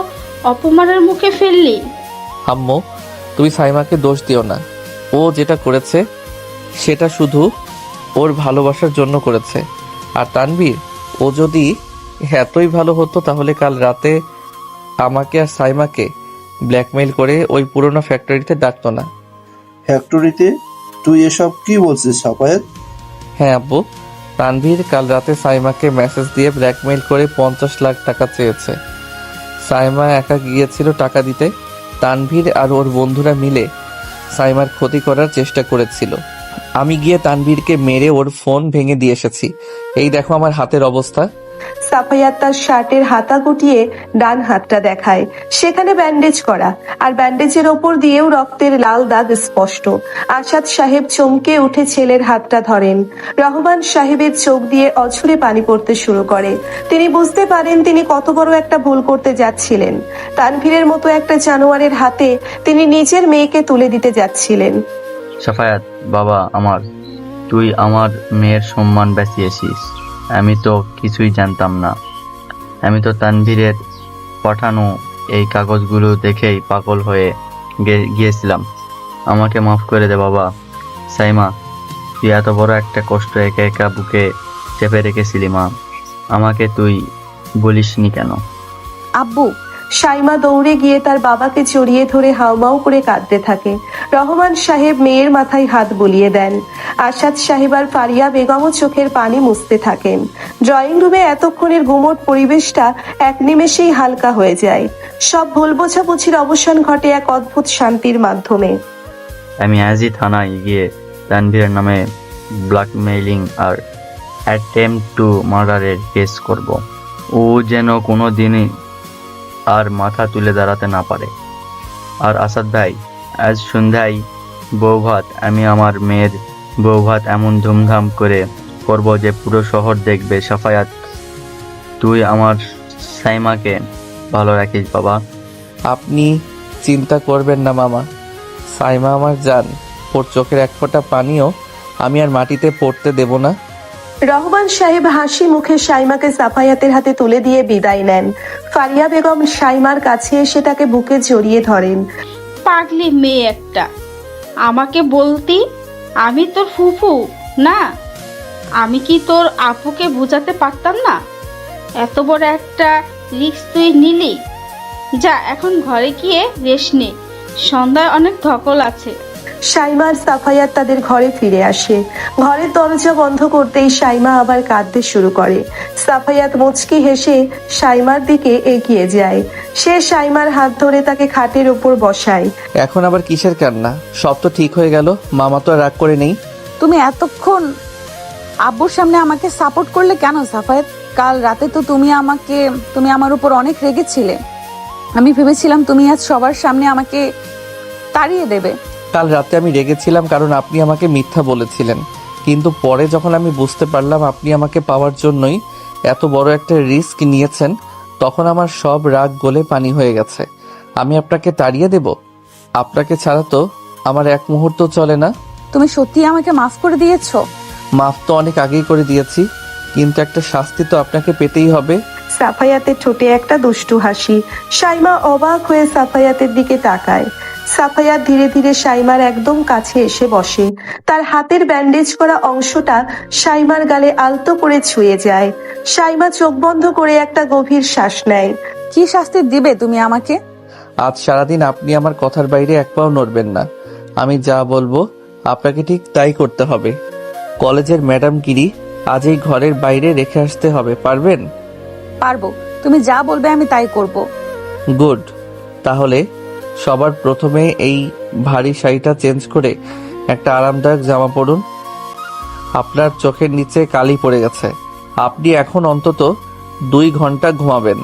অপমানের মুখে ফেললি। আম্মু, তুমি সাইমাকে দোষ দিও না। ও যেটা করেছে সেটা শুধু ওর ভালোবাসার জন্য করেছে। আর তানভীর, ও যদি এতই ভালো হতো তাহলে কাল রাতে আমাকে আর সাইমাকে ব্ল্যাকমেইল করে ওই পুরোনো ফ্যাক্টরিতে ডাকতো না। ফ্যাক্টরিতে? তুই এসব কি বলছিস সাফায়াত? হ্যাঁ আব্বু, তানভীর কাল রাতে সাইমাকে মেসেজ দিয়ে ব্ল্যাকমেইল করে 50 লাখ টাকা চেয়েছে। সাইমা একা গিয়েছিল টাকা দিতে। তানভীর আর ওর বন্ধুরা মিলে সাইমার ক্ষতি করার চেষ্টা করেছিল। আমি গিয়ে তানভীরকে মেরে ওর ফোন ভেঙে দিয়ে এসেছি। এই দেখো আমার হাতের অবস্থা। সাফায়াত তার শার্টের হাতা গুটিয়ে ডান হাতটা দেখায়, সেখানে ব্যান্ডেজ করা, আর ব্যান্ডেজের ওপর দিয়েও রক্তের লাল দাগ স্পষ্ট। আসাদ সাহেব চমকে উঠে ছেলের হাতটা ধরেন। রহমান সাহেবের চোখ দিয়ে অঝরে পানি পড়তে শুরু করে। তিনি বুঝতে পারেন তিনি কত বড় একটা ভুল করতে যাচ্ছিলেন। তানভীরের মতো একটা জানোয়ারের হাতে তিনি নিজের মেয়েকে তুলে দিতে যাচ্ছিলেন। সাফায়াত, বাবা আমার, তুই আমার মেয়ের সম্মান বাঁচিয়েছিস। আমি তো কিছুই জানতাম না। আমি তো তানভীরের পাঠানো এই কাগজগুলো দেখেই পাগল হয়ে গিয়েছিলাম। আমাকে মাফ করে দে বাবা। সাইমা, তুই এত বড় একটা কষ্ট একা একা বুকে চেপে রেখেছিলি মা, আমাকে তুই বলিসনি কেন? আব্বু, সাইমা দৌড়ে গিয়ে তার বাবাকে জড়িয়ে ধরে হাউমাউ করে কাঁদতে থাকে। রহমান সাহেব মেয়ের মাথায় হাত বুলিয়ে দেন। আসাদ সাহেব আর ফারিয়া বেগমও চোখের পানি মুছতে থাকেন। ড্রয়িং রুমে এতক্ষণের গুমোট পরিবেশটা এক নিমেষেই হালকা হয়ে যায়। সব ভুল বোঝাবুঝির অবসান ঘটে এক অদ্ভুত শান্তির মাধ্যমে। আমি আজই থানায় গিয়ে তানভীরের নামে ব্ল্যাকমেইলিং আর অ্যাটেম্পট টু মার্ডারের কেস করব। ও যেন কোনো দিনই আর মাথা তুলে দাঁড়াতে না পারে। আর আসাদ ভাই, আজ সন্ধ্যায় বৌভাত, আমি আমার মেয়ের বৌভাত এমন ধুমধাম করে করব যে পুরো শহর দেখবে। সাফায়াত, তুই আমার সাইমাকে ভালো রাখিস বাবা। আপনি চিন্তা করবেন না মামা, সাইমা আমার জান, ওর চোখের এক ফোঁটা পানিও আমি আর মাটিতে পড়তে দেব না। রহমান সাহেব হাসি মুখে সাইমাকে সাফায়াতের হাতে তুলে দিয়ে বিদায় নেন। ফারিয়া বেগম সাইমার কাছে এসে তাকে বুকে জড়িয়ে ধরেন। পাগলি মেয়ে একটা, আমাকে বলতি আমি তোর ফুফু না? আমি কি তোর আপুকে বোঝাতে পারতাম না? এত বড় একটা রিস্ক তুই নিলি। যা এখন ঘরে গিয়ে রেস্ট নে, সন্ধ্যায় অনেক ধকল আছে। সাইমা আর সাফায়াত তাদের ঘরে ফিরে আসে। ঘরের দরজা বন্ধ করতেই সাইমা আবার কাঁদতে শুরু করে। সাফায়াত মুচকি হেসে সাইমার দিকে এগিয়ে যায়। সে সাইমার হাত ধরে তাকে খাটের উপর বসায়। এখন আবার কিসের কান্না? সব তো ঠিক হয়ে গেল, মামা তো আর রাগ করে নেই। তুমি এতক্ষণ আব্বুর সামনে আমাকে সাপোর্ট করলে কেন সাফায়েত? কাল রাতে তো তুমি আমার উপর অনেক রেগেছিলে। আমি ভেবেছিলাম তুমি আজ সবার সামনে আমাকে তাড়িয়ে দেবে। কাল রাতে আমি রেগেছিলাম কারণ আপনি আমাকে মিথ্যা বলেছিলেন, কিন্তু পরে যখন আমি বুঝতে পারলাম আপনি আমাকে পাওয়ার জন্যই এত বড় একটা রিস্ক নিয়েছেন, তখন আমার সব রাগ গলে পানি হয়ে গেছে। আমি আপনাকে তাড়িয়ে দেব? আপনাকে ছাড়া তো আমার এক মুহূর্ত চলে না। তুমি সত্যি আমাকে মাফ করে দিয়েছো? মাফ তো অনেক আগেই করে দিয়েছি, কিন্তু একটা শাস্তি তো আপনাকে পেতেই হবে। সাফায়াতের ঠোঁটে একটা দুষ্টু হাসি। সাইমা অবাক হয়ে সাফায়াতের দিকে তাকায়। সাফায়াত ধীরে ধীরে সাইমার একদম কাছে এসে বসে। তার হাতের ব্যান্ডেজ করা অংশটা সাইমার গালে আলতো করে ছুঁয়ে যায়। সাইমা চোখ বন্ধ করে একটা গভীর শ্বাস নেয়। কি শাস্তি দিবে তুমি আমাকে? আজ সারাদিন আপনি আমার কথার বাইরে এক পাও নড়বেন না। আমি যা বলবো আপনাকে ঠিক তাই করতে হবে। কলেজের ম্যাডামগিরি আজ এই ঘরের বাইরে রেখে আসতে হবে, পারবেন? পারবো, তুমি যা বলবে আমি তাই করব। গুড, তাহলে সবার প্রথমে এই ভারী শাড়িটা চেঞ্জ করে একটা আরামদায়ক জামা পরুন। আপনার চোখের নিচে কালি পড়ে গেছে, আপনি এখন অন্তত 2 ঘন্টা ঘুমাবেন।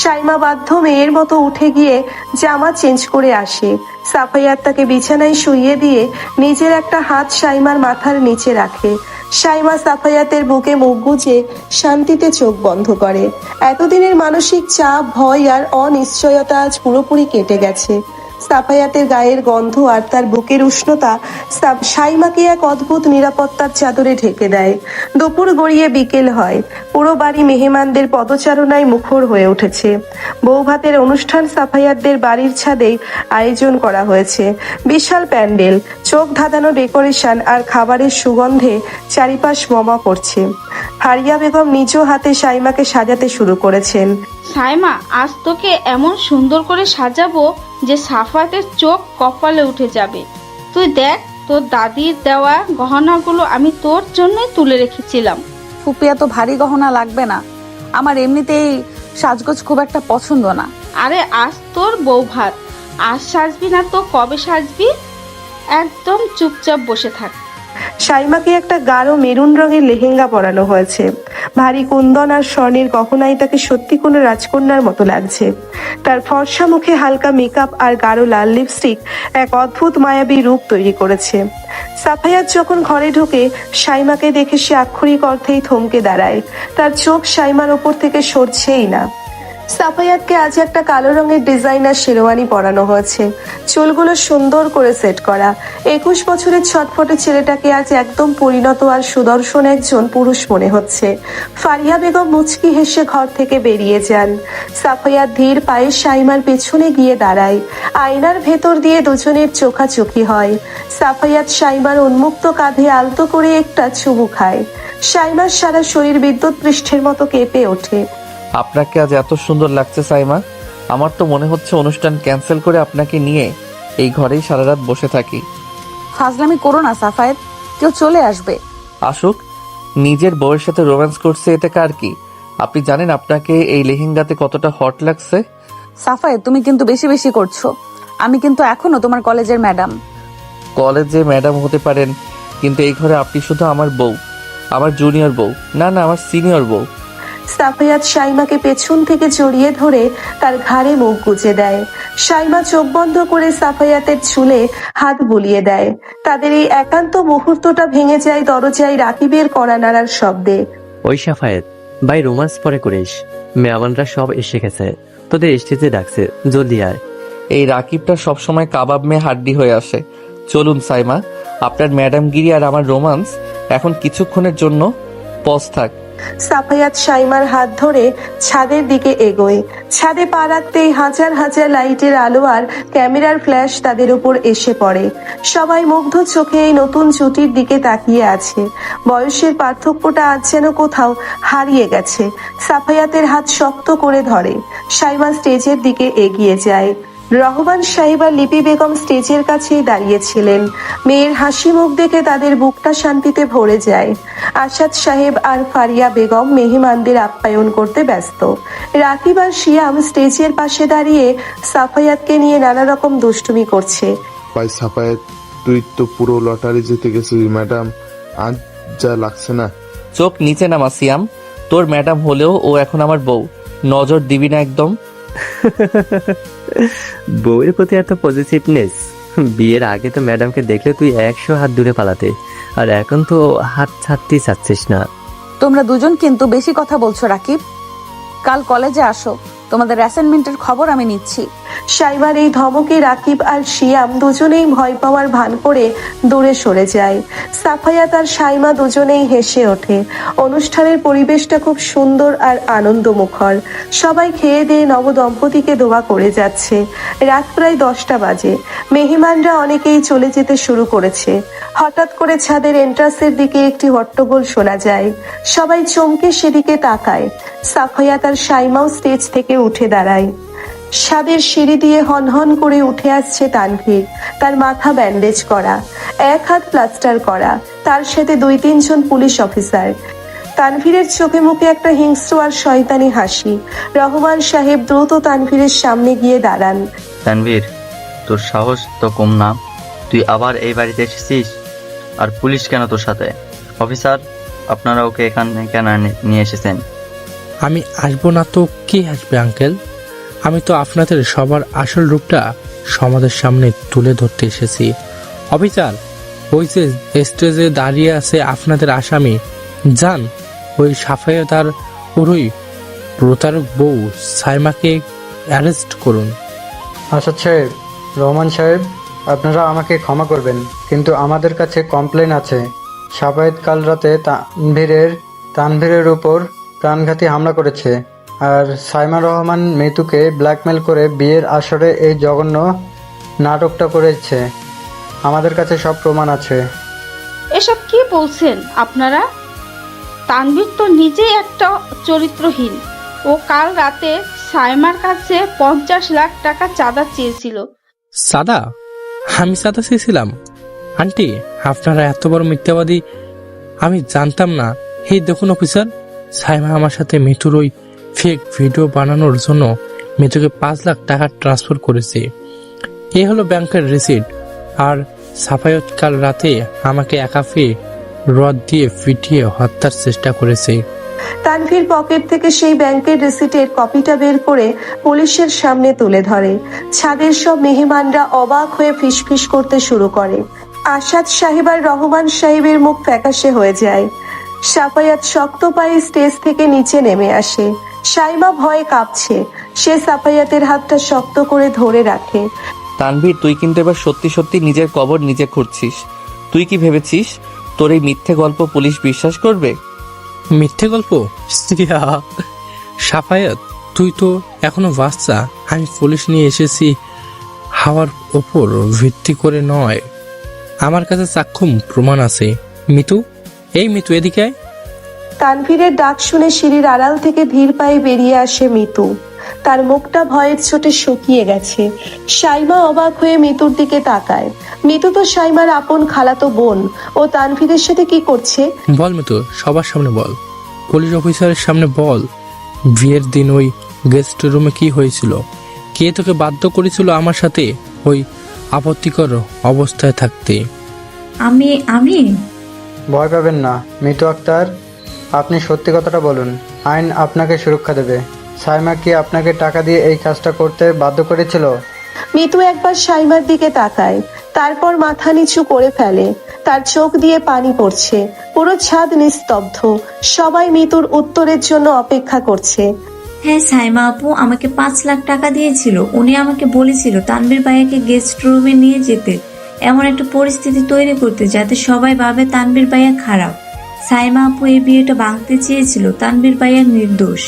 সাইমা বাধ্য মেয়ের মতো উঠে গিয়ে জামা চেঞ্জ করে আসে। সাফায়াত তাকে বিছানায় শুইয়ে দিয়ে নিজের একটা হাত সাইমার মাথার নিচে রাখে। সাইমা সাফায়াতের বুকে মুখ গুজে শান্তিতে চোখ বন্ধ করে। এতদিনের মানসিক চাপ, ভয় আর অনিশ্চয়তা আজ পুরোপুরি কেটে গেছে। সাফায়াতের গায়ের গন্ধ আর তার বুকের উষ্ণতা সাইমাকে এক অদ্ভুত নিরাপত্তার চাদরে ঢেকে দেয়। দুপুর গড়িয়ে বিকেল হয়। পুরো বাড়ি মেহমানদের পদচারণায় মুখর হয়ে উঠেছে। বৌভাতের অনুষ্ঠান সাফায়াতদের বাড়ির ছাদেই আয়োজন করা হয়েছে। বিশাল প্যান্ডেল, চোখ ধাঁধানো ডেকোরেশন আর খাবারের সুগন্ধে চারিপাশ মমা পড়ছে। ফারিয়া বেগম নিজ হাতে সাইমাকে সাজাতে শুরু করেছেন। সাইমা, আজ তোকে এমন সুন্দর করে সাজাবো যে সাফাতের চোখ কপালে উঠে যাবে। তুই দেখ, তোর দাদির দেওয়া গহনাগুলো আমি তোর জন্যই তুলে রেখেছিলাম। ফুপি, এত ভারী গহনা লাগবে না, আমার এমনিতেই সাজগোজ খুব একটা পছন্দ না। আরে আজ তোর বউ ভাত, আজ সাজবি না তো কবে সাজবি? একদম চুপচাপ বসে থাক। সাইমাকে একটা গাঢ় মেরুন রঙের লেহেঙ্গা পরানো হয়েছে। ভারী কুন্দন আর স্বর্ণের গহনায় তাকে সত্যি কোনো রাজকন্যার মতো লাগছে। তার ফর্সা মুখে হালকা মেকআপ আর গাঢ় লাল লিপস্টিক এক অদ্ভুত মায়াবী রূপ তৈরি করেছে। সাফায়াত যখন ঘরে ঢোকে, সাইমাকে দেখে সে আক্ষরিক অর্থেই থমকে দাঁড়ায়। তার চোখ সাইমার ওপর থেকে সরছেই না। সাফায়াতকে আজ একটা কালো রঙের ডিজাইনার শেরওয়ানি পরানো হয়েছে, চুলগুলো সুন্দর করে সেট করা। 21 বছরের ছটফটে ছেলেটাকে আজ একদম পরিণত আর সুদর্শন একজন পুরুষ মনে হচ্ছে। ফারিয়া বেগম মুচকি হেসে ঘর থেকে বেরিয়ে যান। সাফায়াত ধীর পায়ে সাইমার পেছনে গিয়ে দাঁড়ায়। আয়নার ভেতর দিয়ে দুজনের চোখাচোখি হয়। সাফায়াত সাইমার উন্মুক্ত কাঁধে আলতো করে একটা চুমু খায়। সাইমার সারা শরীর বিদ্যুৎ পৃষ্ঠের মতো কেঁপে ওঠে। আপনাকে আজ এত সুন্দর লাগছে সাইমা, আমার তো মনে হচ্ছে অনুষ্ঠান ক্যান্সেল করে আপনাকে নিয়ে এই ঘরেই সারা রাত বসে থাকি। ফাজলামি করো না সাফায়েত, কেউ চলে আসবে। আসুক, নিজের বউয়ের সাথে রোম্যান্স করছে, এতে কার কি? আপনি জানেন আপনাকে এই লেহেঙ্গাতে কতটা হট লাগছে? সাফায়েত, তুমি কিন্তু বেশি বেশি করছো। আমি কিন্তু এখনো তোমার কলেজের ম্যাডাম। কলেজে ম্যাডাম হতে পারেন, কিন্তু এই ঘরে আপনি শুধু আমার বউ, আমার জুনিয়র বউ না, আমার সিনিয়র বউ। সাফায়াত সাইমাকে পেছন থেকে জড়িয়ে ধরে তার ঘাড়ে মুখ গুজে দেয়। সাইমা চোখ বন্ধ করে সাফায়াতের চুলে হাত বুলিয়ে দেয়। তাদের এই একান্ত মুহূর্তটা ভেঙে যায় দরজায় রাকিবের কড়া নাড়ার শব্দে। ওই সাফায়েত ভাই, রোমান্স পরে করিস, মেহমানরা সব এসে গেছে, তোদের স্টেজে ডাকছে, জলদি আয়। এই রাকিবটা সবসময় কাবাব মেয়ে হাড্ডি হয়ে আসে। চলুন সাইমা, আপনার ম্যাডামগিরি আর আমার রোমান্স এখন কিছুক্ষণের জন্য পজ থাক। সাফায়াত সাইমার হাত ধরে ছাদের দিকে এগোয়। ছাদে পা রাখতেই হাজার হাজার লাইটের আলো আর ক্যামেরার ফ্ল্যাশ তাদের উপর এসে পড়ে। সবাই মুগ্ধ চোখে এই নতুন জুটির দিকে তাকিয়ে আছে। বয়সের পার্থক্যটা আজ যেন কোথাও হারিয়ে গেছে। সাফায়াতের হাত শক্ত করে ধরে। সাইমা স্টেজের দিকে এগিয়ে যায়। রহমান সাহেব আর লিপি বেগম স্টেজের কাছেই দাঁড়িয়েছিলেন। মেয়ের হাসি মুখ দেখে তাদের বুকটা শান্তিতে ভরে যায়। আসাদ সাহেব আর ফারিয়া বেগম মেহমানদের আপ্যায়ন করতে ব্যস্ত। রাকিব আর শিয়াম স্টেজের পাশে দাঁড়িয়ে সাফায়াতকে নিয়ে নানা রকম দুষ্টুমি করছে। ভাই সাফায়েত, তুই তো পুরো লটারি জিতে গেছিস ম্যাডাম, আজ যা লাগছে না। চোখ নিচে নামা সিয়াম, তোর ম্যাডাম হলেও ও এখন আমার বউ, নজর দিবি না একদম। বউয়ের প্রতি এত পজিটিভনেস! বিয়ের আগে তো ম্যাডামকে দেখলে তুই 100 হাত দূরে পালাতে, আর এখন তো হাত ছাড়তেই চাচ্ছিস না। তোমরা দুজন কিন্তু বেশি কথা বলছো রাকিব। কাল কলেজে আসো, তোমাদের অ্যাসাইনমেন্টের খবর আমি নিচ্ছি। সাইমার এই ধমকে রাকিব আর শিয়াম দুজনেই ভয় পাওয়ার ভান করে দূরে সরে যায়। সাফায়াত আর সাইমা দুজনেই হেসে ওঠে। অনুষ্ঠানের পরিবেশটা খুব সুন্দর আর আনন্দমুখর। সবাই খেয়ে দিয়ে নবদম্পতিকে দোয়া করে যাচ্ছে। রাত প্রায় 10টা বাজে। মেহমানরা অনেকেই চলে যেতে শুরু করেছে। হঠাৎ করে ছাদের এন্ট্রান্সের দিকে একটি হট্টগোল শোনা যায়। সবাই চমকে সেদিকে তাকায়। সাফায়াত আর সাইমাও স্টেজ থেকে উঠে দাঁড়ায়। ছাদের সিঁড়ি দিয়ে হনহন করে উঠে আসছে তানভীর। তার মাথা ব্যান্ডেজ করা, এক হাত প্লাস্টার করা, তার সাথে 2-3 জন পুলিশ অফিসার। তানভীরের চোখে মুখে একটা হিংস্র আর শয়তানি হাসি। রহমান সাহেব দ্রুত তানভীরের সামনে গিয়ে দাঁড়ান। তানভীর, তোর সাহস তো কম না, তুই আবার এই বাড়িতে এসেছিস? আর পুলিশ কেন তোর সাথে? অফিসার, আপনারা ওকে এখানে কেন নিয়ে এসেছেন? আমি আসবো না তো কে আসবে আঙ্কেল? আমি তো আপনাদের সবার আসল রূপটা সমাজের সামনে তুলে ধরতে এসেছি। অফিসার, ওই যে স্টেজে দাঁড়িয়ে আছে আপনাদের আসামি, যান ওই সাফায়াত আর ওর ওই প্রতারক বউ সাইমাকে অ্যারেস্ট করুন। আসাদ সাহেব, রহমান সাহেব, আপনারা আমাকে ক্ষমা করবেন, কিন্তু আমাদের কাছে কমপ্লেন আছে। সাফায়েত কাল রাতে তানভীরের উপর প্রাণঘাতী হামলা করেছে, আর সাইমা রহমান মিতুকে ব্ল্যাকমেল করে বিয়ের আসরে এই জঘন্য নাটকটা করেছে। আমাদের কাছে সব প্রমাণ আছে। এসব কি বলছেন আপনারা? তানভীর তো নিজেই একটা চরিত্রহীন। ও কাল রাতে সাইমার কাছে 50 লাখ টাকা চাঁদা চেয়েছিল। সাদা? আমি সাদা চেয়েছিলাম? আন্টি, আপনারা এত বড় মিথ্যাবাদী আমি জানতাম না। এই দেখুন অফিসার, সাইমা আমার সাথে মিতুর ওই ফেক ভিডিও বানানোর জন্য মিতুকে 5 লাখ টাকা ট্রান্সফার করেছে। এই হলো ব্যাংকের রিসিট। আর সাফায়ত কাল রাতে আমাকে একা পেয়ে রড দিয়ে পিটিয়ে হত্যার চেষ্টা করেছে। তানভীর পকেট থেকে সেই ব্যাংকের রিসিটের কপিটা বের করে পুলিশের সামনে তুলে ধরে। ছাদের সব মেহমানরা অবাক হয়ে ফিসফিস করতে শুরু করে। আসাদ সাহেব আর রহমান সাহেবের মুখ ফ্যাকাশে হয়ে যায়। সাফায়াত শক্ত পায়ে স্টেজ থেকে নিচে নেমে আসে। সাইমা ভয়ে কাঁপছে। সে সাফায়াতের হাতটা শক্ত করে ধরে রাখে। তানভীর, তুই কিন্তু এবার সত্যি সত্যি নিজের কবর নিজে খুঁড়ছিস। তুই কি ভেবেছিস তোর এই মিথ্যে গল্প পুলিশ বিশ্বাস করবে? মিথ্যে গল্প? সাফায়াত, তুই তো এখনো বাচ্চা। আমি পুলিশ নিয়ে এসেছি হাওয়ার ওপর ভিত্তি করে নয়। আমার কাছে সাক্ষ্য প্রমাণ আছে। মিতু, এই মিতু, এদিকে আয়। তানভীরের ডাক শুনে সিঁড়ির আড়াল থেকে ধীর পায়ে বেরিয়ে আসে মিতু। তার মুখটা ভয়ের চোটে শুকিয়ে গেছে। সাইমা অবাক হয়ে মিতুর দিকে তাকায়। মিতু তো সাইমার আপন খালাতো বোন। ও তানভীরের সাথে কি করছে? বল মিতু, সবার সামনে বল, পুলিশ অফিসারের সামনে বল। বিয়ের দিন ওই গেস্ট রুমে কি হয়েছিল? কে তোকে বাধ্য করেছিল আমার সাথে ওই আপত্তিকর অবস্থায় থাকতে? আমি ভয় পাবেন না মিতু আক্তার, আপনি সত্যি কথাটা বলুন। আইন আপনাকে সুরক্ষা দেবে। সাইমা কি আপনাকে টাকা দিয়ে এই কাজটা করতে বাধ্য করেছিল? মিতু একবার সাইমার দিকে তাকায়, তারপর মাথা নিচু করে ফেলে। তার চোখ দিয়ে পানি পড়ছে। পুরো ছাদ নিস্তব্ধ। সবাই মিতুর উত্তরের জন্য অপেক্ষা করছে। হ্যাঁ, সাইমা আপু আমাকে 5 লাখ টাকা দিয়েছিল। উনি আমাকে বলেছিল তানভীর ভাইয়াকে গেস্ট রুমে নিয়ে যেতে, এমন একটা পরিস্থিতি তৈরি করতে যাতে সবাই ভাবে তানভীর ভাইয়া খারাপ। সাইমা আপু এই বিয়েটা ভাঙতে চেয়েছিল। তানভীর ভাইয়া নির্দোষ।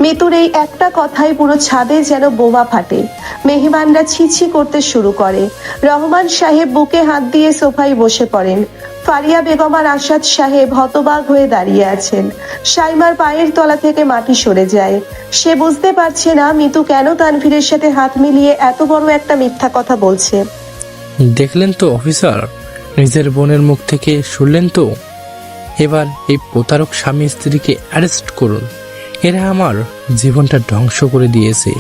মিতুর এই একটা কথাই পুরো ছাদে যেন বোমা ফাটে। মেহমানরা ছিছি করতে শুরু করে। রহমান সাহেব বুকে হাত দিয়ে সোফায় বসে পড়েন। ফারিয়া বেগম আর আসাদ সাহেব হতবাক হয়ে দাঁড়িয়ে আছেন। সাইমার পায়ের তলা থেকে মাটি সরে যায়। সে বুঝতে পারছে না মিতু কেন তানভীরের সাথে হাত মিলিয়ে এত বড় একটা মিথ্যা কথা বলছে। দেখলেন তো অফিসার, নিজের বোনের মুখ থেকে শুনলেন তো? এবার এই প্রতারক স্বামী স্ত্রীকে অ্যারেস্ট করুন। এরা আমার জীবনটা ধ্বংস করে দিয়েছে।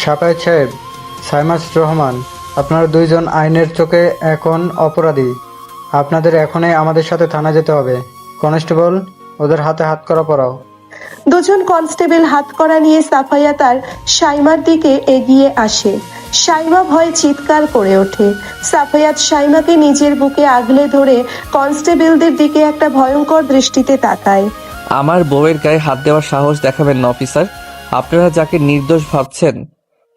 সাফায়েত সাহেব, সাইমাস রহমান, আপনারা দুইজন আইনের চোখে এখন অপরাধী। আপনাদের এখনই আমাদের সাথে থানা যেতে হবে। কনস্টেবল, ওদের হাতে হাত করা পরাও। দুজন কনস্টেবল হাত করা নিয়ে সাফায়াত আর সাইমার দিকে এগিয়ে আসে। সাইমা ভয়ে চিৎকার করে ওঠে। সাফায়াত সাইমাকে নিজের বুকে আগলে ধরে কনস্টেবলদের দিকে একটা ভয়ঙ্কর দৃষ্টিতে তাকায়। আমার বউয়ের গায়ে হাত দেওয়ার সাহস দেখাবেন না অফিসার। আপনারা যাকে নির্দোষ ভাবছেন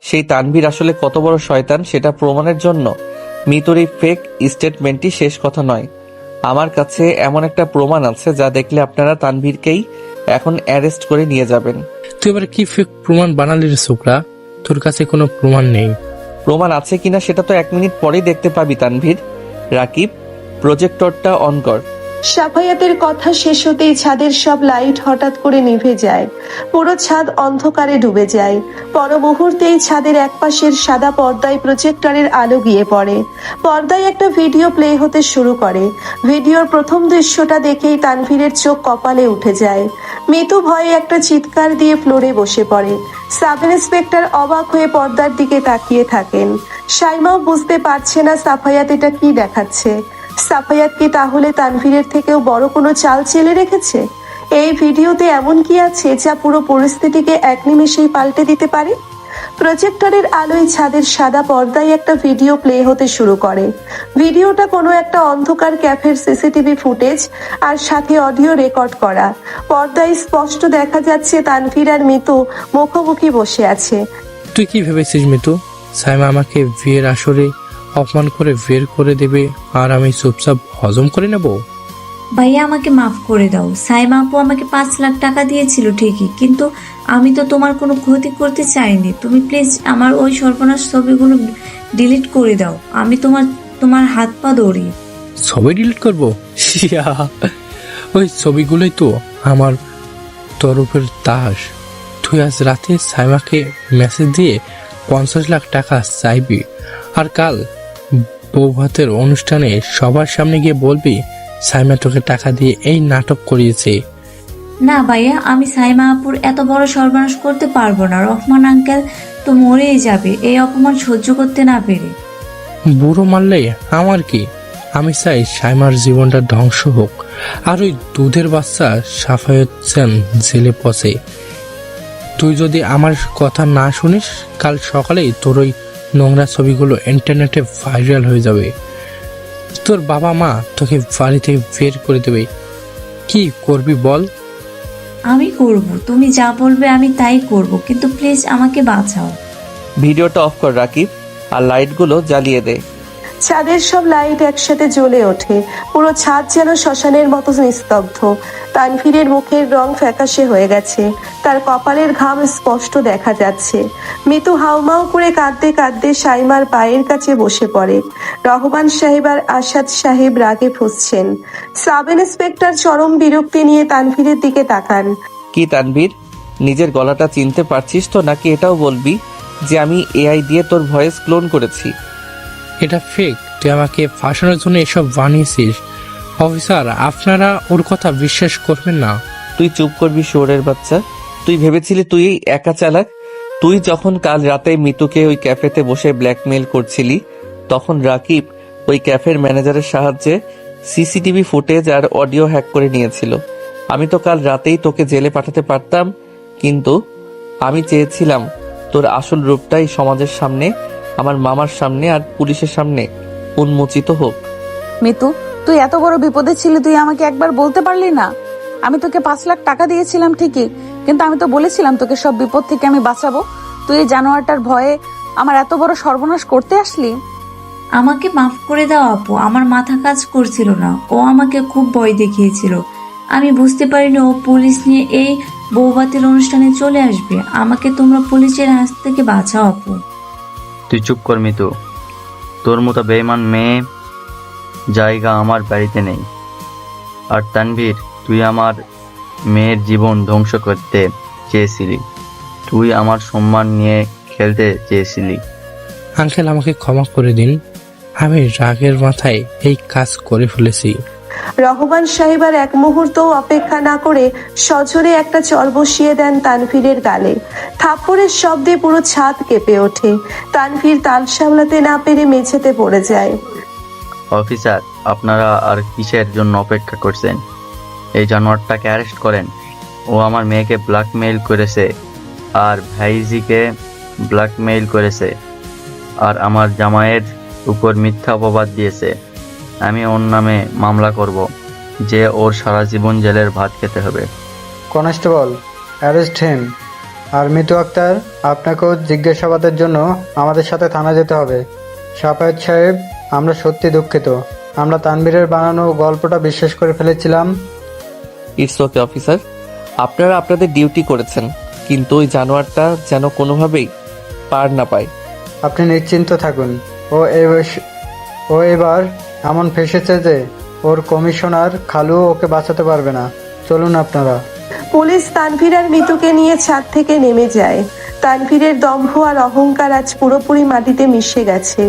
সেই তানভীর আসলে কত বড় শয়তান সেটা প্রমাণের জন্য মিতুর এই ফেক স্টেটমেন্টই শেষ কথা নয়। আমার কাছে এমন একটা প্রমাণ আছে যা দেখলে আপনারা তানভীরকেই এখন অ্যারেস্ট করে নিয়ে যাবেন। তুই এবার কি ফেক প্রমাণ বানালি রে ছোকরা? তোর কাছে কোনো প্রমাণ নেই। প্রমাণ আছে কিনা সেটা তো 1 মিনিট পরেই দেখতে পাবি তানভীর। রাকিব, প্রজেক্টরটা অন কর। সাফায়াতের কথা শেষ হতেই ছাদের সব লাইট হঠাৎ করে নিভে যায়। পুরো ছাদ অন্ধকারে ডুবে যায়। পর মুহূর্তেই ছাদের একপাশের সাদা পর্দায় প্রজেক্টরের আলো গিয়ে পড়ে। পর্দায় একটা ভিডিও প্লে হতে শুরু করে। ভিডিওর প্রথম দৃশ্যটা দেখেই তানভীরের চোখ কপালে উঠে যায়। মিতু ভয়ে একটা চিৎকার দিয়ে ফ্লোরে বসে পড়ে। সাব ইন্সপেক্টর অবাক হয়ে পর্দার দিকে তাকিয়ে থাকেন। সাইমাও বুঝতে পারছে না সাফায়াত এটা কি দেখাচ্ছে। সাফায়াত কি তাহলে তানভীরের থেকেও বড় কোনো চাল চেলে রেখেছে? এই ভিডিওতে এমন কি আছে যা পুরো পরিস্থিতিকে এক নিমেষেই পাল্টে দিতে পারে? প্রজেক্টরের আলোয় ছাদের সাদা পর্দায় একটা ভিডিও প্লে হতে শুরু করে। ভিডিওটা কোনো একটা অন্ধকার ক্যাফের সিসিটিভি ফুটেজ আর সাথে অডিও রেকর্ড করা। পর্দায় স্পষ্ট দেখা যাচ্ছে তানভীর আর মিতু মুখোমুখি বসে আছে। তুই কি ভেবেছিস মিতু, সাইমা আমাকে বিয়ের আসরে অপমান করে বের করে দেবে আর আমি চুপচাপ হজম করে নেব? ভাইয়া আমাকে মাফ করে দাও। সাইমা আপু আমাকে 5 লাখ টাকা দিয়েছিল ঠিকই, কিন্তু আমি তো তোমার কোনো ক্ষতি করতে চাইনি। তুমি প্লিজ আমার ওই সর্বনাশ ছবিগুলো ডিলিট করে দাও। আমি তোমার হাত পা ধরি। ছবি ডিলিট করবো? ওই ছবিগুলোই তো আমার তরফের তাস। তুই আজ রাতে সাইমাকে মেসেজ দিয়ে 50 লাখ টাকা চাইবি, আর কাল বউ ভাতের অনুষ্ঠানে সবার সামনে গিয়ে বলবি সাইমা তোকে টাকা দিয়ে এই নাটক করিয়েছে। না ভাইয়া, আমি সাইমা আপুর এত বড় সর্বনাশ করতে পারবো না। রহমান আঙ্কেল তো মরেই যাবে এই অপমান সহ্য করতে না পেরে। বুড়ো মারলে আমার কি? আমি চাই সাইমার জীবনটা ধ্বংস হোক, আর ওই দুধের বাচ্চা সাফায়েত সেন জেলে পচে। তুই যদি আমার কথা না শুনিস, কাল সকালেই তোর ওই নোংরা ছবিগুলো ইন্টারনেটে ভাইরাল হয়ে যাবে। তোর বাবা মা তোকে বাড়ি থেকে বের করে দেবে। কি করবি বল? আমি করব, তুমি যা বলবে আমি তাই করব, কিন্তু প্লিজ আমাকে বাঁচাও। ভিডিওটা অফ কর রাকিব, আর লাইটগুলো জ্বালিয়ে দে। ছাদের সব লাইট একসাথে জ্বলে ওঠে, পুরো ছাদ যেন শ্মশানের মতো নিস্তব্ধ। তানভীরের মুখের রং ফ্যাকাশে হয়ে গেছে, তার কপালের ঘাম স্পষ্ট দেখা যাচ্ছে। মিতু হাউমাউ করে কাঁদতে কাঁদতে সাইমার পায়ের কাছে বসে পড়ে। রহমান সাহেব আর আসাদ সাহেব রাগে ফুঁসছেন। সাব ইন্সপেক্টর চরম বিরক্তি নিয়ে তানভীরের দিকে তাকান। কি তানভীর, নিজের গলাটা চিনতে পারছিস তো, নাকি এটাও বলবি যে আমি এআই দিয়ে তোর ভয়েস ক্লোন করেছি? এটা ফেক, তুই আমাকে ফাঁসানোর জন্য এসব বানিয়েছিস। অফিসার, আপনারা ওর কথা বিশ্বাস করবেন না। তুই চুপ করবি শুয়োরের বাচ্চা। তুই ভেবেছিলি তুই একা চালাক? তুই যখন কাল রাতে মিতুকে ওই ক্যাফেতে বসে ব্ল্যাকমেইল করছিলি, তখন রাকিব ওই ক্যাফের ম্যানেজারের সাহায্যে সিসিটিভি ফুটেজ আর অডিও হ্যাক করে নিয়েছিল। আমি তো কাল রাতেই তোকে জেলে পাঠাতে পারতাম, কিন্তু আমি চেয়েছিলাম তোর আসল রূপটাই সমাজের সামনে, আমার মামার সামনে আর পুলিশের সামনে উন্মোচিত হোক। মিতু, তুই এত বড় বিপদে ছিলি, তুই আমাকে একবার বলতে পারলি না? আমি তোকে 5 লাখ টাকা দিয়েছিলাম ঠিকই, কিন্তু আমি তো বলেছিলাম তোকে সব বিপদ থেকে আমি বাঁচাবো। তুই এই জানোয়ারটার ভয়ে আমার এত বড় সর্বনাশ করতে আসলি। আমাকে মাফ করে দাও আপু, আমার মাথা কাজ করছিল না। ও আমাকে খুব ভয় দেখিয়েছিল। আমি বুঝতে পারিনি ও পুলিশ নিয়ে এই বৌভাতের অনুষ্ঠানে চলে আসবে। আমাকে তোমরা পুলিশের হাত থেকে বাঁচাও আপু। তুই চুপ কর মিতু, তোর মতো বেঈমান মেয়ে জায়গা আমার বাড়িতে নেই। আর তানভীর, তুই আমার মেয়ের জীবন ধ্বংস করতে চেয়েছিলি, তুই আমার সম্মান নিয়ে খেলতে চেয়েছিলি। আঙ্কেল, আমাকে ক্ষমা করে দিন, আমি রাগের মাথায় এই কাজ করে ফেলেছি। রহমান সাহেব আর এক মুহূর্ত অপেক্ষা না করে সজোরে একটা চর বসিয়ে দেন তানভীরের গালে। থাপ্পড়ের শব্দে পুরো ছাদ কেঁপে ওঠে। তানভীর তাল সামলাতে না পেরে মেঝেতে পড়ে যায়। অফিসার, আপনারা আর কিসের জন্য অপেক্ষা করছেন? এই জানোয়ারটাকে অ্যারেস্ট করেন। ও আমার মেয়েকে ব্ল্যাকমেইল করেছে, আর ভাইজিকে ব্ল্যাকমেইল করেছে, আর আমার জামাইয়ের উপর মিথ্যা অপবাদ দিয়েছে। আমি ওর নামে মামলা করব, যে ওর সারা জীবন জেলের ভাত খেতে হবে। Constable, arrest him. আর মিতু আক্তার, আপনাকেও জিজ্ঞাসাবাদের জন্য আমাদের সাথে থানা যেতে হবে। সাফায়েত সাহেব, আমরা সত্যি দুঃখিত। আমরা তানভীরের বানানো গল্পটা বিশ্বাস করে ফেলেছিলাম। ইটস ওকে অফিসার, আপনারা আপনাদের ডিউটি করেছেন, কিন্তু ওই জানোয়ারটা যেন কোনোভাবেই পার না পায়। আপনি নিশ্চিন্ত থাকুন। ও এবার এমন ফেসেছে যে ওর কমিশনার খালুও ওকে বাঁচাতে পারবে না। চলুন আপনারা। পুলিশ তানভীর আর মিতুকে নিয়ে ছাদ থেকে নেমে যায়। তানভীরের দম্ভ আর অহংকার আজ পুরোপুরি মাটিতে মিশে গেছে।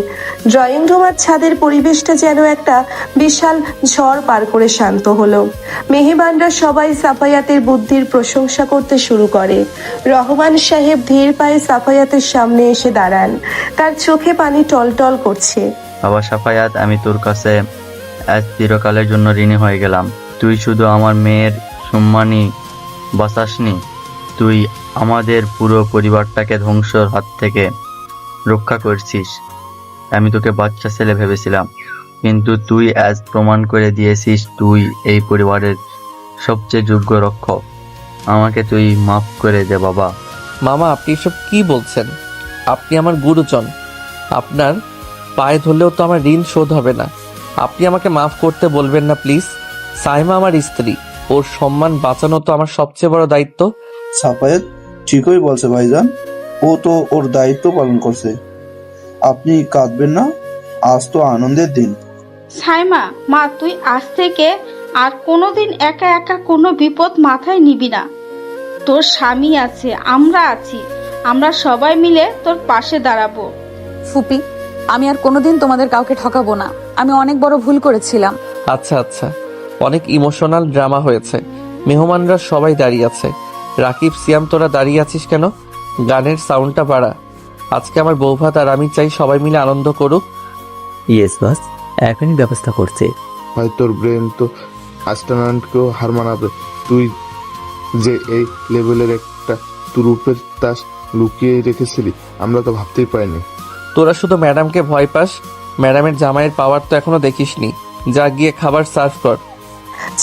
ড্রয়িং রুম আর ছাদের পরিবেশটা যেন একটা বিশাল ঝড় পার করে শান্ত হলো। মেহমানরা সবাই সাফায়াতের বুদ্ধির প্রশংসা করতে শুরু করে। রহমান সাহেব ধীর পায়ে সাফায়াতের সামনে এসে দাঁড়ান, তার চোখে পানি টলটল করছে। বাবা সাফায়াত, আমি তোর কাছে আজ চিরকালের জন্য ঋণী হয়ে গেলাম। তুই শুধু আমার মেয়ের সম্মানই বাঁচাসনি, তুই আমাদের পুরো পরিবারটাকে ধ্বংসের হাত থেকে রক্ষা করছিস। আমি তোকে বাচ্চা ছেলে ভেবেছিলাম, কিন্তু তুই আজ প্রমাণ করে দিয়েছিস তুই এই পরিবারের সবচেয়ে যোগ্য রক্ষক। আমাকে তুই মাফ করে দে বাবা। মামা, আপনি এসব কি বলছেন? আপনি আমার গুরুজন। আপনার পায়ে ধরলেও তো আমার ঋণ শোধ হবে না। আপনি আমাকে মাফ করতে বলবেন না প্লিজ। সাইমা আমার স্ত্রী, ওর সম্মান বাঁচানো তো আমার সবচেয়ে বড় দায়িত্ব। সাফায়েত ঠিকই বলছে ভাইজান, ও তো ওর দায়িত্ব পালন করছে। আপনি কাঁদবেন না, আজ তো আনন্দের দিন। সাইমা, মা তুই আজ থেকে আর কোনোদিন একা একা কোনো বিপদ মাথায় নিবি না। তোর স্বামী আছে, আমরা আছি, আমরা সবাই মিলে তোর পাশে দাঁড়াবো। ফুপি, আমি আর কোনোদিন তোমাদের কাউকে ঠকাবো না। আমি অনেক বড় ভুল করেছিলাম। আচ্ছা আচ্ছা, অনেক ইমোশনাল ড্রামা হয়েছে। মেহমানরা সবাই দাঁড়িয়ে আছে। রাকিব, সিয়াম, তোরা দাঁড়িয়ে আছিস কেন? গানের সাউন্ডটা বাড়া। আজকে আমার বৌভাত, আর আমি চাই সবাই মিলে আনন্দ করুক। ইয়েস বস, এখনই ব্যবস্থা করছে। ভাই তোর ব্রেন তো অ্যাস্ট্রোনটকেও হার মানাবে। তুই যে এই লেভেলের একটা তুরুপের তাস লুকিয়ে রেখেছিলি আমরা তো ভাবতেই পারিনি। তোরা শুধু ম্যাডামকে ভয় পাস, ম্যাডামের জামাইয়ের পাওয়ার তো এখনো দেখিসনি। যা গিয়ে খাবার সার্ভ কর।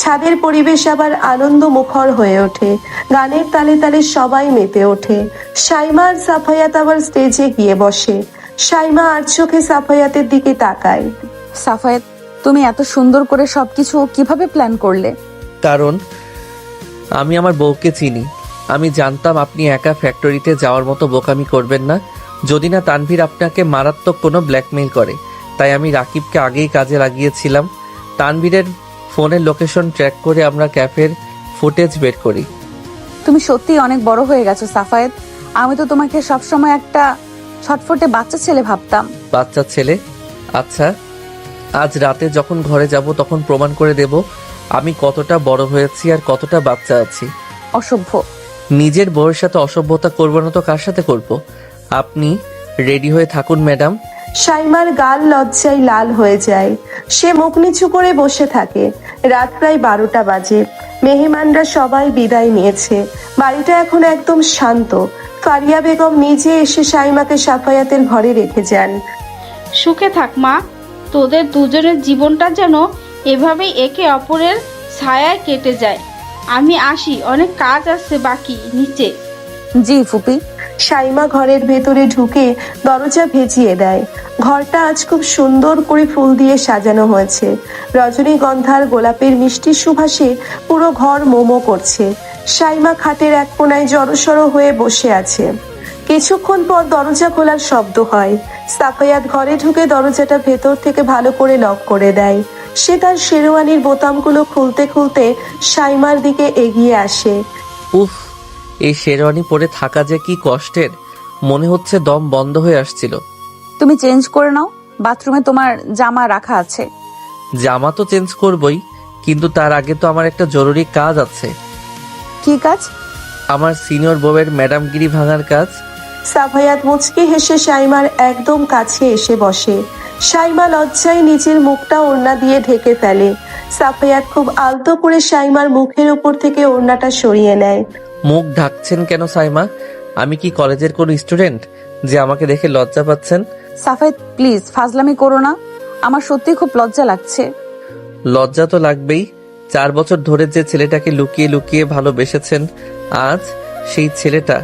ছাদের পরিবেশ আবার আনন্দ মুখর হয়ে ওঠে, গানের তালে তালে সবাই মেতে ওঠে। সাইমা আর সাফায়াত আবার স্টেজে গিয়ে বসে। সাইমা আর চোখে সাফায়াতের দিকে তাকায়। সাফায়েত, তুমি এত সুন্দর করে সবকিছু কিভাবে প্ল্যান করলে? কারণ আমি আমার বউকে চিনি। আমি জানতাম আপনি একা ফ্যাক্টরিতে যাওয়ার মতো বোকামি করবেন না, যদি না তানভীর আপনাকে মারাত্মক কোনো ব্ল্যাকমেইল করে। তাই আমি রাকিবকে আগেই কাজে লাগিয়েছিলাম। তানভীরের ফোনের লোকেশন ট্র্যাক করে আমরা ক্যাফের ফুটেজ বের করি। তুমি সত্যিই অনেক বড় হয়ে গেছো সাফায়েত। আমি তো তোমাকে সবসময় একটা ছটফটে বাচ্চা ছেলে ভাবতাম। বাচ্চা ছেলে? আচ্ছা, আজ রাতে যখন ঘরে যাব তখন প্রমাণ করে দেব আমি কতটা বড় হয়েছি আর কতটা বাচ্চা আছি। অসভ্য। নিজের বউয়ের সাথে অসভ্যতা করবো না তো কার সাথে করব? আপনি রেডি হয়ে থাকুন ম্যাডাম। সাইমার গাল লজ্জায় লাল হয়ে যায়। সে মুখ নিচু করে বসে থাকে। রাত প্রায় 12টা বাজে। মেহমানরা সবাই বিদায় নিয়েছে। বাড়িটা এখন একদম শান্ত। ফারিয়া বেগম নিজে এসে সাইমাকে সাফায়াতের ঘরে রেখে যান। সুখে থাক মা, তোদের দুজনের জীবনটা যেন এভাবেই একে অপরের ছায়ায় কেটে যায়। আমি আসি, অনেক কাজ আছে বাকি নিচে। জি ফুপি। সাইমা ঘরের ভেতরে ঢুকে দরজা ভেজিয়ে দেয়। ঘরটা আজ খুব সুন্দর করে ফুল দিয়ে সাজানো হয়েছে। রজনীগন্ধার গোলাপের মিষ্টি সুবাসে পুরো ঘর মোমো করছে। সাইমা খাটের এক কোণায় জড়সড় হয়ে বসে আছে। কিছুক্ষণ পর দরজা খোলার শব্দ হয়। সাফায়াত ঘরে ঢুকে দরজাটা ভেতর থেকে ভালো করে লক করে দেয়। সে তার শেরওয়ানির বোতামগুলো খুলতে খুলতে সাইমার দিকে এগিয়ে আসে। উফ, এই শেরওয়ানি পরে থাকা যে কি কষ্টের, মনে হচ্ছে দম বন্ধ হয়ে আসছিল। তুমি চেঞ্জ করে নাও, বাথরুমে তোমার জামা রাখা আছে। জামা তো চেঞ্জ করবই, কিন্তু তার আগে তো আমার একটা জরুরি কাজ আছে। কি কাজ? আমার সিনিয়র বউয়ের ম্যাডামগিরি ভাঙার কাজ। সাফায়াত মুচকি হেসে সাইমার একদম কাছে এসে বসে। সাইমা লজ্জায় নিজের মুখটা ওড়না দিয়ে ঢেকে ফেলে। সাফায়াত খুব আলতো করে সাইমার মুখের উপর থেকে ওড়নাটা সরিয়ে নেয়। মুখ ঢাকছেন কেন সাইমা? আমি কি কলেজের কোন স্টুডেন্ট যে আমাকে দেখে লজ্জা পাচ্ছেন? সাফায়েত প্লিজ ফাজলামি করো না, আমার সত্যি খুব লজ্জা লাগছে। লজ্জা তো লাগবেই। 4 বছর ধরে যে ছেলেটাকে লুকিয়ে লুকিয়ে ভালোবেসেছেন, আজ সেই ছেলেটা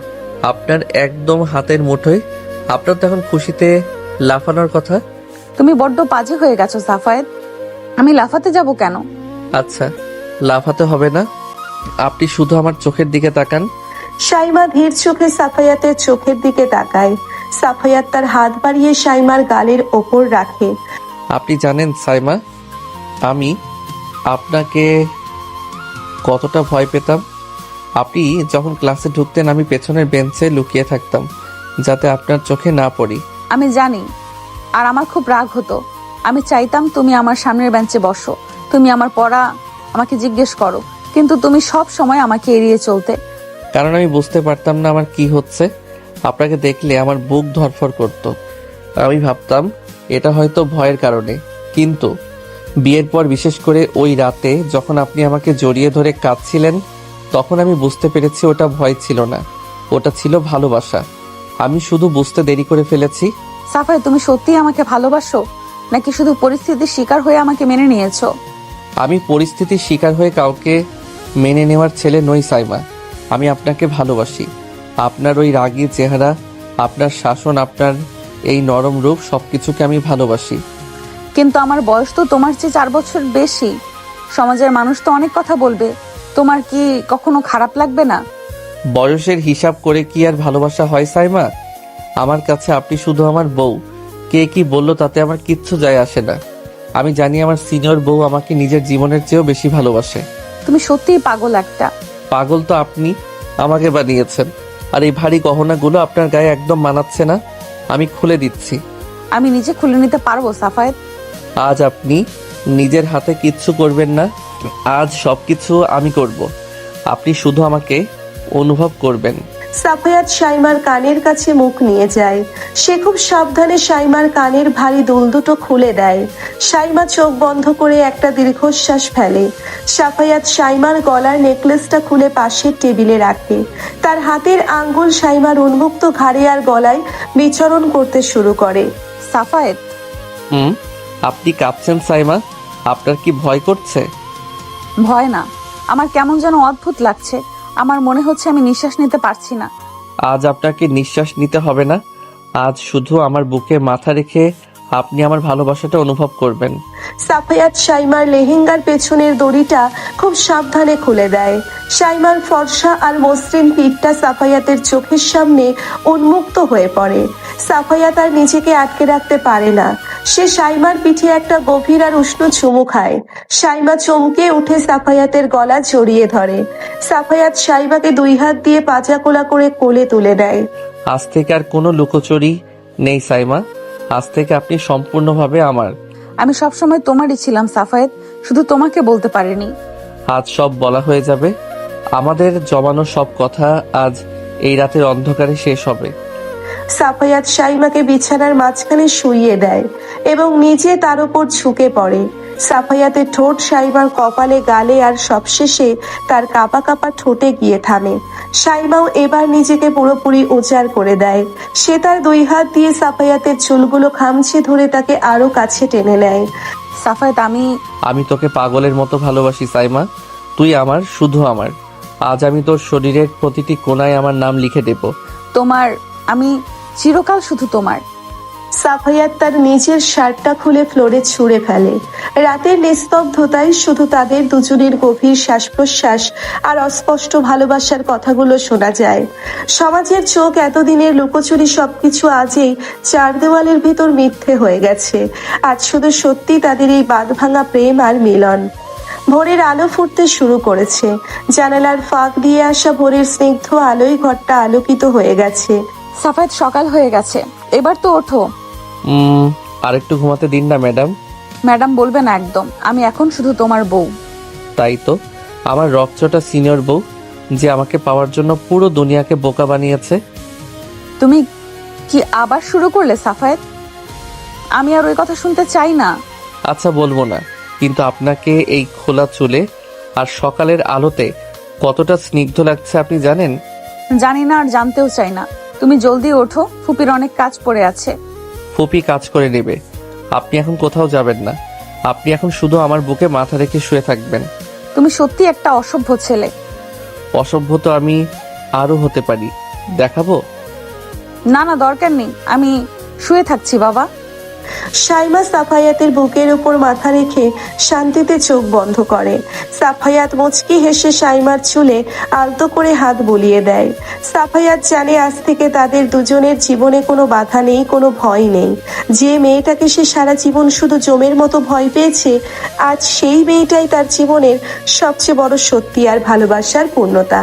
আপনার একদম হাতের মুঠোয়। আপনার তো এখন খুশিতে লাফানোর কথা। তুমি বড্ড বাজে হয়ে গেছো সাফায়েত। আমি লাফাতে যাব কেন? আচ্ছা, লাফাতে হবে না, আপনি শুধু আমার চোখের দিকে তাকান। সাইমা ধীর চোখে সাফায়াতের চোখের দিকে তাকায়। সাফায়াত তার হাত বাড়িয়ে সাইমার গালের ওপর রাখে। আপনি জানেন সাইমা, আমি আপনাকে কতটা ভয় পেতাম। আপনি যখন ক্লাসে ঢুকতেন আমি পেছনের বেঞ্চে লুকিয়ে থাকতাম, যাতে আপনার চোখে না পড়ি। আমি জানি, আর আমার খুব রাগ হতো। আমি চাইতাম তুমি আমার সামনের বেঞ্চে বসো, তুমি আমার পড়া আমাকে জিজ্ঞেস করো, কিন্তু তুমি সব সময় আমাকে এড়িয়ে চলতে। কারণ আমি বুঝতে পারতাম না আমার কি হচ্ছে। আপনাকে দেখলে আমার বুক ধড়ফড় করতো। আমি ভাবতাম এটা হয়তো ভয়ের কারণে, কিন্তু বিয়ের পর বিশেষ করে ওই রাতে যখন আপনি আমাকে জড়িয়ে ধরে কাঁদছিলেন, তখন আমি বুঝতে পেরেছি ওটা ভয় ছিল না, ওটা ছিল ভালোবাসা। আমি শুধু বুঝতে দেরি করে ফেলেছি। সাফায়েত, তুমি সত্যিই আমাকে ভালোবাসো নাকি শুধু পরিস্থিতির শিকার হয়ে আমাকে মেনে নিয়েছো? আমি পরিস্থিতির শিকার হয়ে কাউকে মেনে নেওয়ার ছেলে নই সাইমা। আমি আপনাকে ভালোবাসি। আপনার ওই রাগী চেহারা, আপনার শাসন, আপনার এই নরম রূপ, সবকিছুকে আমি ভালোবাসি। কিন্তু আমার বয়স তো তোমার চেয়ে 4 বছর বেশি। সমাজের মানুষ তো অনেক কথা বলবে, তোমার কি কখনো খারাপ লাগবে না? বয়সের হিসাব করে কি আর ভালোবাসা হয় সাইমা? আমার কাছে আপনি শুধু আমার বউ। কে কি বললো তাতে আমার কিচ্ছু যায় আসে না। আমি জানি আমার সিনিয়র বউ আমাকে নিজের জীবনের চেয়েও বেশি ভালোবাসে। তুমি সত্যিই পাগল একটা। পাগল তো আপনি আমাকে বানিয়েছেন। আর এই ভারী গহনাগুলো আপনার গায়ে একদম মানাচ্ছে না। আমি খুলে দিচ্ছি। আমি নিজে খুলে নিতে পারবো সাফায়েত। আজ আপনি নিজের হাতে কিচ্ছু করবেন না, আজ সবকিছু আমি করব। আপনি শুধু আমাকে অনুভব করবেন। সাফায়াত শাইমার কানের কাছে মুখ নিয়ে যায়। সে খুব সাবধানে শাইমার কানের ভারী দুল দুটো খুলে দেয়। শাইমা চোখ বন্ধ করে একটা দীর্ঘশ্বাস ফেলে। সাফায়াত শাইমার গলার নেকলেসটা খুলে পাশের টেবিলে রাখে। তার হাতের আঙ্গুল শাইমার উন্মুক্ত ঘাড়ে আর গলায় বিচরণ করতে শুরু করে। সাফায়েত, আপনি কাঁপছেন সাইমা? আপনার কি ভয় করছে? ভয় না, আমার কেমন যেন অদ্ভুত লাগছে। আমার মনে হচ্ছে আমি নিঃশ্বাস নিতে পারছি না। আজ আপনাকে নিঃশ্বাস নিতে হবে না। আজ শুধু আমার বুকে মাথা রেখে আপনি আমার ভালোবাসাটা অনুভব করবেন। সাফায়াত শাইমার লেহেঙ্গার পেছনের দড়িটা খুব সাবধানে খুলে দেয়। শাইমার ফর্সা আর মসৃণ পিঠটা সাফায়াতের চোখের সামনে উন্মুক্ত হয়ে পড়ে। সাফায়াত আর নিজেকে আটকে রাখতে পারে না। সে শাইমার পিঠে একটা গভীর আর উষ্ণ চুমু খায়। শাইমা চমকে উঠে সাফায়াতের গলা জড়িয়ে ধরে। সাফায়াত শাইমাকে 2 হাত দিয়ে পাজা কোলা করে কোলে তুলে দেয়। আজ থেকে আর কোনো লুকোচুরি নেই সাইমা। আজ থেকে আপনি সম্পূর্ণভাবে আমার। আমি সবসময় তোমারই ছিলাম সাফায়েত, শুধু তোমাকে বলতে পারিনি। আজ সব বলা হয়ে যাবে। আমাদের জমানো সব কথা আজ এই রাতের অন্ধকারে শেষ হবে। সাফায়াত শাইমাকে বিছানার মাঝখানে শুইয়ে দেয় এবং নিজে তার উপর ঝুঁকে পড়ে। সাফায়াতের ঠোঁট শাইমার কপালে, গালে আর সবশেষে তার কাঁপা কাঁপা ঠোঁটে গিয়ে থামে। শাইমাও এবার নিজেকে পুরোপুরি উজাড় করে দেয়। সে তার 2 হাত দিয়ে সাফায়াতের চুলগুলো খামচে ধরে তাকে আরো কাছে টেনে নেয়। সাফায়েত, আমি তোকে পাগলের মতো ভালোবাসি সাইমা। তুই আমার, শুধু আমার। আজ আমি তোর শরীরের প্রতিটি কোণায় আমার নাম লিখে দেব। তোমার, আমি চিরকাল শুধু তোমার। সাফায়াত তার নিজের শার্টটা খুলে ফ্লোরে ছুঁড়ে ফেলে। রাতের নিস্তব্ধতায় শুধু তাদের দুজনের গভীর শ্বাস প্রশ্বাস আর অস্পষ্ট ভালোবাসার কথাগুলো শোনা যায়। সমাজের চোখ এতদিনের লুকোচুরি সবকিছু আজই 4 দেওয়ালের ভিতর মিথ্যে হয়ে গেছে। আজ শুধু সত্যি তাদের এই বাঁধভাঙা প্রেম আর মিলন। ভোরের আলো ফুটতে শুরু করেছে। জানালার ফাঁক দিয়ে আসা ভোরের স্নিগ্ধ আলোয় ঘরটা আলোকিত হয়ে গেছে। সাফায়েত, সকাল হয়ে গেছে, এবার তো ওঠো। আরেকটু ঘুমাতে দিন না ম্যাডাম। ম্যাডাম বলবে না একদম, আমি এখন শুধু তোমার বউ। তাই তো, আমার রকচটা সিনিয়র বউ, যে আমাকে পাওয়ার জন্য পুরো দুনিয়াকে বোকা বানিয়েছে। তুমি কি আবার শুরু করলে সাফায়েত? আমি আর ওই কথা শুনতে চাই না। আচ্ছা বলবো না, কিন্তু আপনাকে এই খোলা চুলে আর সকালের আলোতে কতটা স্নিগ্ধ লাগছে আপনি জানেন? জানি না আর জানতেও চাই না। তুমি জলদি ওঠো, ফুপির অনেক কাজ পড়ে আছে। ফুপি কাজ করে নেবে। আপনি এখন কোথাও যাবেন না। আপনি এখন শুধু আমার বুকে মাথা রেখে শুয়ে থাকবেন। তুমি সত্যি একটা অসভ্য ছেলে। অসভ্য তো আমি আরো হতে পারি, দেখাবো? না না, দরকার নেই, আমি শুয়ে থাকছি বাবা। শাইমা সাফায়াতের বুকের উপর মাথা রেখে শান্তিতে চোখ বন্ধ করে। সাফায়াত মুচকি হেসে শাইমার চুলে আলতো করে হাত বুলিয়ে দেয়। সাফায়াত জানে আজ থেকে তাদের দুজনের জীবনে কোনো বাধা নেই, কোনো ভয় নেই। যে মেয়েটাকে সে সারা জীবন শুধু জমের মতো ভয় পেয়েছে, আজ সেই মেয়েটাই তার জীবনের সবচেয়ে বড় সত্যি আর ভালোবাসার পূর্ণতা।